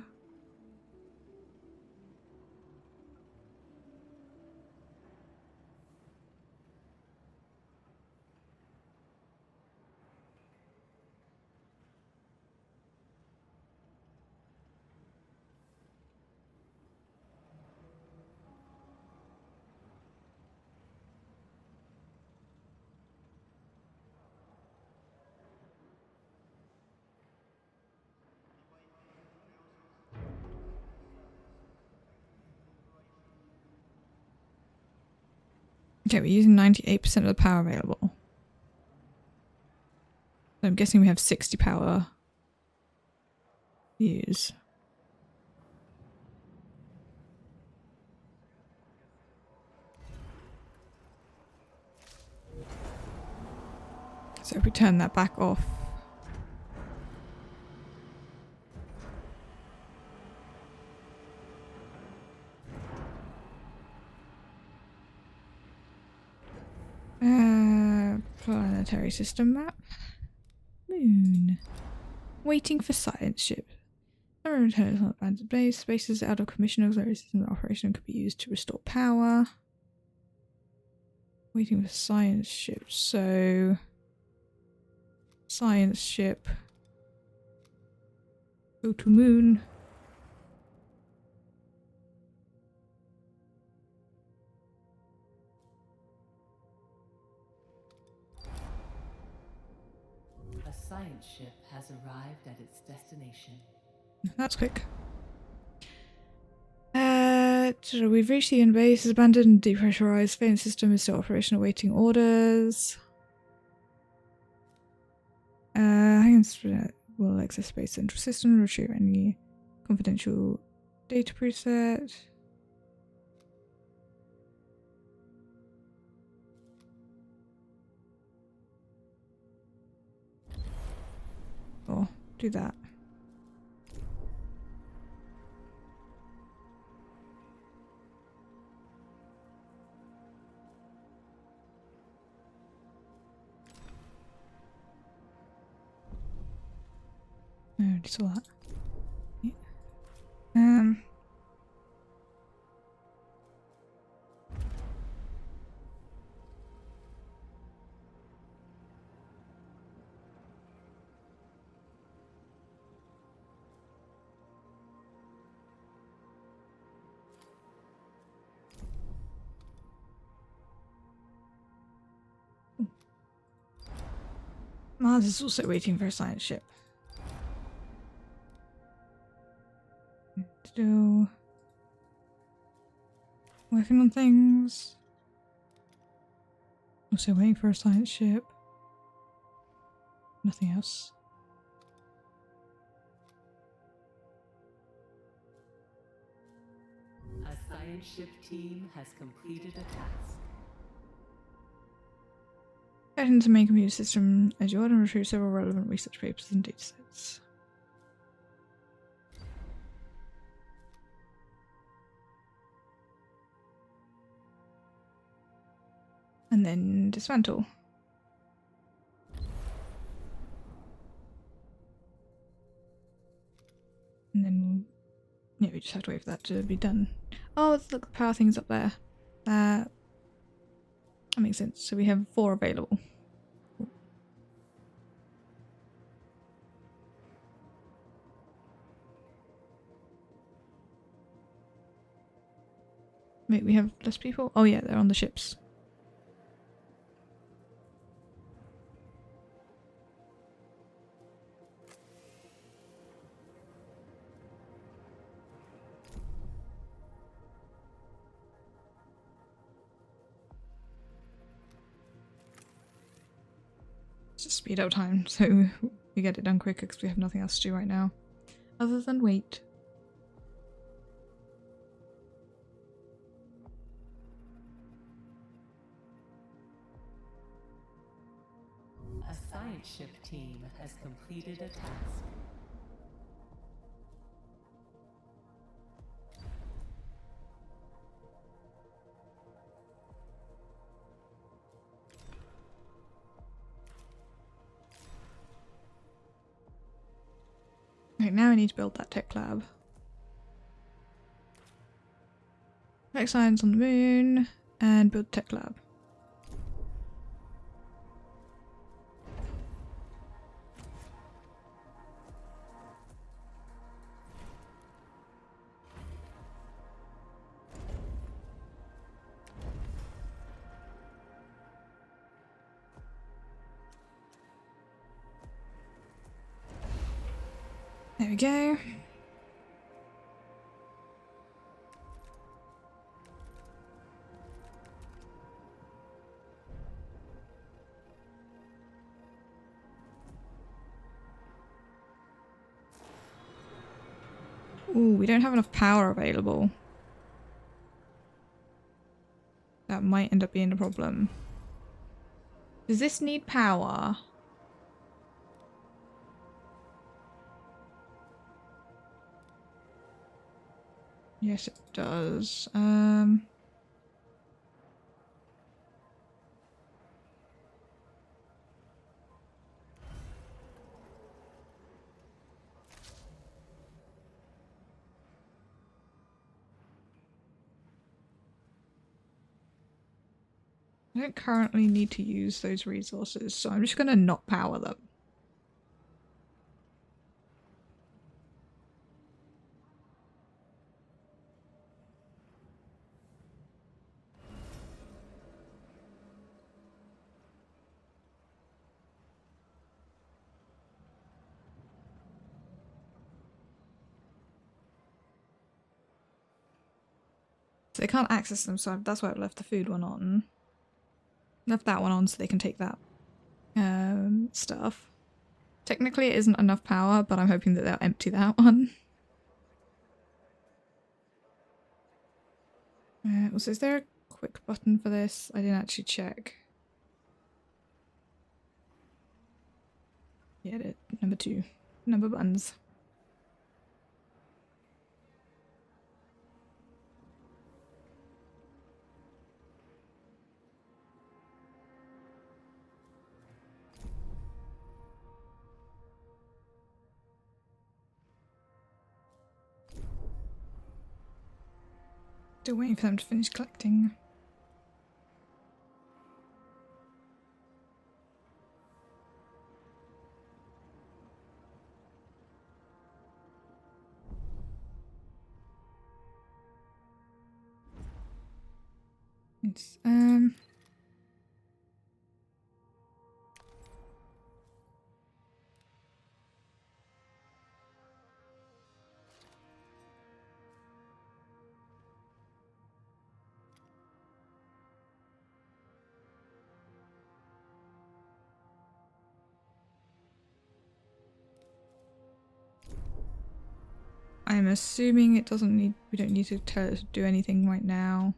Okay, we're using 98% of the power available. So I'm guessing we have 60 power to use. So if we turn that back off. Planetary system map. Moon. Waiting for science ship. Abandoned base. Spaces out of commission. Auxiliary system operation could be used to restore power. Waiting for science ship. So science ship. Go to moon. A science ship has arrived at its destination. That's quick. So we've reached the end base. It's abandoned and depressurized. Surveillance system is still operational, awaiting orders. Hang on. Will access space central system, retrieve any confidential data preset. Oh, do that. I already saw that. Yeah. Mars is also waiting for a science ship. Still working on things. Also waiting for a science ship. Nothing else. A science ship team has completed a task. Get into the main computer system as you order and retrieve several relevant research papers and datasets. And then dismantle. And then, yeah, we just have to wait for that to be done. Oh, look, the power thing's up there. That makes sense. So we have 4 available. Wait, we have less people? Oh yeah, they're on the ships. Just speed up time so we get it done quicker because we have nothing else to do right now other than wait. A science ship team has completed a task. Okay, now I need to build that tech lab. Tech science on the moon and build tech lab. There we go. Ooh, we don't have enough power available. That might end up being a problem. Does this need power? Yes, it does. I don't currently need to use those resources, so I'm just going to not power them. So they can't access them, so that's why I've left the food one on. Left that one on so they can take that stuff. Technically it isn't enough power, but I'm hoping that they'll empty that one. Also, is there a quick button for this? I didn't actually check. Yeah, number 2. Number buttons. Still waiting for them to finish collecting. It's I'm assuming it doesn't need, we don't need to tell it to do anything right now.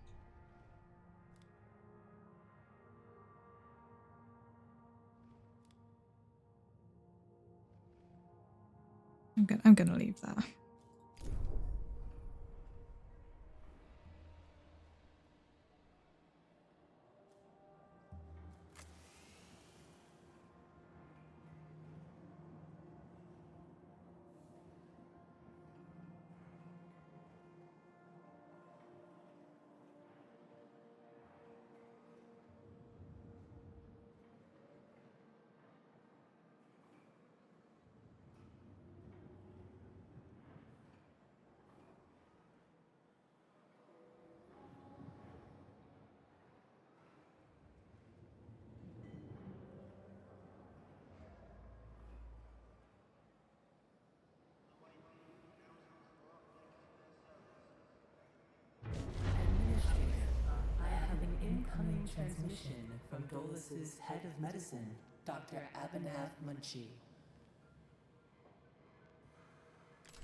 I'm gonna leave that. I have an incoming transmission from Dolus's head of medicine, Dr. Abhinav Munshi.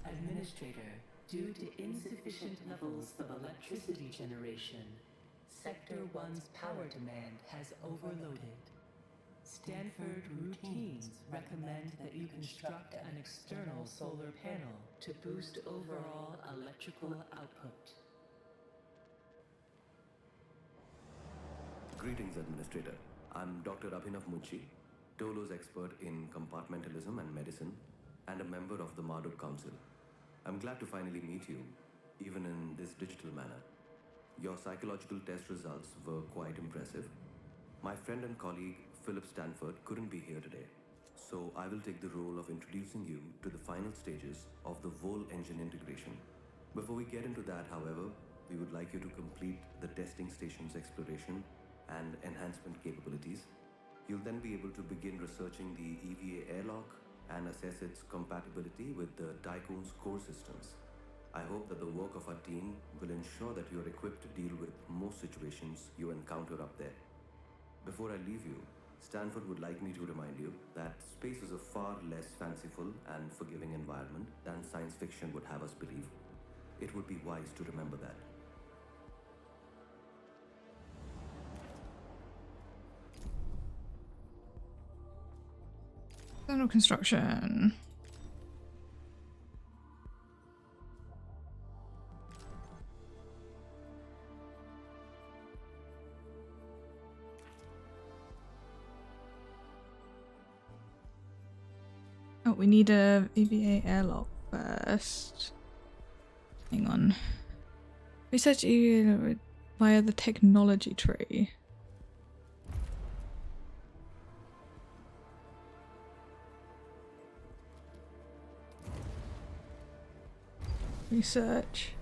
Administrator, due to insufficient levels of electricity generation, Sector 1's power demand has overloaded. Stanford routines recommend that you construct an external solar panel to boost overall electrical output. Greetings, Administrator. I'm Dr. Abhinav Munshi, Dolo's expert in compartmentalism and medicine, and a member of the Marduk Council. I'm glad to finally meet you, even in this digital manner. Your psychological test results were quite impressive. My friend and colleague, Philip Stanford, couldn't be here today, so I will take the role of introducing you to the final stages of the Vol engine integration. Before we get into that, however, we would like you to complete the testing station's exploration and enhancement capabilities. You'll then be able to begin researching the EVA airlock and assess its compatibility with the Tycoon's core systems. I hope that the work of our team will ensure that you're equipped to deal with most situations you encounter up there. Before I leave you, Stanford would like me to remind you that space is a far less fanciful and forgiving environment than science fiction would have us believe. It would be wise to remember that. External construction. Oh, we need a EVA airlock first. Hang on. Research EVA via the technology tree. Research.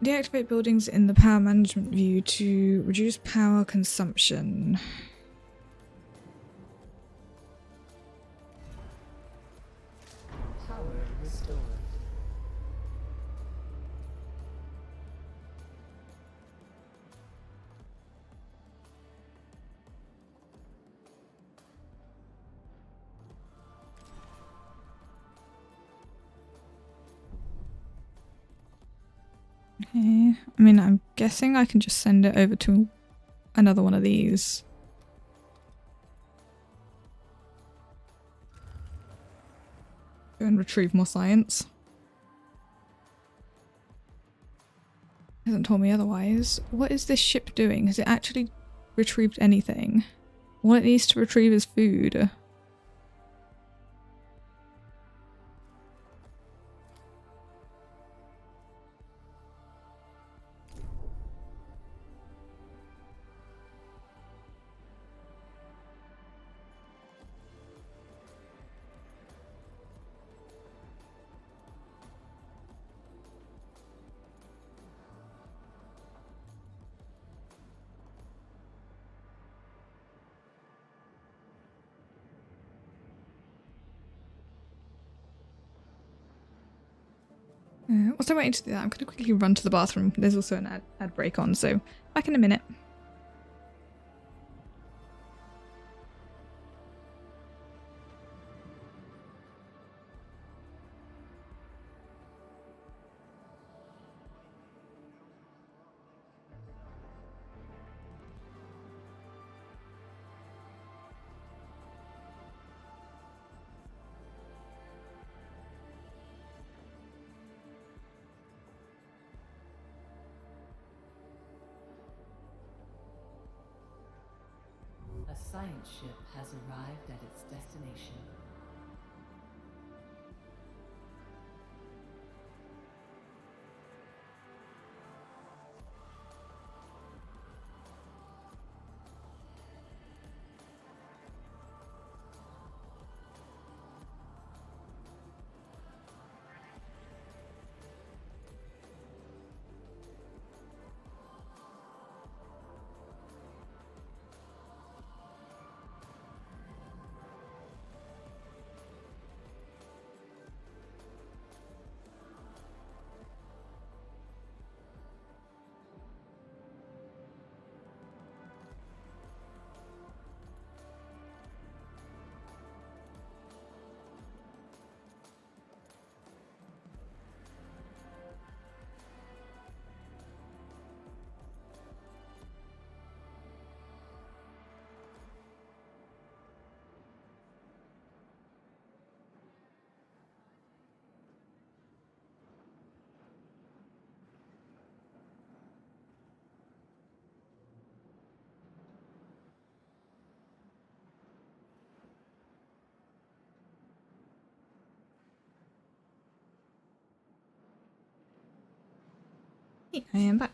Deactivate buildings in the power management view to reduce power consumption. Power restored. Okay. I mean, I'm guessing I can just send it over to another one of these. Go and retrieve more science. Hasn't told me otherwise. What is this ship doing? Has it actually retrieved anything? All it needs to retrieve is food. Whilst I'm waiting to do that, I'm going to quickly run to the bathroom. There's also an ad break on, so back in a minute. A science ship has arrived at its destination. I am back.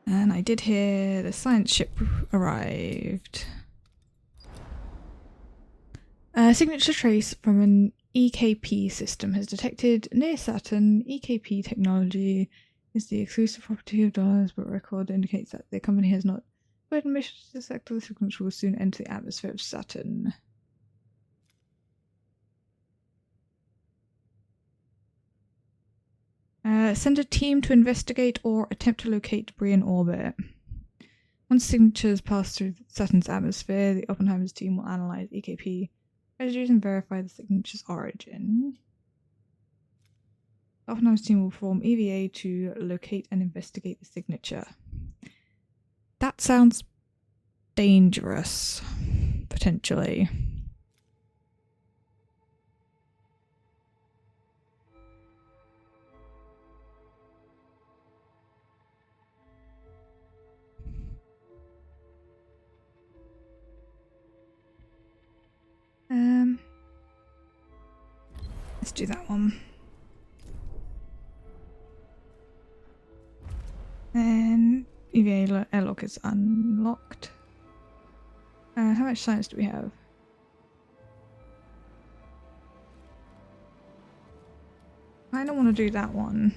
And I did hear the science ship arrived. A signature trace from an EKP system has detected near Saturn. EKP technology is the exclusive property of dollars, but record indicates that the company has not but mission to the sector. The signature will soon enter the atmosphere of Saturn. Send a team to investigate or attempt to locate debris in orbit. Once signatures pass through Saturn's atmosphere, the Oppenheimer's team will analyze EKP residues and verify the signature's origin. The Oppenheimer's team will perform EVA to locate and investigate the signature. That sounds dangerous, potentially. Let's do that one. And EVA airlock is unlocked. How much science do we have? I don't want to do that one.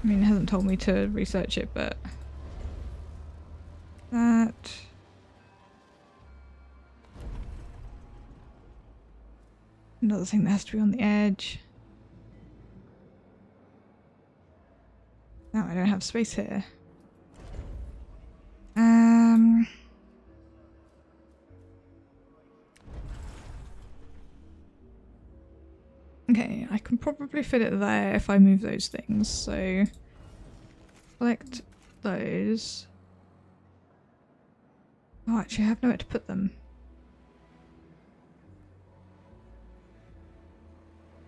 I mean, it hasn't told me to research it, but that. Another thing that has to be on the edge. No, I don't have space here. Okay, I can probably fit it there if I move those things, so collect those. Oh, actually I have nowhere to put them.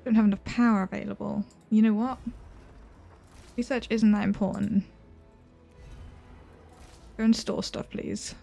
Don't have enough power available. You know what? Research isn't that important. Go and store stuff, please.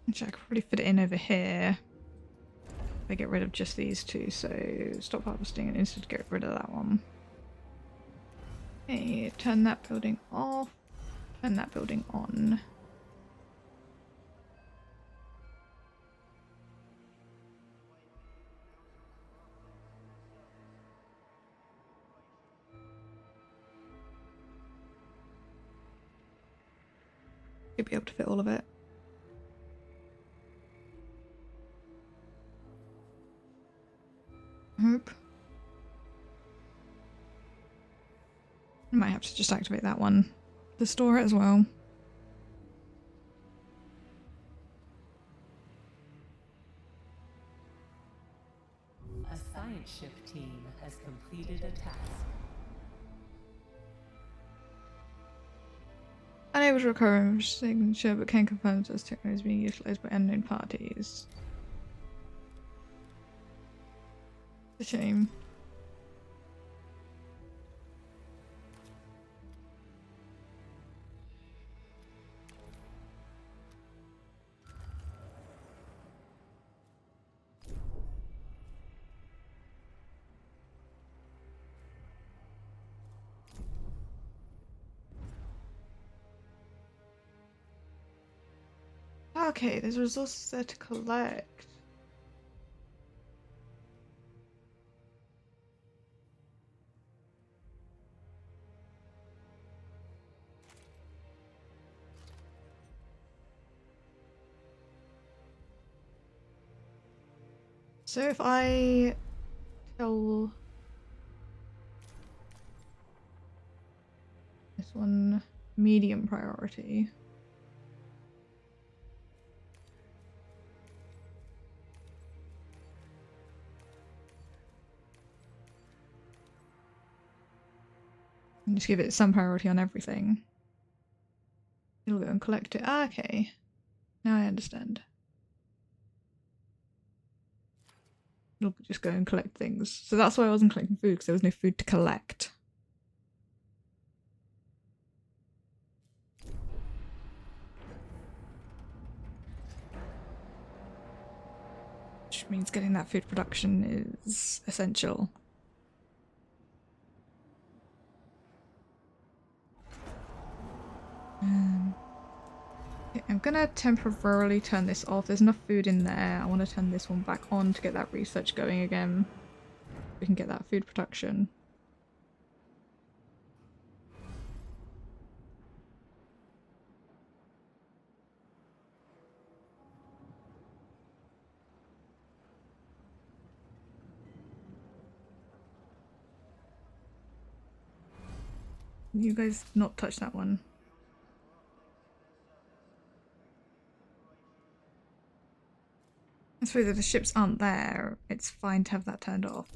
Actually, I could probably fit it in over here. If I get rid of just these two, so stop harvesting and instead get rid of that one. Okay, turn that building off, turn that building on. Should be able to fit all of it. Hope. I might have to just activate that one to store it as well. A science ship team has completed a task. Unable to recover a signature, but can confirm that this technology is being utilized by unknown parties. It's a shame. Okay, there's resources there to collect. So if I tell this one medium priority. And just give it some priority on everything. It'll go and collect it. Ah, okay. Now I understand. It'll just go and collect things. So that's why I wasn't collecting food, because there was no food to collect. Which means getting that food production is essential. Okay, I'm gonna temporarily turn this off. There's enough food in there. I want to turn this one back on to get that research going again. We can get that food production. You guys not touch that one. I suppose if the ships aren't there, it's fine to have that turned off.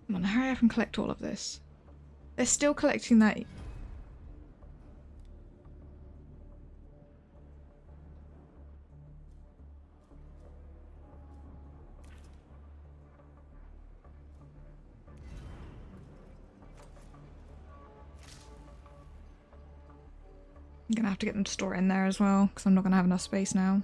Come on, hurry up and collect all of this. They're still collecting that. I'm gonna have to get them to store it in there as well, because I'm not gonna have enough space now.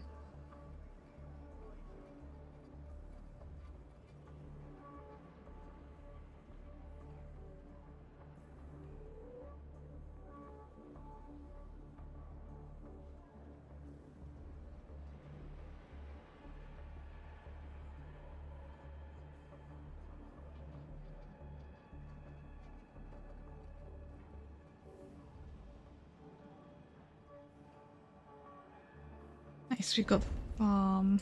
Nice, we've got the farm.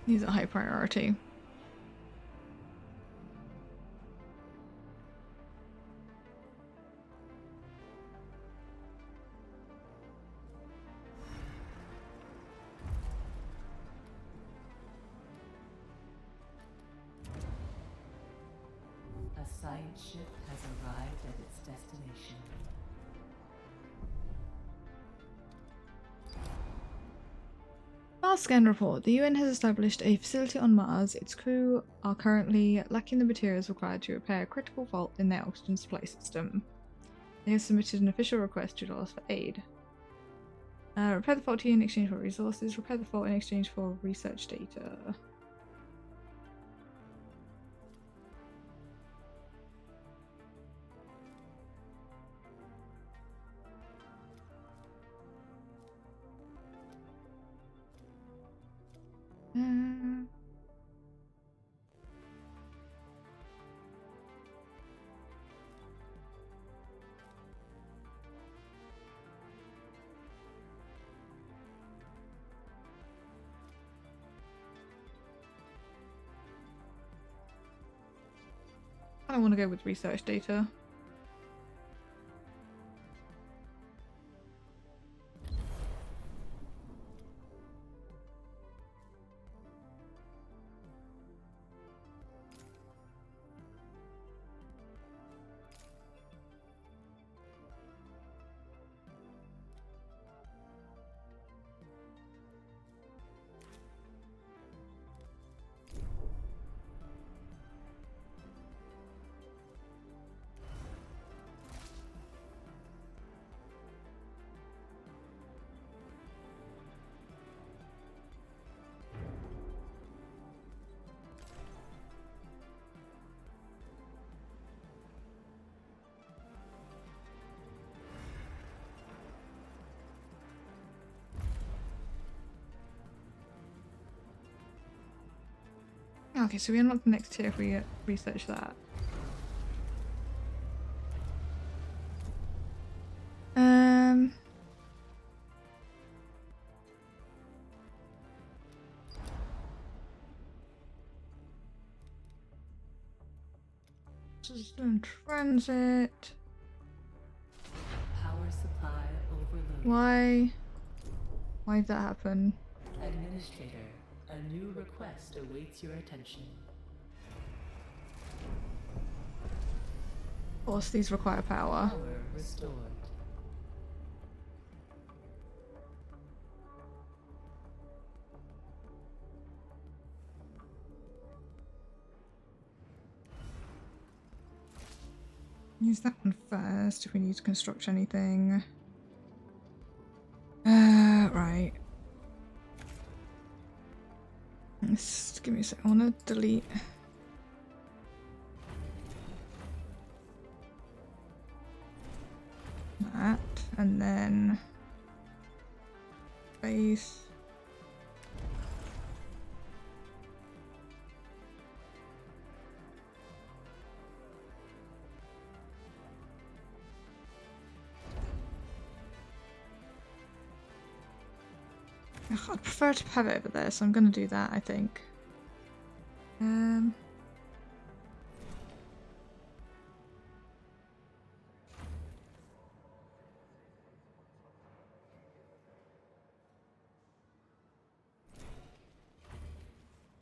These are high priority. A science ship has arrived at its destination. Last scan report. The UN has established a facility on Mars. Its crew are currently lacking the materials required to repair a critical fault in their oxygen supply system. They have submitted an official request to $2 for aid. Repair the fault in exchange for resources. Repair the fault in exchange for research data. I don't want to go with research data. Okay, so we unlock the next tier if we research that. Just in transit. Power supply overloaded. Why? Why did that happen? Administrator, a new request awaits your attention. course, these require power. Power restored. Use that one first if we need to construct anything. Right. Just give me a sec. I want to delete. That. And then. Space. Ugh, I'd prefer to have it over there, so I'm gonna do that, I think. I'm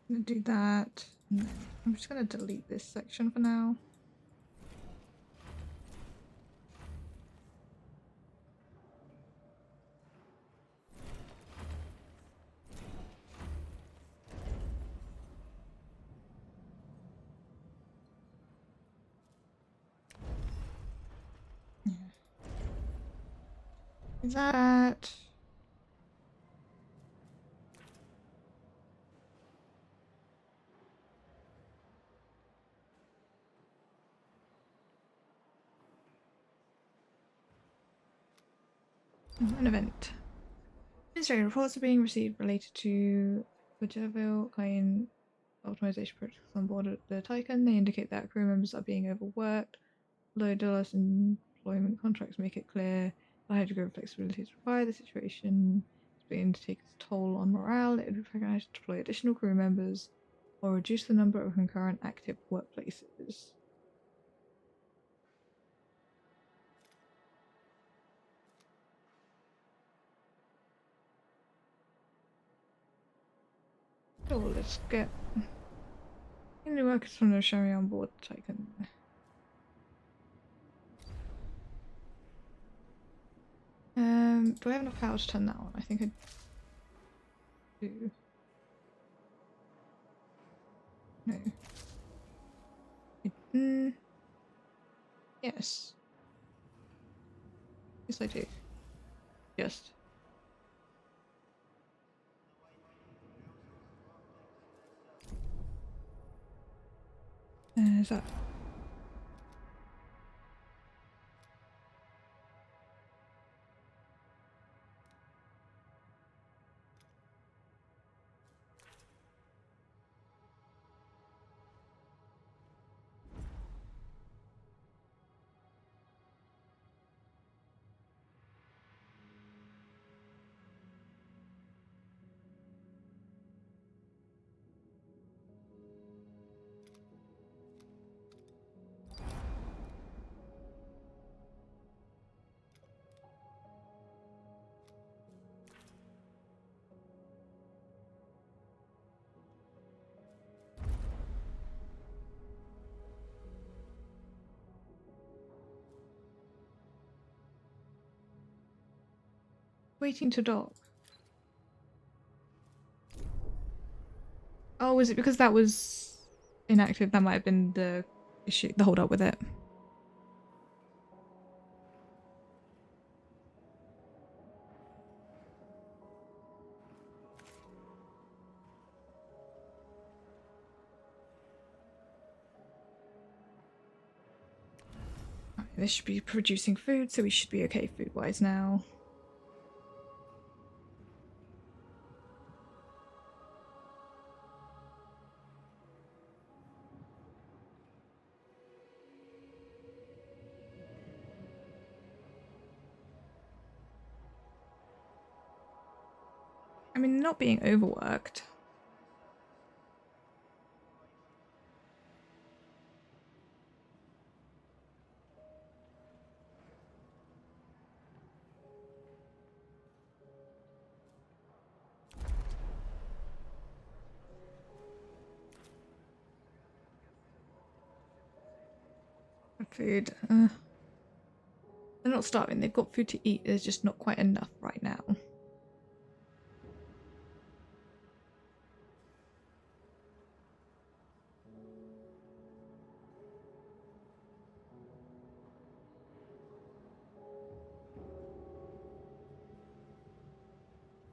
gonna do that. And then I'm just gonna delete this section for now. Is that? An event. Administrative reports are being received related to Whichever claim optimization projects on board the Titan. They indicate that crew members are being overworked. Low dollars employment contracts make it clear that high degree of flexibility is required. The situation is beginning to take its toll on morale. It would be recognized to deploy additional crew members or reduce the number of concurrent active workplaces. So let's get any workers from the Sherry on board Titan. Do I have enough power to turn that on? I think I do. No. Yes. Yes, I do. Just. Is that? Waiting to dock. Oh, is it because that was inactive? That might have been the issue, the hold up with it. Right, this should be producing food, so we should be okay food-wise now. I mean, not being overworked. Food. They're not starving. They've got food to eat. There's just not quite enough right now.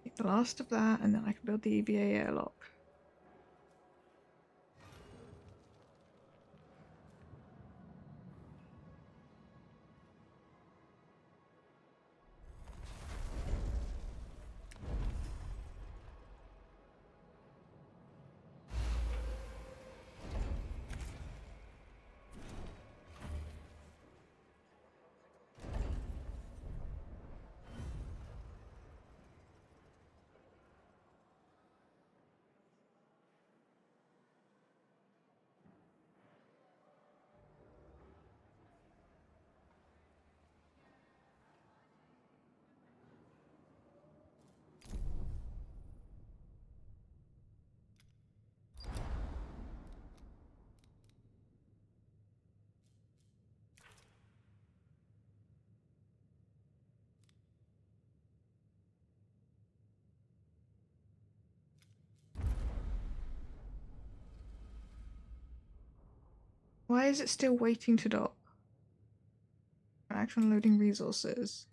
Take the last of that, and then I can build the EVA airlock. Why is it still waiting to dock? Action loading resources.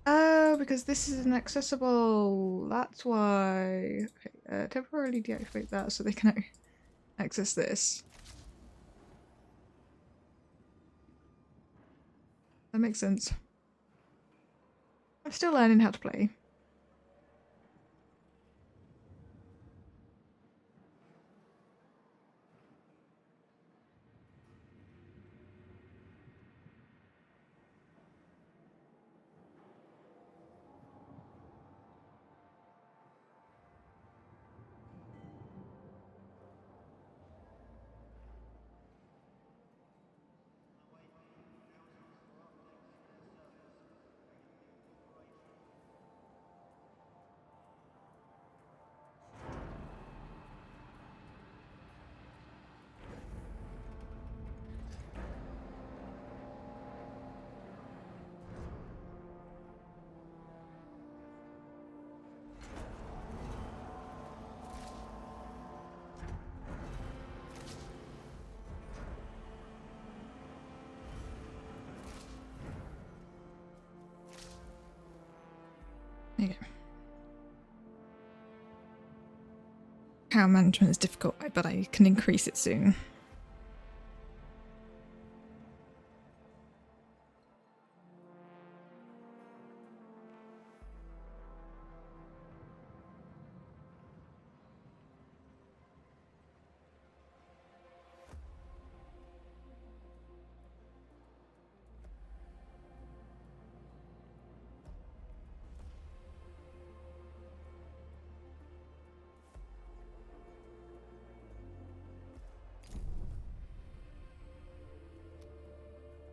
Oh, because this is inaccessible. That's why. Okay, temporarily deactivate that so they can access this. That makes sense. I'm still learning how to play. There you go. Power management is difficult, but I can increase it soon.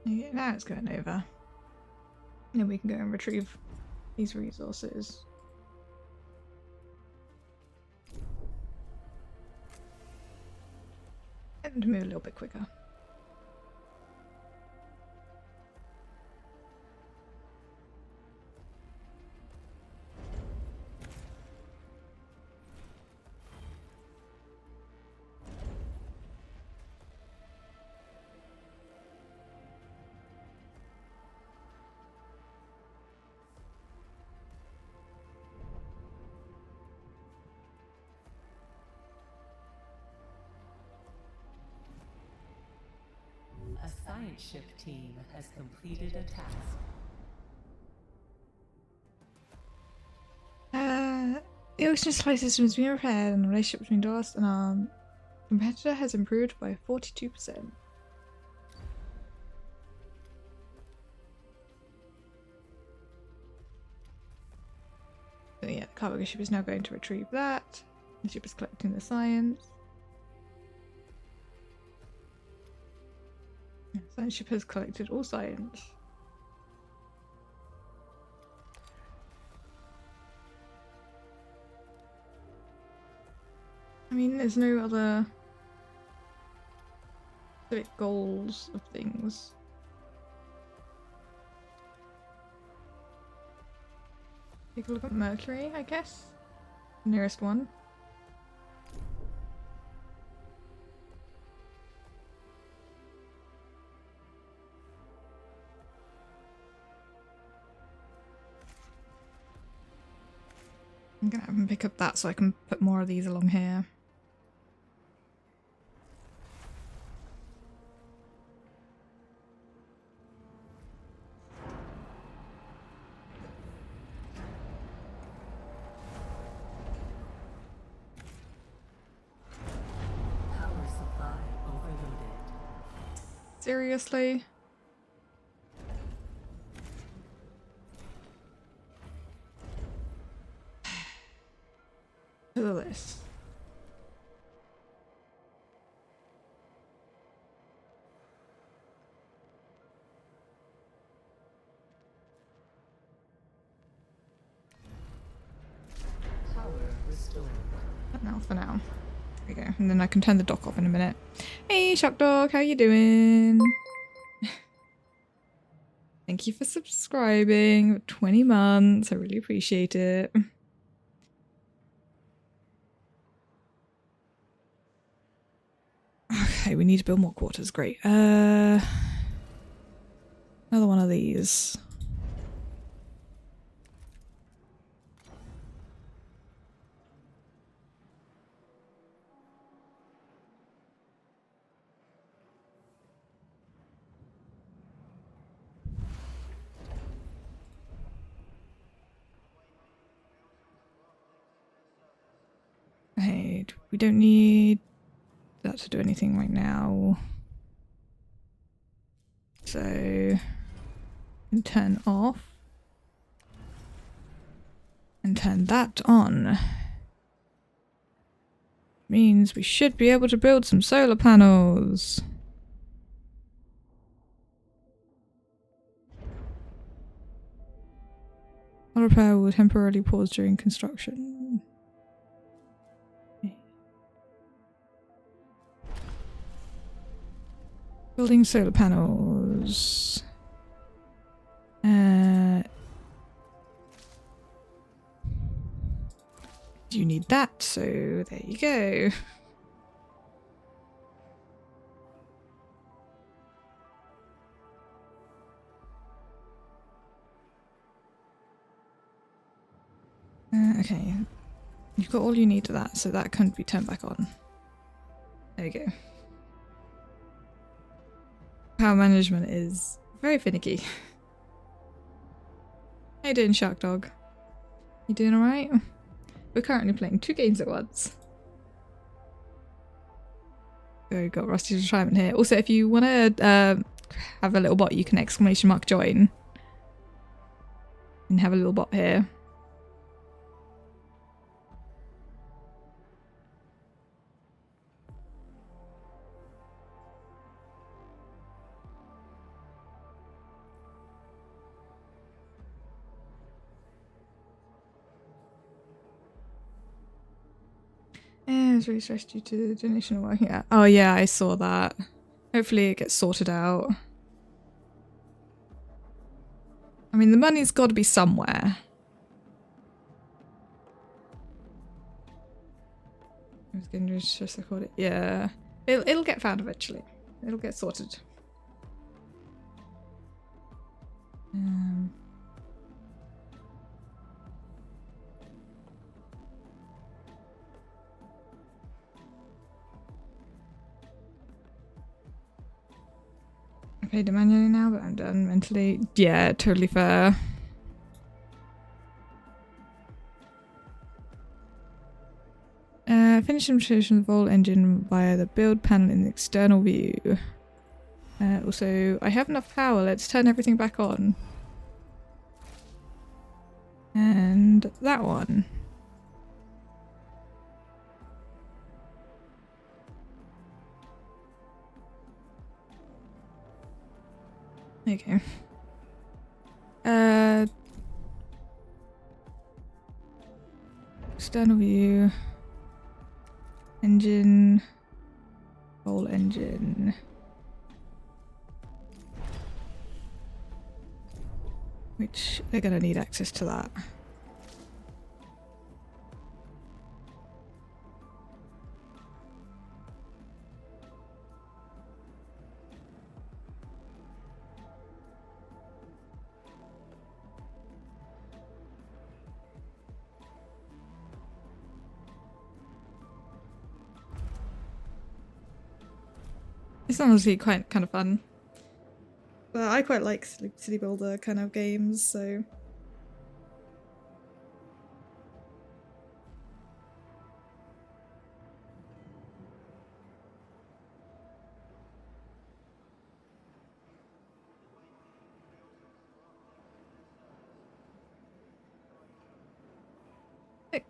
Yeah, now it's going over. Then we can go and retrieve these resources. Get them to move a little bit quicker. A science ship team has completed a task. The oxygen supply system has been repaired and the relationship between DOS and our competitor has improved by 42%. So yeah, the cargo ship is now going to retrieve that. The ship is collecting the science. The science ship has collected all science. I mean, there's no other specific goals of things. Take a look at Mercury, I guess. Nearest one. I'm gonna have him pick up that so I can put more of these along here. Power supply overloaded. Seriously? Look at this. Power restored. Now for now. There we go. And then I can turn the dock off in a minute. Hey Shock Dog, how you doing? Thank you for subscribing. 20 months. I really appreciate it. Okay, we need to build more quarters. Great. Another one of these. Okay, we don't need that to do anything right now. So, and turn off. And turn that on. Means we should be able to build some solar panels. Solar power will temporarily pause during construction. Building solar panels. You need that, so there you go. Okay, you've got all you need to that, so that can be turned back on. There you go. Power management is very finicky. How you doing, Shark Dog? You doing alright? We're currently playing 2 games at once. So we've got Rusty's Retirement here. Also, if you want to have a little bot, you can ! join. And have a little bot here. Yeah, it's really stressed due to the donation not working out. Oh yeah, I saw that. Hopefully it gets sorted out. I mean, the money's got to be somewhere. I was going to just record it. Yeah, it'll get found eventually. It'll get sorted. I paid it manually now, but I'm done mentally. Yeah, totally fair. Finish implementation of the Volt engine via the build panel in the external view. Also, I have enough power. Let's turn everything back on. And that one. Okay. External view. Engine. Whole engine. which they're going to need access to that. It's honestly quite kind of fun. But I quite like city builder kind of games, so.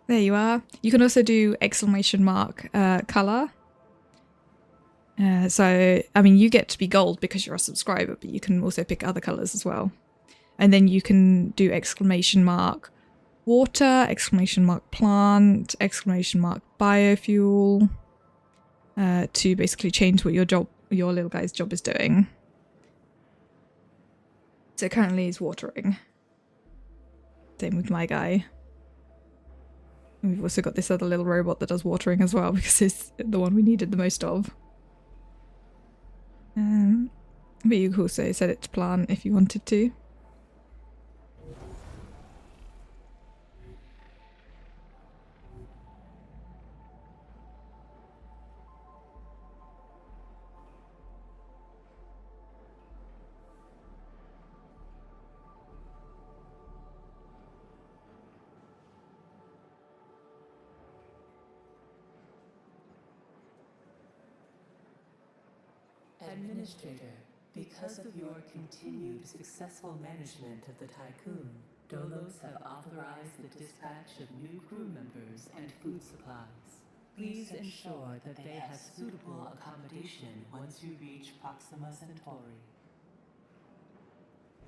There you are. You can also do exclamation mark color. So, I mean, you get to be gold because you're a subscriber, but you can also pick other colors as well. And then you can do exclamation mark water, exclamation mark plant, exclamation mark biofuel, to basically change what your little guy's job is doing. So currently he's watering. Same with my guy. And we've also got this other little robot that does watering as well because it's the one we needed the most of. But you could also set it to plant if you wanted to. Administrator, because of your continued successful management of the Tycoon, Dolos have authorized the dispatch of new crew members and food supplies. Please ensure that they have suitable accommodation once you reach Proxima Centauri.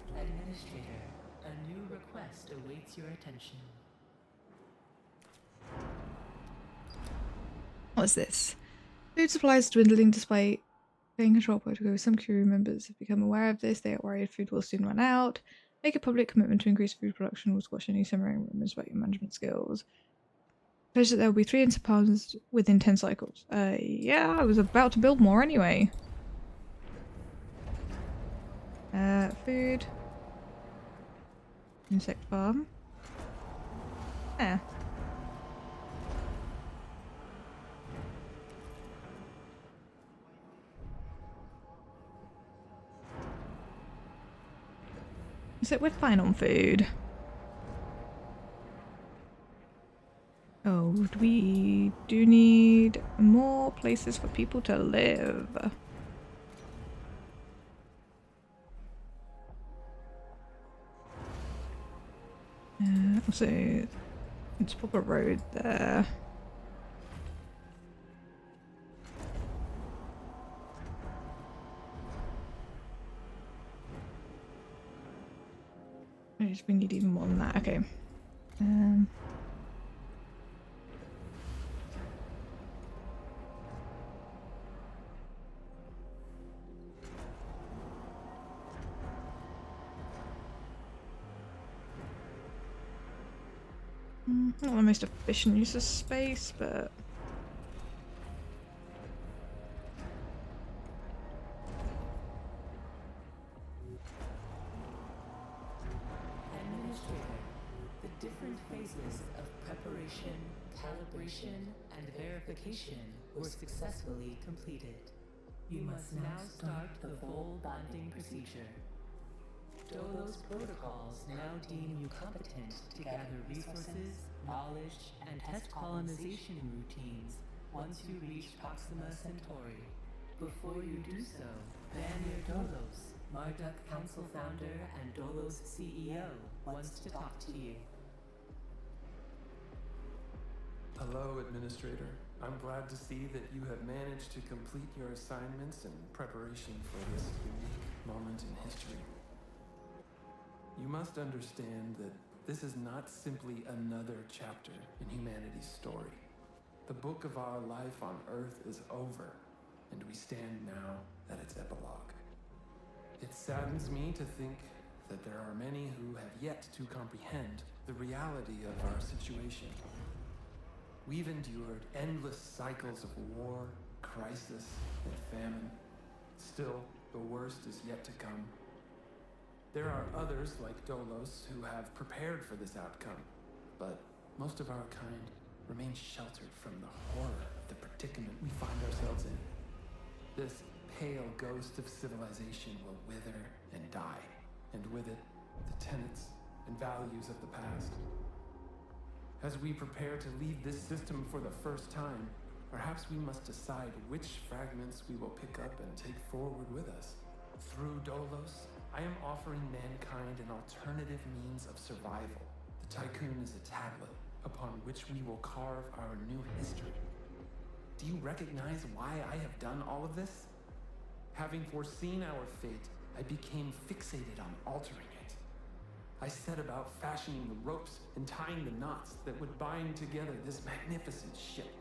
Administrator, a new request awaits your attention. What's this? Food supplies dwindling despite paying control protocol. Some crew members have become aware of this. They are worried food will soon run out. Make a public commitment to increase food production or squash any simmering rumors about your management skills. Pledge that there will be 3 instant pounds within 10 cycles. Yeah, I was about to build more anyway. Food. Insect farm. Yeah. So we're fine on food. Oh, we do need more places for people to live. Also, let's pop a road there. We need even more than that. Okay. Not the most efficient use of space, but Administrator, the different phases of preparation, calibration, and verification were successfully completed. You must now start the full bonding procedure. Dolos protocols now deem you competent to gather resources, knowledge, and test colonization routines once you reach Proxima Centauri. Before you do so, Vanir Dolos, Marduk Council founder and Dolos CEO, wants to talk to you. Hello, Administrator. I'm glad to see that you have managed to complete your assignments in preparation for this unique moment in history. You must understand that this is not simply another chapter in humanity's story. The book of our life on Earth is over, and we stand now at its epilogue. It saddens me to think that there are many who have yet to comprehend the reality of our situation. We've endured endless cycles of war, crisis, and famine. Still, the worst is yet to come. There are others like Dolos who have prepared for this outcome, but most of our kind remain sheltered from the horror of the predicament we find ourselves in. This pale ghost of civilization will wither and die, and with it, the tenets and values of the past. As we prepare to leave this system for the first time, perhaps we must decide which fragments we will pick up and take forward with us. Through Dolos, I am offering mankind an alternative means of survival. The Tycoon is a tablet upon which we will carve our new history. Do you recognize why I have done all of this? Having foreseen our fate, I became fixated on altering it. I set about fashioning the ropes and tying the knots that would bind together this magnificent ship.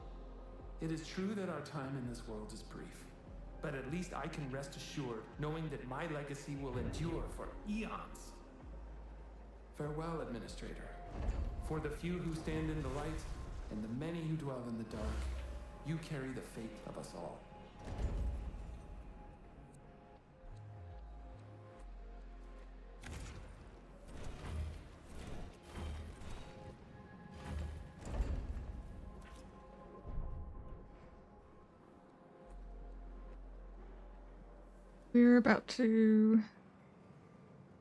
It is true that our time in this world is brief, but at least I can rest assured knowing that my legacy will endure for eons. Farewell, Administrator. For the few who stand in the light and the many who dwell in the dark, you carry the fate of us all. We're about to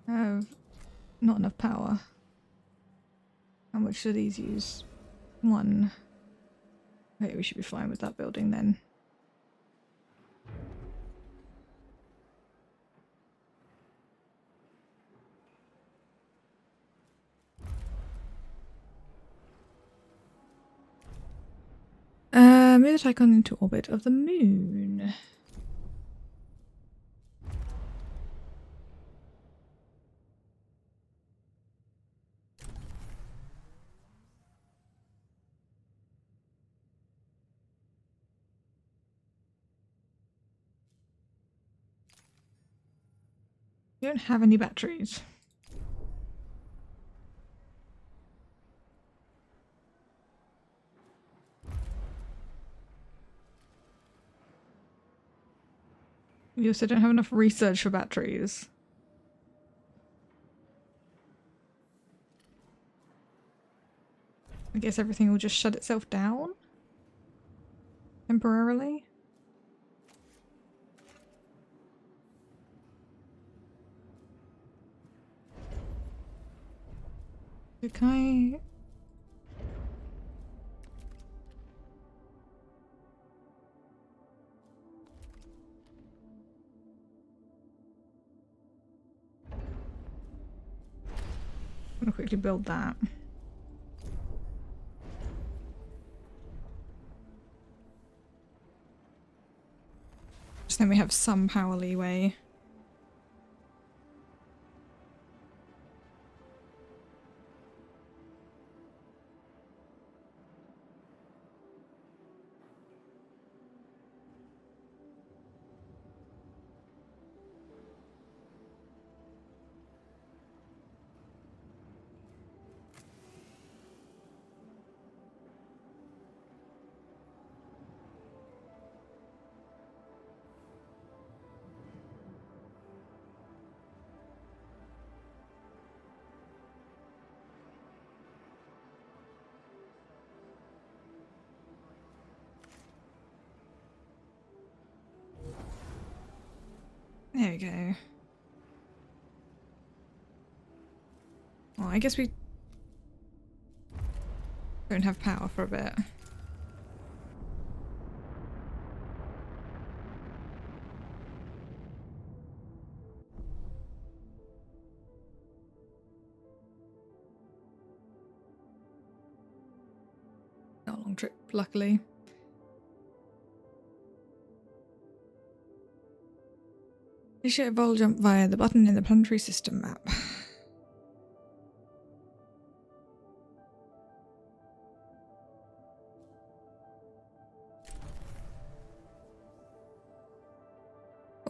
have not enough power. How much do these use? 1. Okay, we should be fine with that building then. Move the Tycoon into orbit of the moon. We don't have any batteries. We also don't have enough research for batteries. I guess everything will just shut itself down temporarily. So can I... I'm gonna quickly build that. Just then we have some power leeway. There we go. Well, I guess we don't have power for a bit. Not a long trip, luckily. Initiate a vol jump via the button in the planetary system map.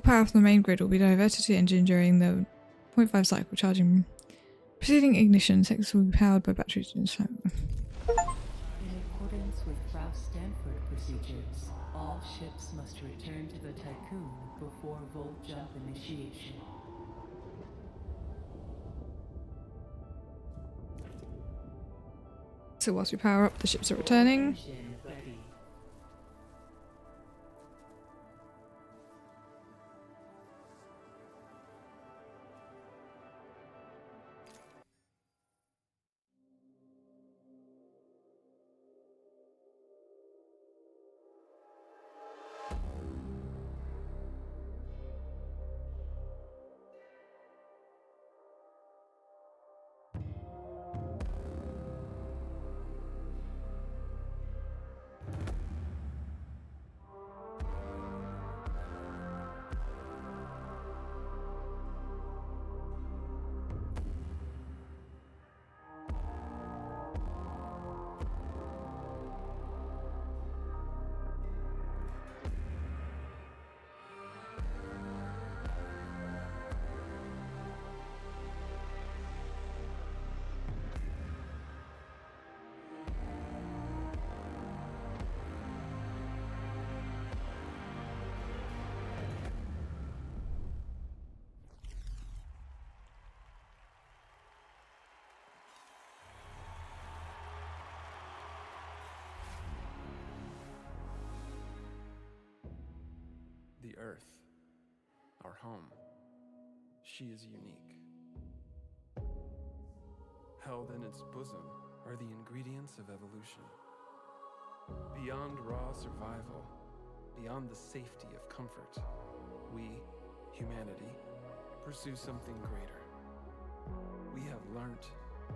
Power from the main grid will be diverted to the engine during the 0.5 cycle charging. Proceeding ignition. Sectors will be powered by batteries. In accordance with Ralph Stanford procedures, all ships must return to the Tycoon before volt jump initiation. So whilst we power up, the ships are returning. Engine ready. The Earth, our home, she is unique. Held in its bosom are the ingredients of evolution. Beyond raw survival, beyond the safety of comfort, we, humanity, pursue something greater. We have learnt,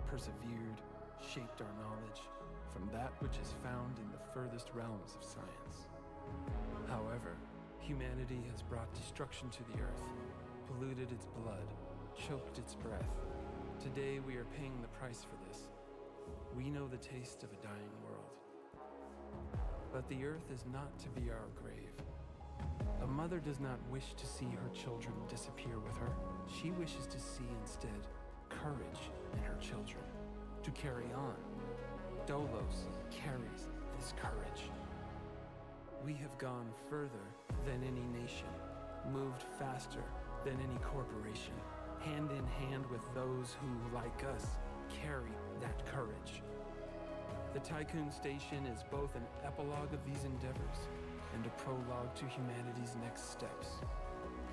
persevered, shaped our knowledge from that which is found in the furthest realms of science. However, humanity has brought destruction to the earth, polluted its blood, choked its breath. Today we are paying the price for this. We know the taste of a dying world. But the earth is not to be our grave. A mother does not wish to see her children disappear with her. She wishes to see instead courage in her children, to carry on. Dolos carries this courage. We have gone further than any nation, moved faster than any corporation, hand in hand with those who, like us, carry that courage. The Tycoon Station is both an epilogue of these endeavors and a prologue to humanity's next steps.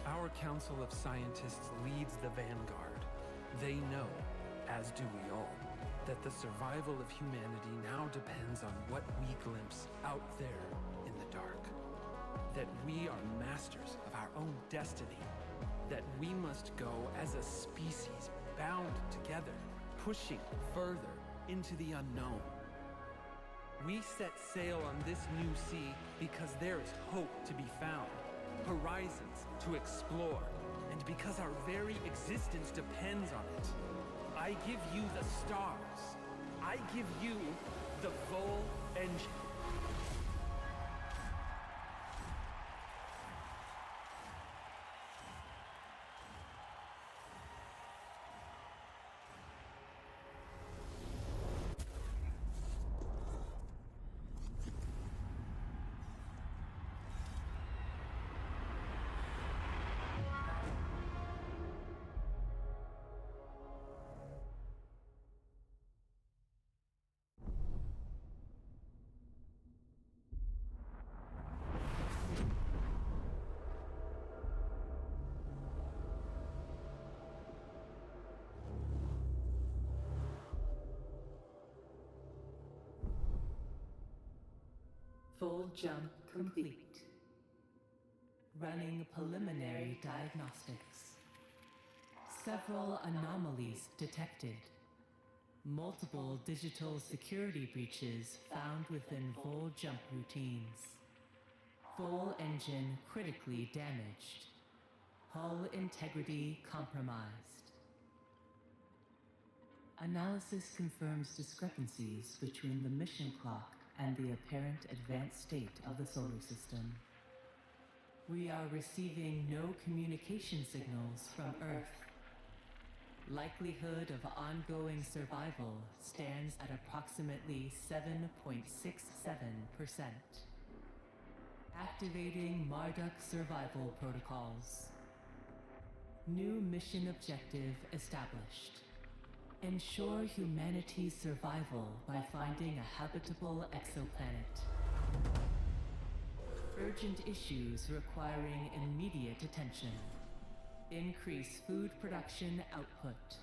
Our Council of Scientists leads the vanguard. They know, as do we all, that the survival of humanity now depends on what we glimpse out there in the dark. That we are masters of our own destiny. That we must go as a species bound together, pushing further into the unknown. We set sail on this new sea because there is hope to be found, horizons to explore, and because our very existence depends on it. I give you the stars. I give you the Vol engine. Full jump complete. Running preliminary diagnostics. Several anomalies detected. Multiple digital security breaches found within full jump routines. Full engine critically damaged. Hull integrity compromised. Analysis confirms discrepancies between the mission clock and the apparent advanced state of the solar system. We are receiving no communication signals from Earth. likelihood of ongoing survival stands at approximately 7.67%. Activating Marduk survival protocols. New mission objective established. Ensure humanity's survival by finding a habitable exoplanet. Urgent issues requiring immediate attention. Increase food production output.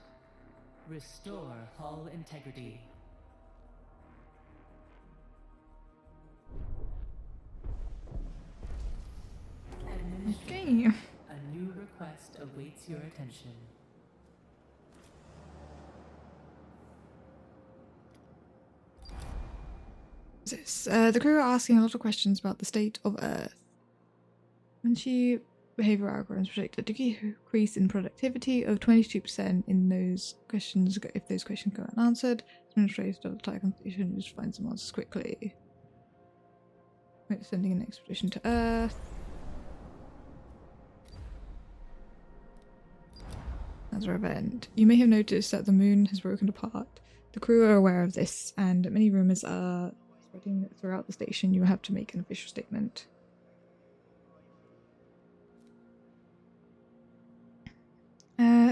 Restore hull integrity. Okay. A new request awaits your attention. The crew are asking a lot of questions about the state of Earth. Punchy behavioral algorithms predicted a decrease in productivity of 22% in those questions if those questions go unanswered. Administrators of the Thai Constitution just find some answers quickly. Sending an expedition to Earth. Another event. You may have noticed that the moon has broken apart. The crew are aware of this, and many rumors are spreading throughout the station. You have to make an official statement.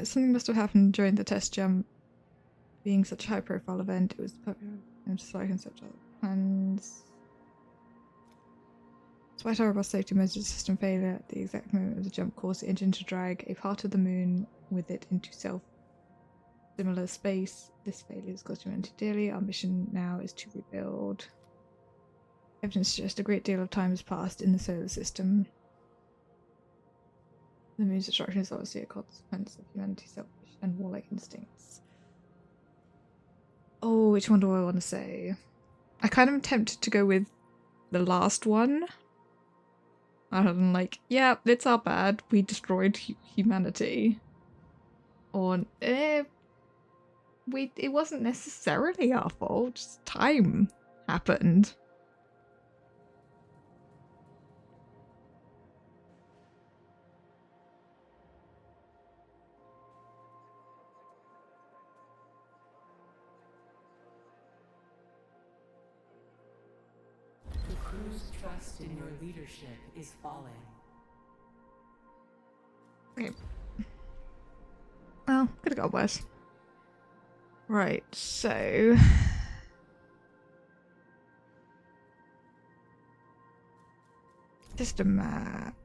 Something must have happened during the test jump. Being such a high-profile event, it was and such other plans. Despite horrible safety measures, system failure at the exact moment of the jump caused the engine to drag a part of the moon with it into similar space. This failure has cost humanity dearly. Our mission now is to rebuild. Evidence suggests a great deal of time has passed in the solar system. The moon's destruction is obviously a consequence of humanity's selfish and warlike instincts. Oh, which one do I want to say? I kind of am tempted to go with the last one. I'm like, yeah, it's our bad. We destroyed humanity. Or, it wasn't necessarily our fault. Just time happened. The crew's trust in your leadership is falling. Okay. Well, could have got worse. Right, so... System map.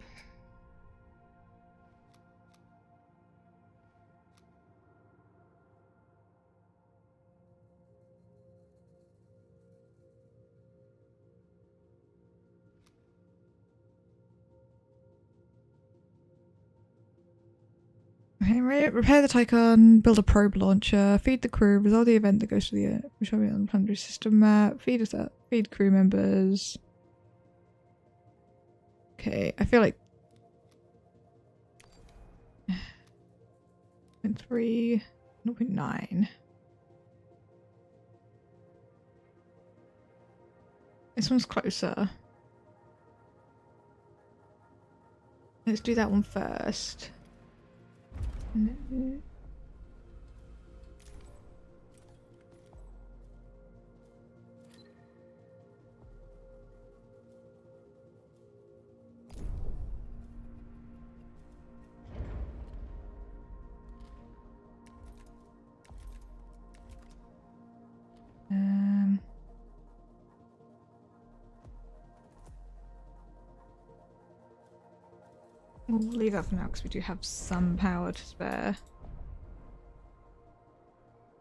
Okay, repair the Tycon, build a probe launcher, feed the crew, resolve the event that goes to the show me on the planetary system map, feed crew members. Okay, I feel like 0.3, 0.9. This one's closer. Let's do that one first. And we'll leave that for now because we do have some power to spare.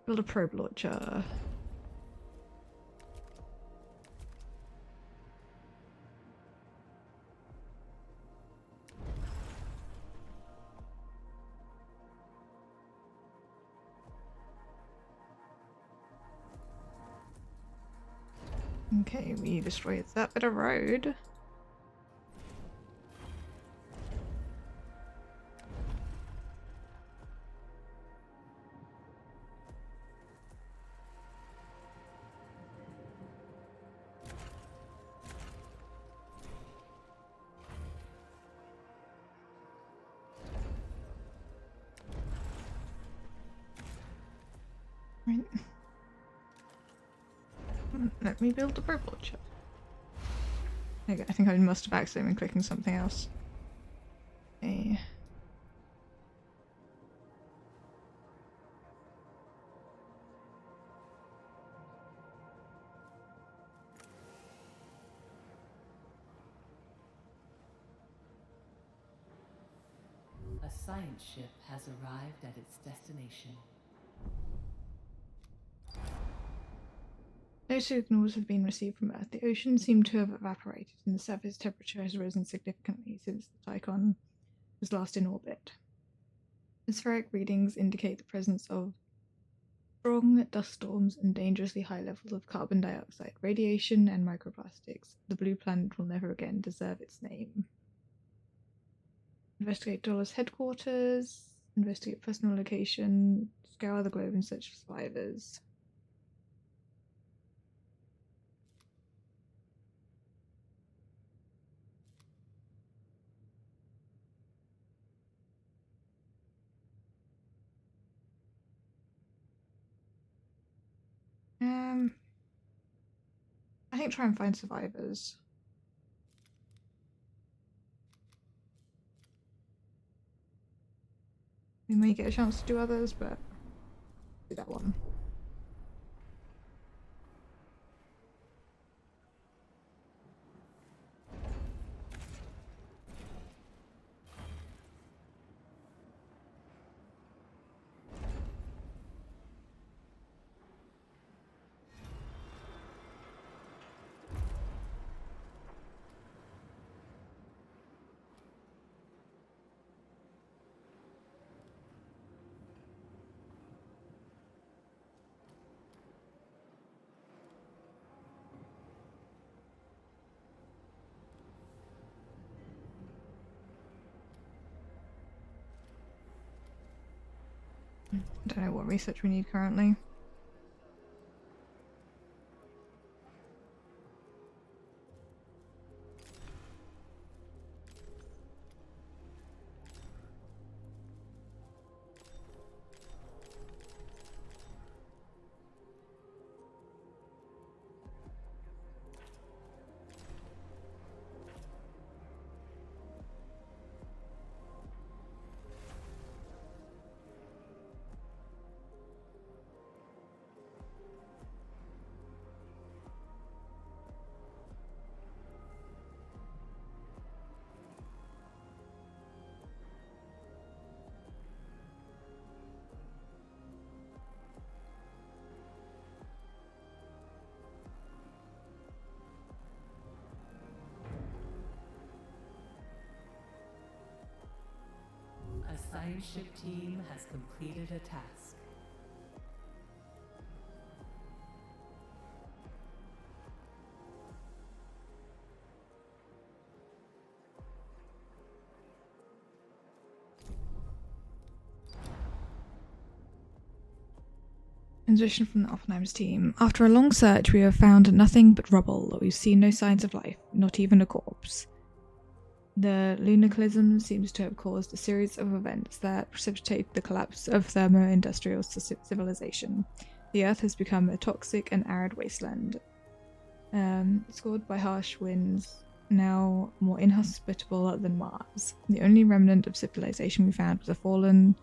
Build a probe launcher. Okay, we destroyed that bit of road. Right. Let me build the privilege. Okay, I think I must have accidentally been clicking something else. Okay. A science ship has arrived at its destination. No signals have been received from Earth. The ocean seemed to have evaporated, and the surface temperature has risen significantly since the Tychon was last in orbit. Atmospheric readings indicate the presence of strong dust storms and dangerously high levels of carbon dioxide, radiation, and microplastics. The blue planet will never again deserve its name. Investigate Dollar's headquarters. Investigate personal location. Scour the globe in search of survivors. I think try and find survivors. We may get a chance to do others, but do that one. I don't know what research we need currently. A science ship team has completed a task. Transition from the Oppenheimer's team. After a long search, we have found nothing but rubble. We've seen no signs of life, not even a corpse. The lunaclism seems to have caused a series of events that precipitated the collapse of thermo-industrial civilization. The Earth has become a toxic and arid wasteland, scored by harsh winds, now more inhospitable than Mars. The only remnant of civilization we found was a fallen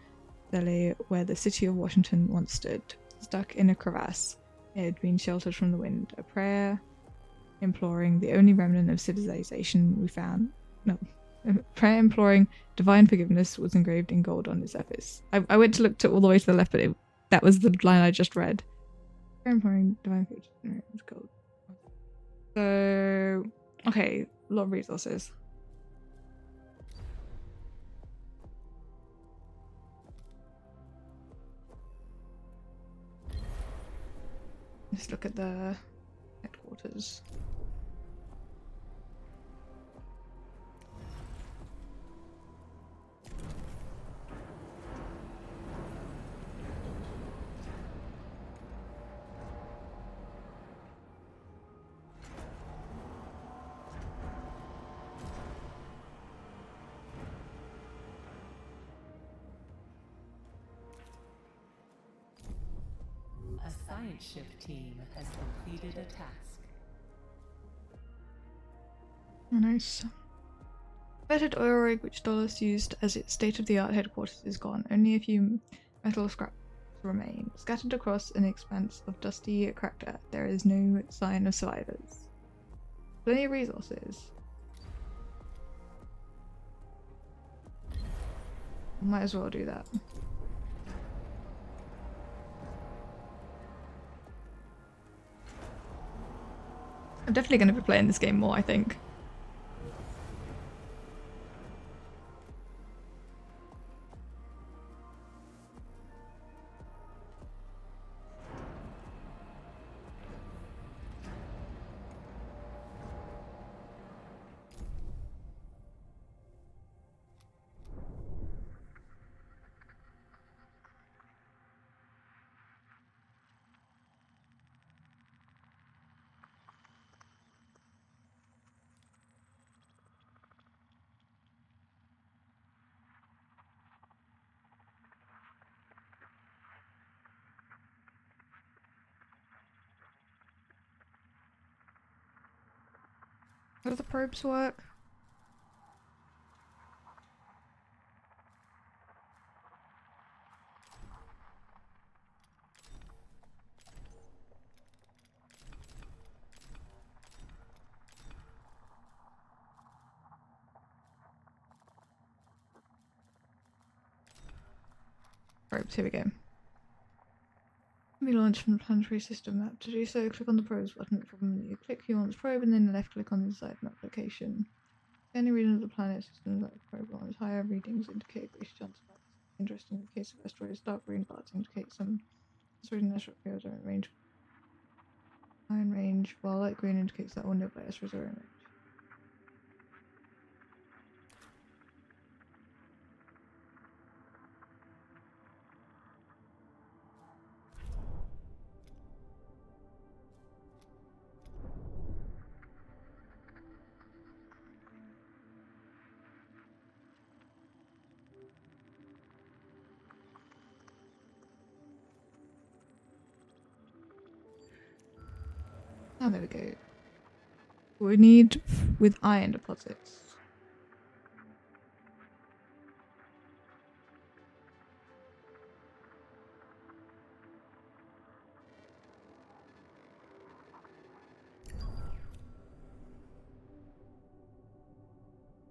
valley where the city of Washington once stood. Stuck in a crevasse, it had been sheltered from the wind. A prayer imploring the only remnant of civilization we found. No. A prayer imploring divine forgiveness was engraved in gold on its surface. I went to look to all the way to the left, but that was the line I just read. Prayer imploring divine forgiveness was gold. So, okay, a lot of resources. Let's look at the headquarters. A science ship team has completed a task. Oh, nice. Vetted oil rig which Dolus used as its state-of-the-art headquarters is gone. Only a few metal scraps remain. Scattered across an expanse of dusty, cracked earth, there is no sign of survivors. Plenty of resources. Might as well do that. I'm definitely going to be playing this game more, I think. How do the probes work? Probes, here we go. Be launched from the planetary system map. To do so, click on the probes button from the menu. Click you want the probe and then left click on the side map location. Any region of the planet system that the probe launches, higher readings indicate greater chance of interest in the case of asteroids. Dark green parts indicate some asteroid and asteroid fields are in range. Iron range, while light green indicates that all nearby asteroids are in range. Oh, there we go. We need with iron deposits.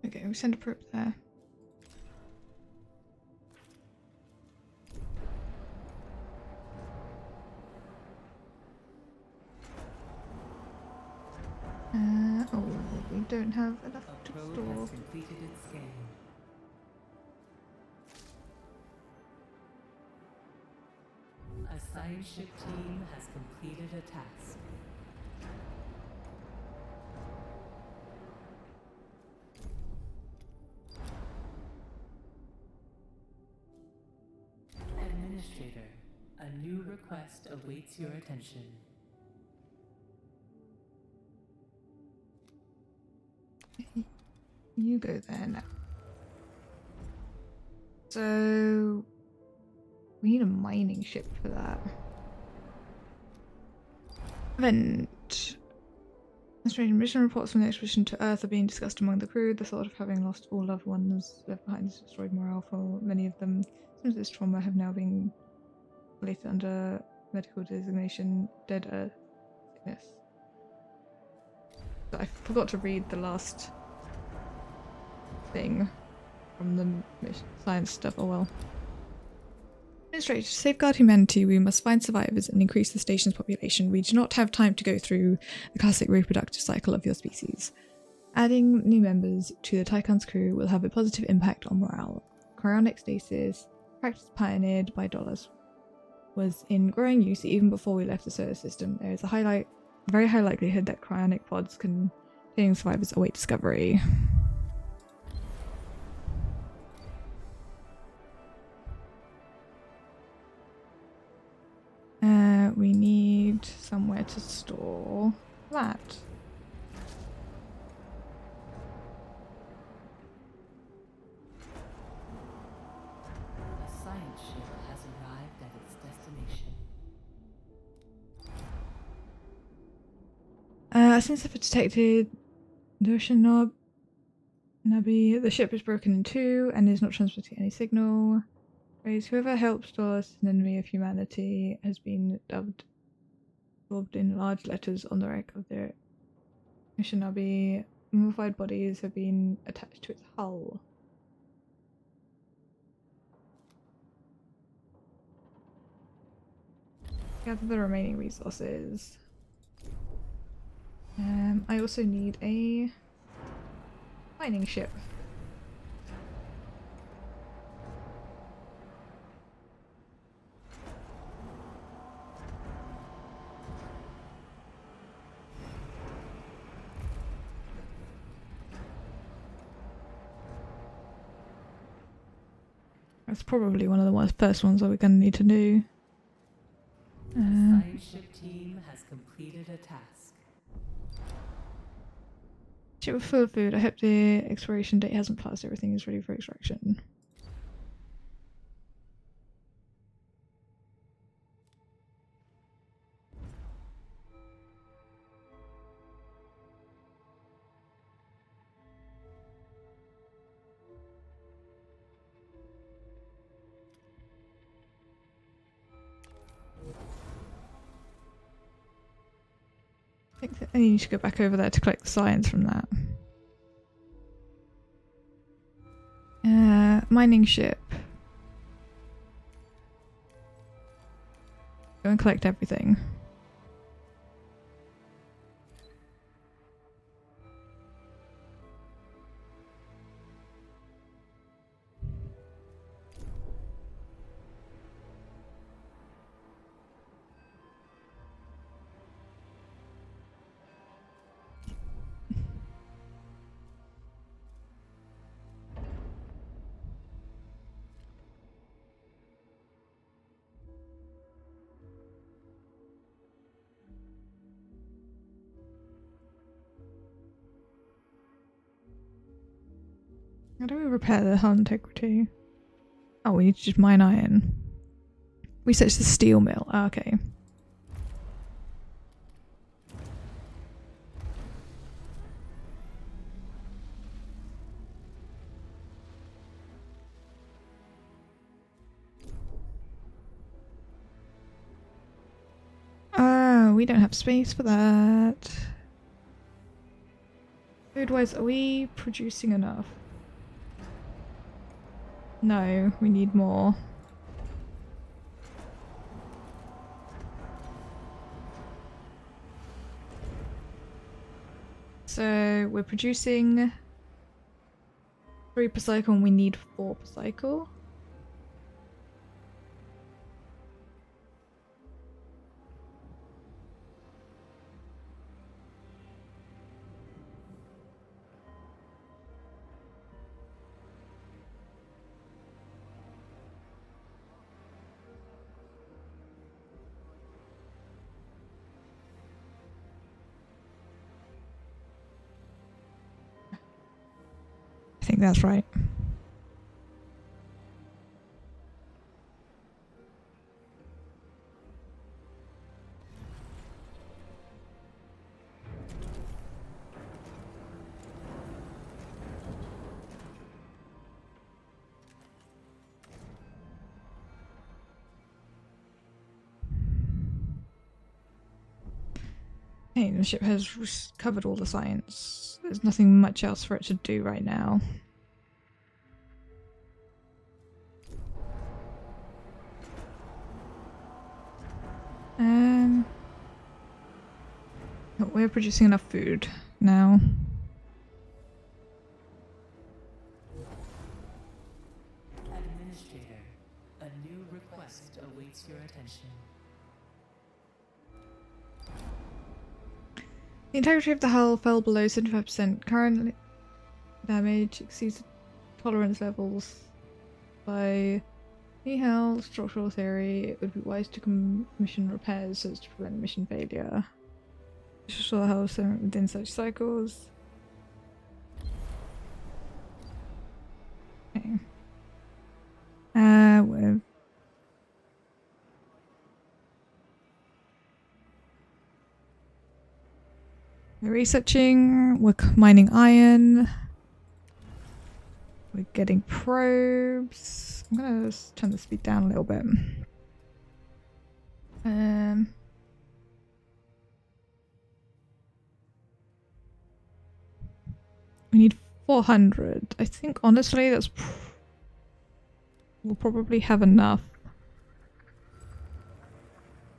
Okay, we send a probe there. Oh, we don't have enough to Probe store. has completed its scan. A science ship team has completed a task. Administrator, a new request awaits your attention. You go there now. So we need a mining ship for that. Event. Australian mission reports from the expedition to Earth are being discussed among the crew. The thought of having lost all loved ones left behind has destroyed morale for many of them. Some of this trauma have now been placed under medical designation Dead Earth sickness. So I forgot to read the last thing from the science stuff. Oh well. Administrator, to safeguard humanity, we must find survivors and increase the station's population. We do not have time to go through the classic reproductive cycle of your species. Adding new members to the Tycon's crew will have a positive impact on morale. Cryonic stasis, practice pioneered by Dolus, was in growing use even before we left the solar system. There is a very high likelihood that cryonic pods containing survivors await discovery. We need somewhere to store that. A science ship has arrived at its destination. Since they've detected the Shinob Nabi, the ship is broken in two and is not transmitting any signal. Phrase, whoever helps us, an enemy of humanity, has been dubbed in large letters on the wreck of their Shinobi. Mummified bodies have been attached to its hull. Gather the remaining resources. I also need a mining ship. That's probably one of the first ones that we're going to need to do. The science ship team has completed a task. Ship with full of food. I hope the expiration date hasn't passed. Everything is ready for extraction. I think that I need to go back over there to collect the science from that. Mining ship. Go and collect everything. How do we repair the hull integrity? Oh, we need to just mine iron. Research the steel mill. Ah, okay. Ah, we don't have space for that. Food-wise, are we producing enough? No, we need more. So we're producing 3 per cycle and we need 4 per cycle. I think that's right. Hey, the ship has covered all the science. There's nothing much else for it to do right now. We're producing enough food now. Administrator, a new request awaits your attention. The integrity of the hull fell below 75%. Current damage exceeds tolerance levels by Nihal structural theory. It would be wise to commission repairs so as to prevent mission failure. Restore the hull within such cycles. Okay. With We're researching, we're mining iron, we're getting probes. I'm gonna just turn the speed down a little bit. We need 400. I think honestly we'll probably have enough.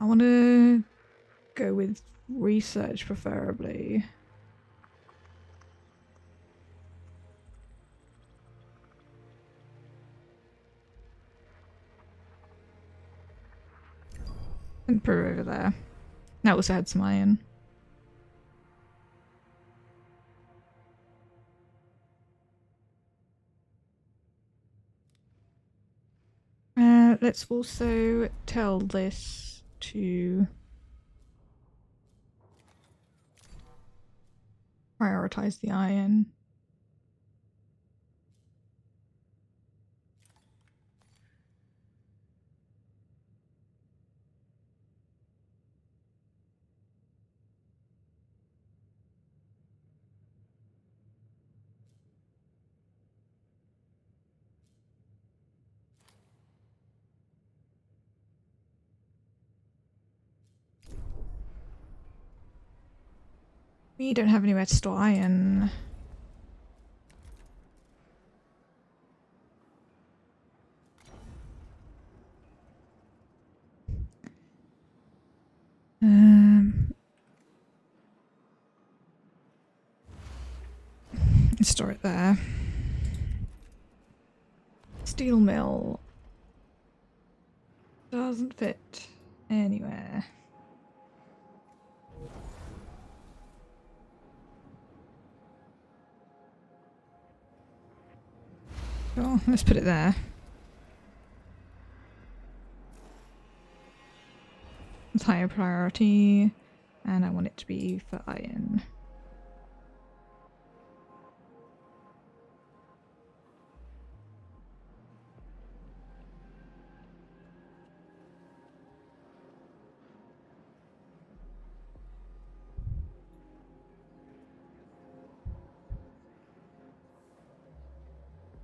I want to go with research preferably. And put it over there. That also had some iron. Let's also tell this to prioritize the iron. We don't have anywhere to store iron. Store it there. Steel mill doesn't fit anywhere. Sure, let's put it there. It's higher priority, and I want it to be for iron.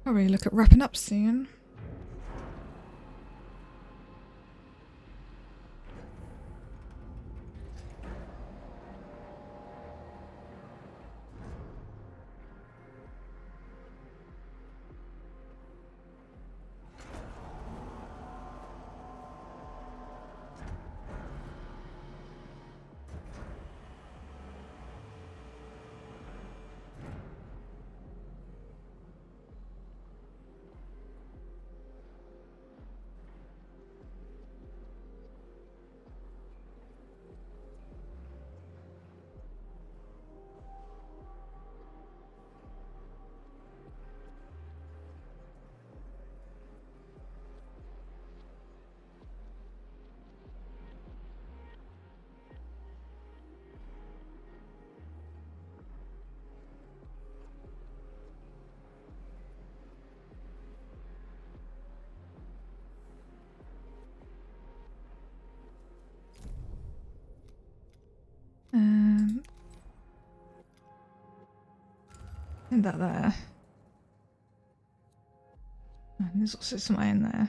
Probably look at wrapping up soon. And that there. And there's also some iron there.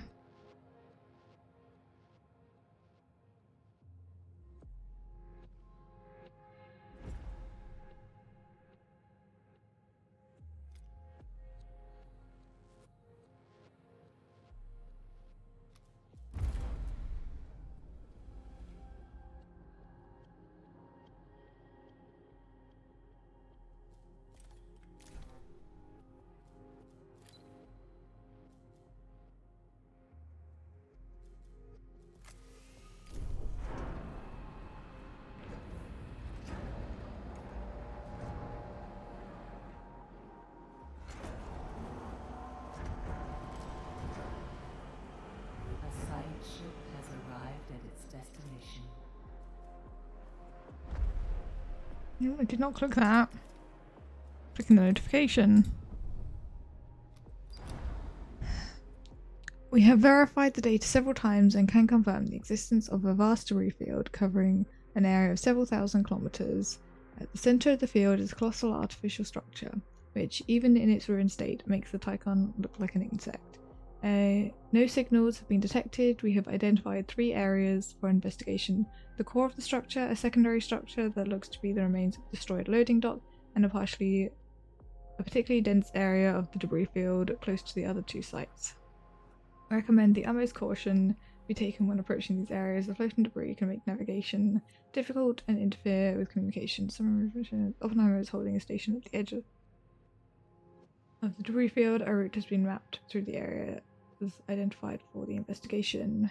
A side ship has arrived at its destination. No, I did not click that. Clicking the notification. We have verified the data several times and can confirm the existence of a vast debris field covering an area of several thousand kilometers At the centre of the field is a colossal artificial structure, which, even in its ruined state, makes the Tychon look like an insect. No signals have been detected. We have identified 3 areas for investigation. The core of the structure, a secondary structure that looks to be the remains of a destroyed loading dock, and a particularly dense area of the debris field close to the other 2 sites. I recommend the utmost caution be taken when approaching these areas. The floating debris can make navigation difficult and interfere with communication. Oppenheimer is holding a station at the edge of the debris field. A route has been mapped through the area was identified for the investigation.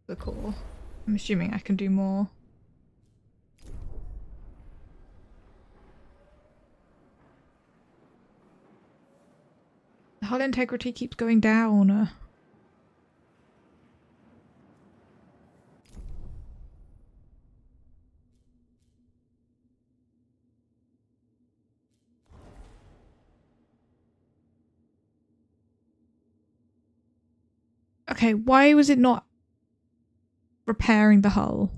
The core. I'm assuming I can do more. The hull integrity keeps going down. Okay, why was it not repairing the hull?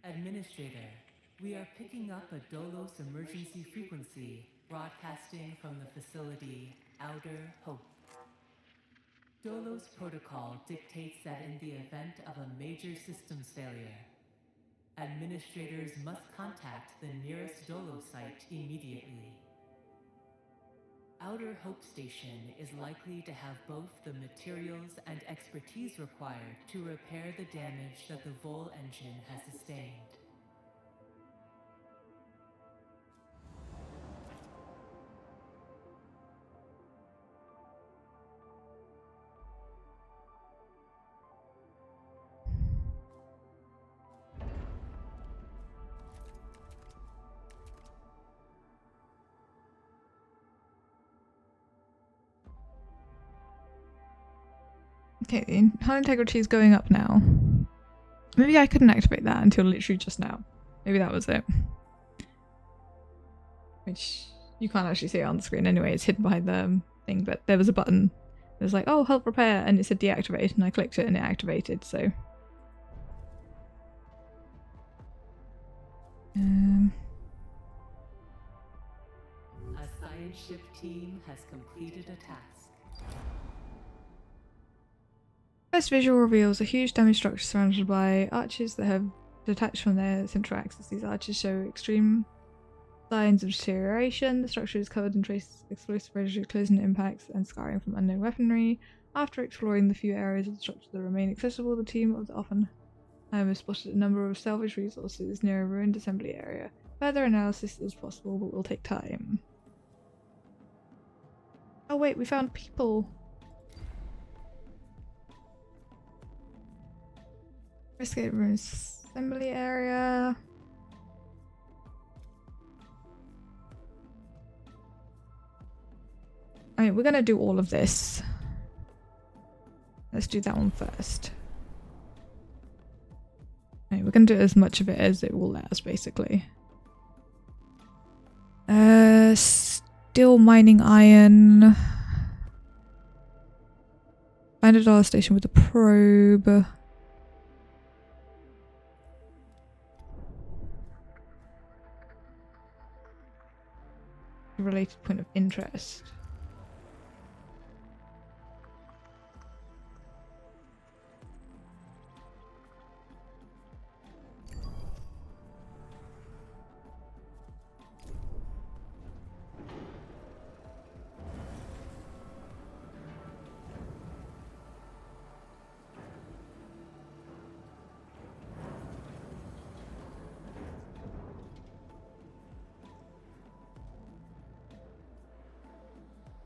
Administrator, we are picking up a Dolos emergency frequency broadcasting from the facility Outer Hope. Dolos protocol dictates that in the event of a major systems failure, administrators must contact the nearest Dolos site immediately. Outer Hope Station is likely to have both the materials and expertise required to repair the damage that the Vol engine has sustained. Okay, the hull integrity is going up now. Maybe I couldn't activate that until literally just now. Maybe that was it. Which you can't actually see it on the screen anyway, it's hidden behind the thing, but there was a button. It was like, oh, help repair, and it said deactivate, and I clicked it and it activated, so. A science ship team has completed a task. First visual reveals a huge damaged structure surrounded by arches that have detached from their central axis. These arches show extreme signs of deterioration. The structure is covered in trace explosive residue, closing impacts, and scarring from unknown weaponry. After exploring the few areas of the structure that remain accessible, the team of the Oppenheimer spotted a number of salvage resources near a ruined assembly area. Further analysis is possible, but will take time. Oh wait, we found people! Investigate room assembly area. I mean, we're gonna do all of this. Let's do that one first. Okay, we're gonna do as much of it as it will let us, basically. Still mining iron. Find a dollar station with a probe. Related point of interest.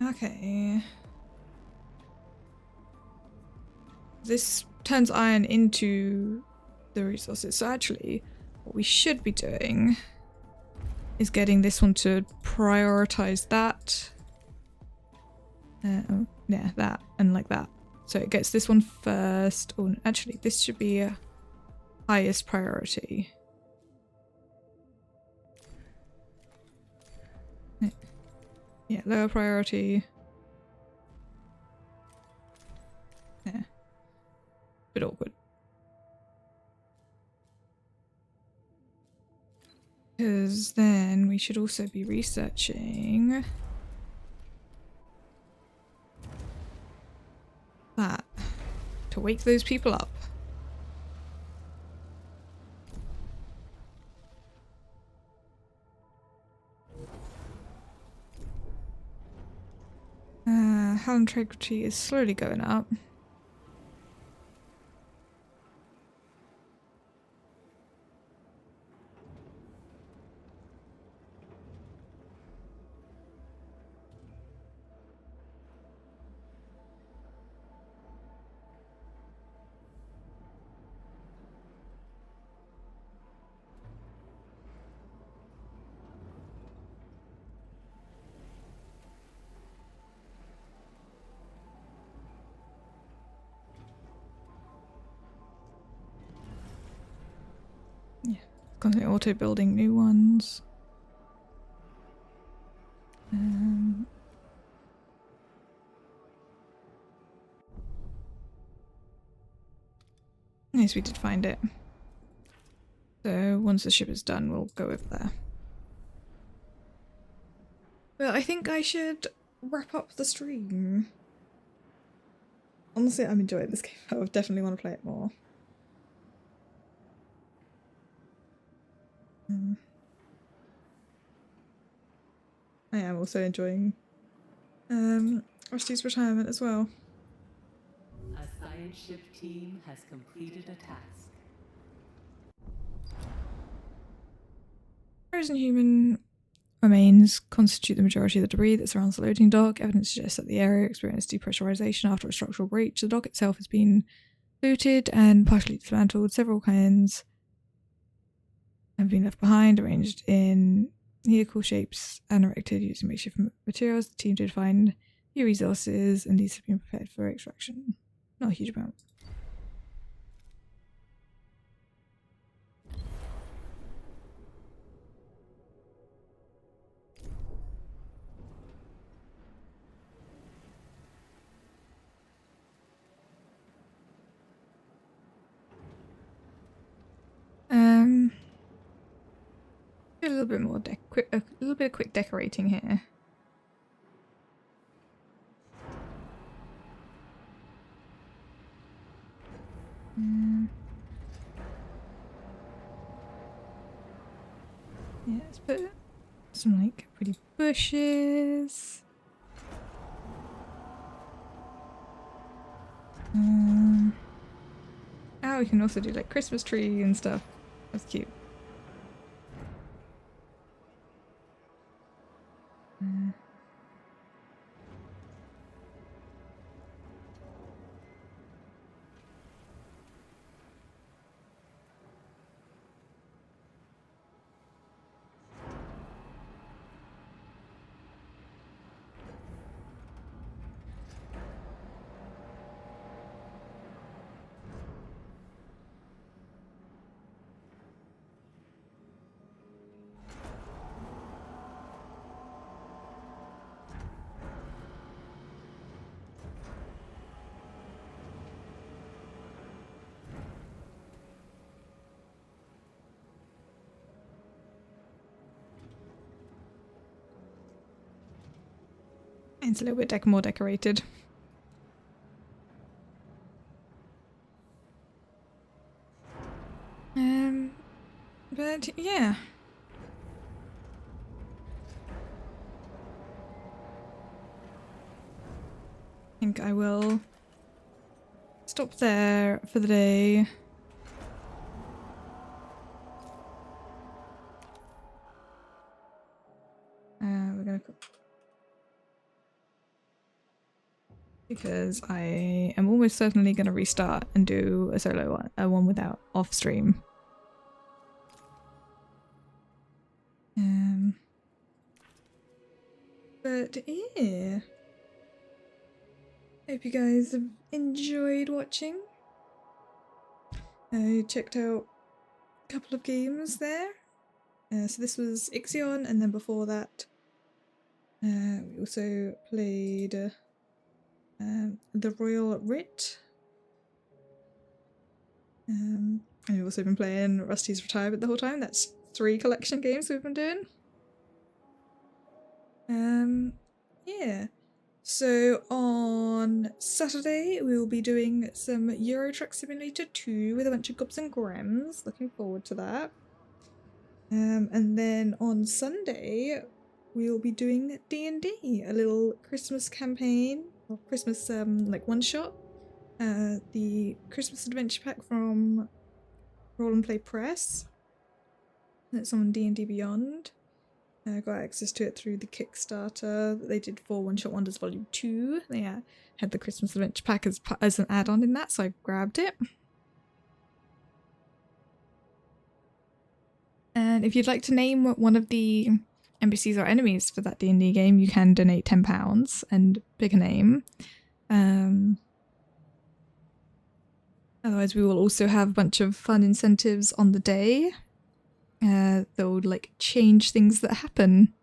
Okay. this turns iron into the resources. So actually, what we should be doing is getting this one to prioritize that. Yeah, that and like that. So it gets this one first. Oh, actually, this should be a highest priority. Yeah, lower priority. Yeah. Bit awkward. Because then we should also be researching that to wake those people up. Health integrity is slowly going up. Constantly auto building new ones. Yes, we did find it. So once the ship is done, we'll go over there. Well, I think I should wrap up the stream. Honestly, I'm enjoying this game. I would definitely want to play it more. I am also enjoying Rusty's retirement as well. A science ship team has completed a task. Frozen human remains constitute the majority of the debris that surrounds the loading dock. Evidence suggests that the area experienced depressurization after a structural breach. The dock itself has been looted and partially dismantled. Several cannons have been left behind, arranged in helical shapes and erected using makeshift materials. The team did find new resources and these have been prepared for extraction. Not a huge amount. Do a little bit more a little bit of quick decorating here. Yeah, let's put some like pretty bushes. Oh, we can also do like Christmas tree and stuff. That's cute. It's a little bit more decorated. But yeah. I think I will stop there for the day. We're gonna because I am almost certainly going to restart and do a solo one, one without off stream. But yeah, hope you guys have enjoyed watching. I checked out a couple of games there. So this was Ixion, and then before that we also played the Royal Writ. And we've also been playing Rusty's Retirement the whole time. That's 3 collection games we've been doing. Yeah. So on Saturday we will be doing some Euro Truck Simulator 2 with a bunch of gobs and grams. Looking forward to that. And then on Sunday we'll be doing D&D, a little Christmas campaign, or Christmas like one shot. The Christmas Adventure Pack from Roll and Play Press. That's on D&D Beyond. I got access to it through the Kickstarter that they did for One Shot Wonders Volume 2. They had the Christmas Adventure Pack as an add-on in that, so I grabbed it. And if you'd like to name one of the NPCs or enemies for that D&D game, you can donate £10 and pick a name. Otherwise, we will also have a bunch of fun incentives on the day. That would like change things that happen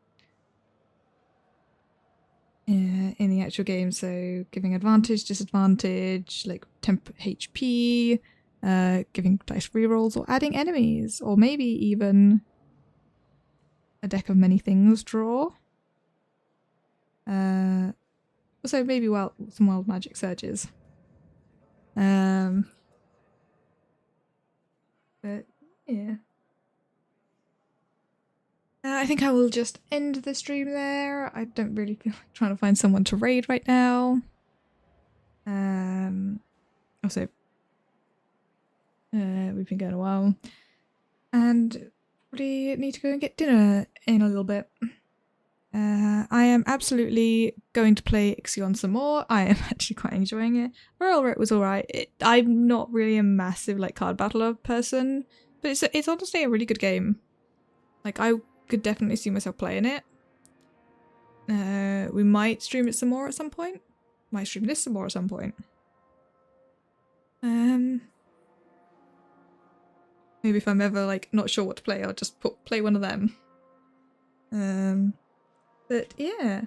in the actual game. So giving advantage, disadvantage, like temp HP, giving dice rerolls, or adding enemies, or maybe even a deck of many things draw. Also maybe some wild magic surges. But yeah. I think I will just end the stream there. I don't really feel like trying to find someone to raid right now. Also, we've been going a while. And probably need to go and get dinner in a little bit. I am absolutely going to play Ixion some more. I am actually quite enjoying it. Royal Writ was alright. I'm not really a massive like card battler person, but it's honestly a really good game. Like I could definitely see myself playing it. We might stream it some more at some point. Might stream this some more at some point. Maybe if I'm ever like not sure what to play, I'll just play one of them. But yeah.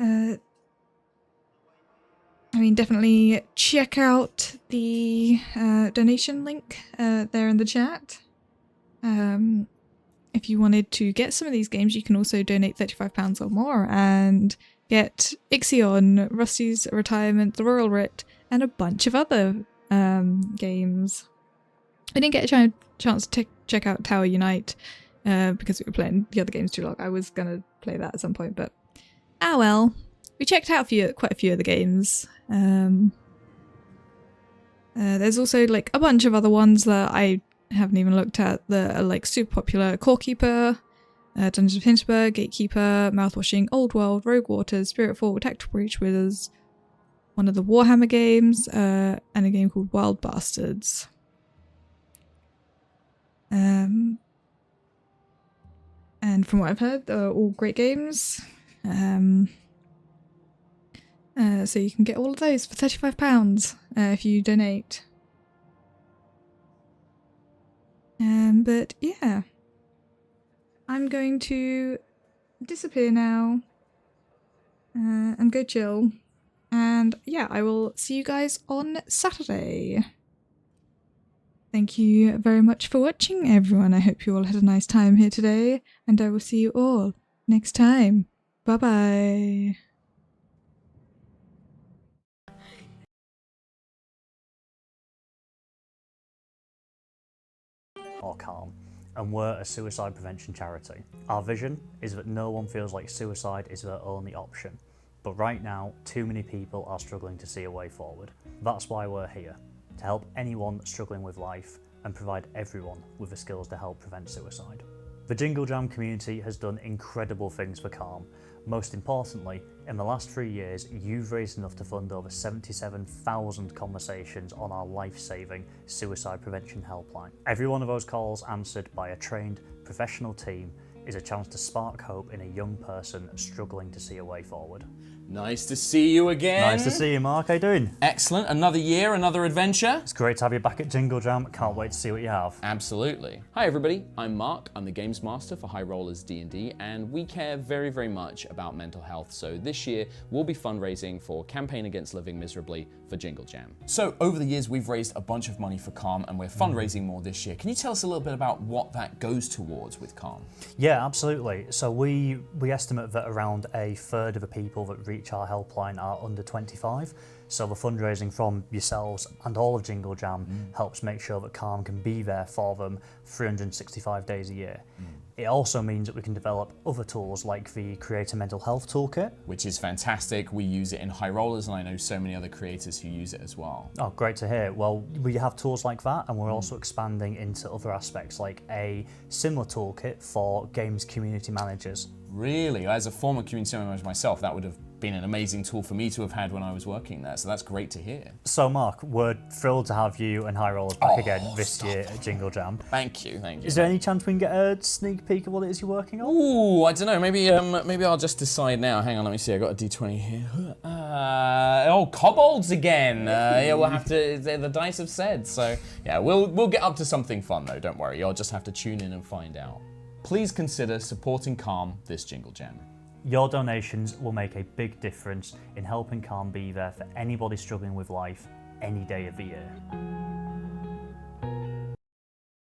I mean, definitely check out the donation link there in the chat. If you wanted to get some of these games, you can also donate £35 or more and get Ixion, Rusty's Retirement, the Royal Writ, and a bunch of other games. I didn't get a chance to check out Tower Unite because we were playing the other games too long. I was going to play that at some point, but well. We checked out quite a few of the games. There's also like a bunch of other ones that I haven't even looked at that are like super popular. Corekeeper, Dungeons of Hinterberg, Gatekeeper, Mouthwashing, Old World, Rogue Waters, Spiritfall, Tactical Breach Withers, one of the Warhammer games, and a game called Wild Bastards. And from what I've heard, they're all great games. So you can get all of those for £35 if you donate. But yeah, I'm going to disappear now and go chill. And yeah, I will see you guys on Saturday. Thank you very much for watching, everyone. I hope you all had a nice time here today, and I will see you all next time. Bye-bye. Or calm, and we're a suicide prevention charity. Our vision is that no one feels like suicide is their only option, but right now too many people are struggling to see a way forward. That's why we're here, to help anyone struggling with life and provide everyone with the skills to help prevent suicide. The Jingle Jam community has done incredible things for Calm. Most importantly, in the last 3 years, you've raised enough to fund over 77,000 conversations on our life-saving suicide prevention helpline. Every one of those calls answered by a trained professional team is a chance to spark hope in a young person struggling to see a way forward. Nice to see you again. Nice to see you, Mark. How you doing? Excellent. Another year, another adventure. It's great to have you back at Jingle Jam. Can't wait to see what you have. Absolutely. Hi everybody, I'm Mark. I'm the Games Master for High Rollers D&D, and we care very, very much about mental health. So this year, we'll be fundraising for Campaign Against Living Miserably for Jingle Jam. So over the years, we've raised a bunch of money for Calm, and we're fundraising more this year. Can you tell us a little bit about what that goes towards with Calm? Yeah, absolutely. So we estimate that around a third of the people that reach our helpline are under 25. So the fundraising from yourselves and all of Jingle Jam helps make sure that Calm can be there for them 365 days a year. It also means that we can develop other tools like the Creator Mental Health Toolkit. Which is fantastic. We use it in High Rollers, and I know so many other creators who use it as well. Oh, great to hear. Well, we have tools like that, and we're also expanding into other aspects like a similar toolkit for games community managers. Really? As a former community manager myself, that would have been an amazing tool for me to have had when I was working there, so that's great to hear. So Mark, we're thrilled to have you and High Rollers back again this year at Jingle Jam. Thank you, thank you. Is there any chance we can get a sneak peek of what it is you're working on? Ooh, I don't know, maybe I'll just decide now. Hang on, let me see, I got a D20 here. Kobolds again. Yeah, we'll have to, the dice have said, so yeah, we'll get up to something fun though, don't worry. You'll just have to tune in and find out. Please consider supporting Calm this Jingle Jam. Your donations will make a big difference in helping Calm be there for anybody struggling with life any day of the year.